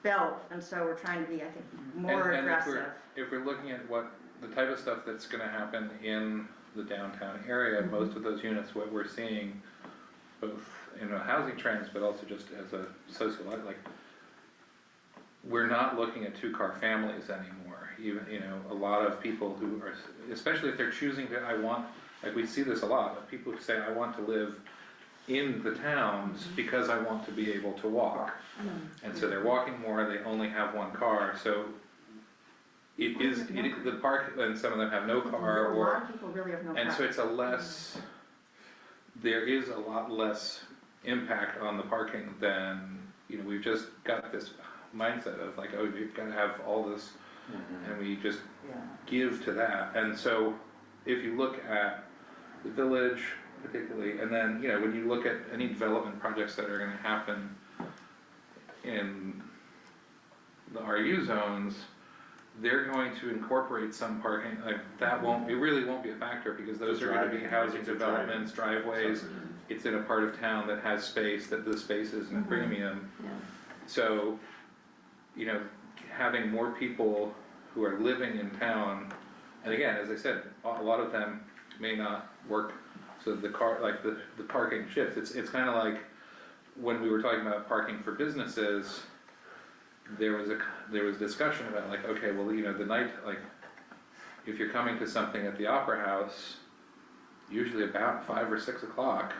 built. And so we're trying to be, I think, more and aggressive. if we're looking at what the type of stuff that's gonna happen in the downtown area, most of those units, what we're seeing, both in the housing trends, but also just as a sociological, like, we're not looking at two-car families anymore. Even, a lot of people who are, especially if they're choosing to, like we see this a lot, of people who say, I want to live in the towns because I want to be able to walk. And so they're walking more, they only have one car, so the park, and some of them have no car, A lot of people really have no car. and so it's there is a lot less impact on the parking than, we've just got this mindset of like, oh, we've gotta have all this, and we just give to that. And so, if you look at the village particularly, and then, when you look at any development projects that are gonna happen in the RU zones, they're going to incorporate some parking, like, it really won't be a factor, because those are gonna be housing developments, driveways. It's in a part of town that has space, that the space isn't a premium. So, having more people who are living in town, and again, as I said, a lot of them may not work, so the parking shifts. It's kinda like, when we were talking about parking for businesses, there was discussion about like, okay, well, the night, like, if you're coming to something at the Opera House, usually about 5 or 6 o'clock,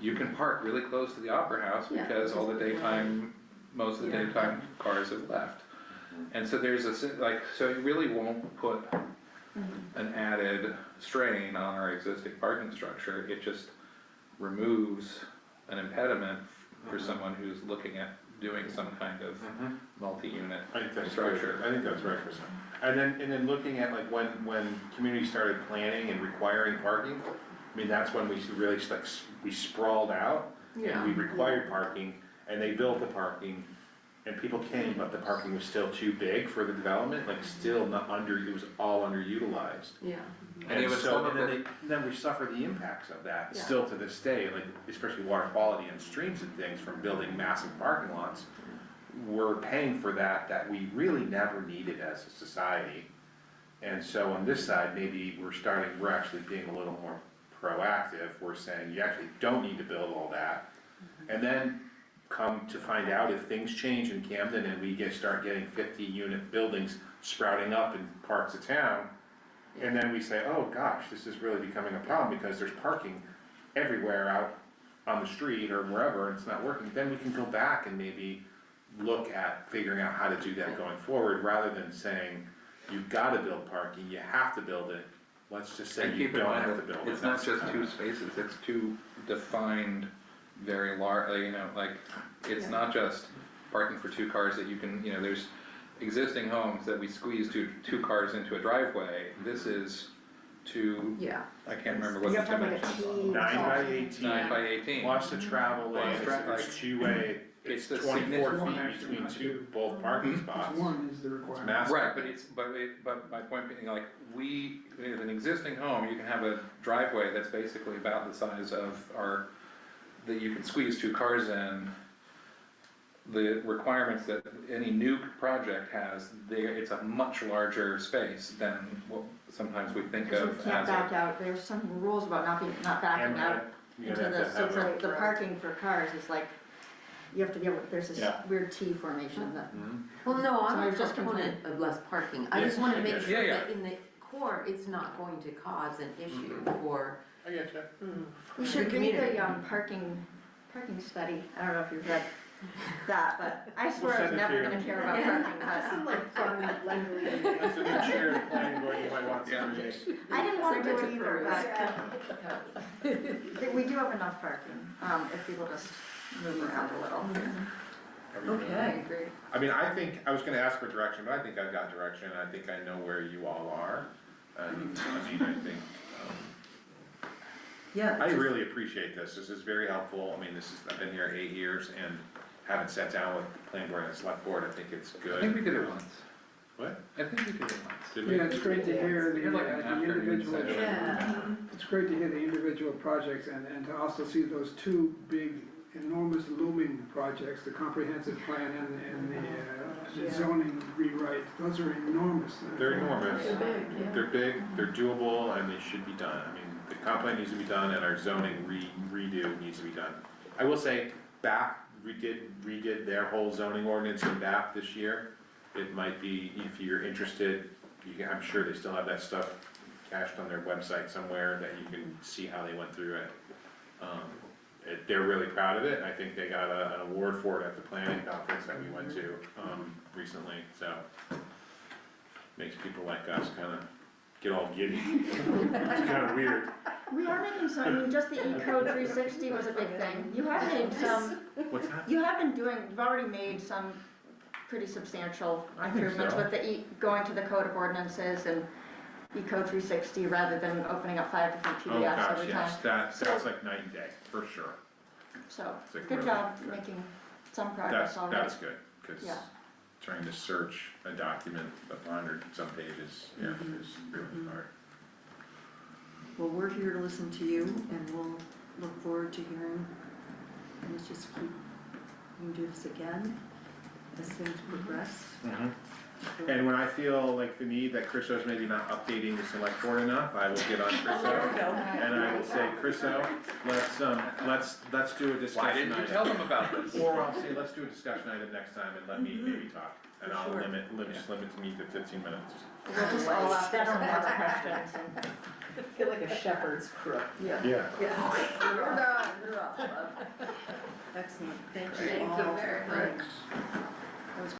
you can park really close to the Opera House because all the daytime, most of the daytime cars have left. And so there's so it really won't put an added strain on our existing parking structure. It just removes an impediment for someone who's looking at doing some kind of multi-unit I think that's structure. good. I think that's right, Chris. And then looking at like when communities started planning and requiring parking, I mean, that's when we really like, we sprawled out and we required parking and they built the parking and people came, but the parking was still too big for the development, like still not it was all underutilized. Yeah. And it was some of and then we suffer the impacts of that still to this day, like especially water quality and streams and things from building massive parking lots. We're paying for that we really never needed as a society. And so on this side, maybe we're actually being a little more proactive. We're saying you actually don't need to build all that. And then come to find out if things change in Camden and we start getting 50-unit buildings sprouting up in parts of town, and then we say, oh gosh, this is really becoming a problem because there's parking everywhere out on the street or wherever and it's not working, then we can go back and maybe look at figuring out how to do that going forward, rather than saying, you've gotta build parking, you have to build it. Let's just say And you keep in don't mind have to that build it. it's not just two spaces, it's two defined, very large, like, it's not just parking for two cars that you can, there's existing homes that we squeeze two cars into a driveway. This is two, I can't remember what the dimensions are. 9 by 18. 9 by 18. Plus a travel lane, it's two-way, It's it's the 24 significant- feet between both parking spots. One is the requirement. massive. Right, but my point being, like, with an existing home, you can have a driveway that's basically about the size of that you can squeeze two cars in. The requirements that any new project has, it's a much larger space than what sometimes we think Because of you as can't back out, there's some rules about not backing out into the, so it's like the parking for cars is like, you have to be able, there's this weird T formation that. Well, no, So I'm I a was just proponent of less parking. I Yeah, just wanted to I make get sure it. Yeah, that in the core, it's not going to cause an issue for. I get you. We should read the parking study, I don't know if you've read that, but I swear I was never gonna care about parking, but. like fun, lending. That's a good chair of the planning board, you might want to read. I didn't wanna do Subject it to either, peruse. but we do have enough parking, if people just move around a little. Okay. Agree. I mean, I was gonna ask for direction, but I think I've got direction, I think I know where you all are. And, I mean, I think, I really appreciate this is very helpful, I mean, I've been here 8 years and haven't sat down with the planning board and select board, I think it's good. I think we did it once. What? I think we did it once. Did we? Yeah, it's great to hear We had like an the afternoon individual, session. Yeah. it's great to hear the individual projects and to also see those two big, enormous looming projects, the comprehensive plan and the zoning rewrite, those are enormous. They're enormous. They're big, yeah. They're big, they're doable, and they should be done. I mean, the comp plan needs to be done, and our zoning redo needs to be done. I will say, redid their whole zoning ordinance in BAP this year. It might be, if you're interested, I'm sure they still have that stuff cached on their website somewhere that you can see how they went through it. They're really proud of it. I think they got an award for it at the planning conference that we went to recently, so makes people like us kind of get all giddy. It's kind of weird. We are making some, I mean, just the E-code 360 was a big thing. You have made some, What's that? you've already made some pretty substantial I think improvements so. with the going to the code of ordinances and E-code 360 rather than opening up 5 different Oh PDFs gosh, every time. yes, that's like night and day, for sure. So, It's like good really job good. making some progress already. That's good, because Yeah. trying to search a document of 100-some pages, is really hard. Well, we're here to listen to you and we'll look forward to hearing. And let's just keep, we can do this again as things progress. And when I feel like the need that Chriso's maybe not updating the select board enough, I will get on Chriso. And I will say, Chriso, let's do a discussion Why didn't you item. tell them about this? Or I'll say, let's do a discussion item next time and let me maybe talk. And I'll Sure. just limit me to 15 minutes. We'll just all ask some more questions and. I feel like a shepherd's crook. Yeah. Yeah. We're done, we're off. Excellent, thank you all. Thank you very much.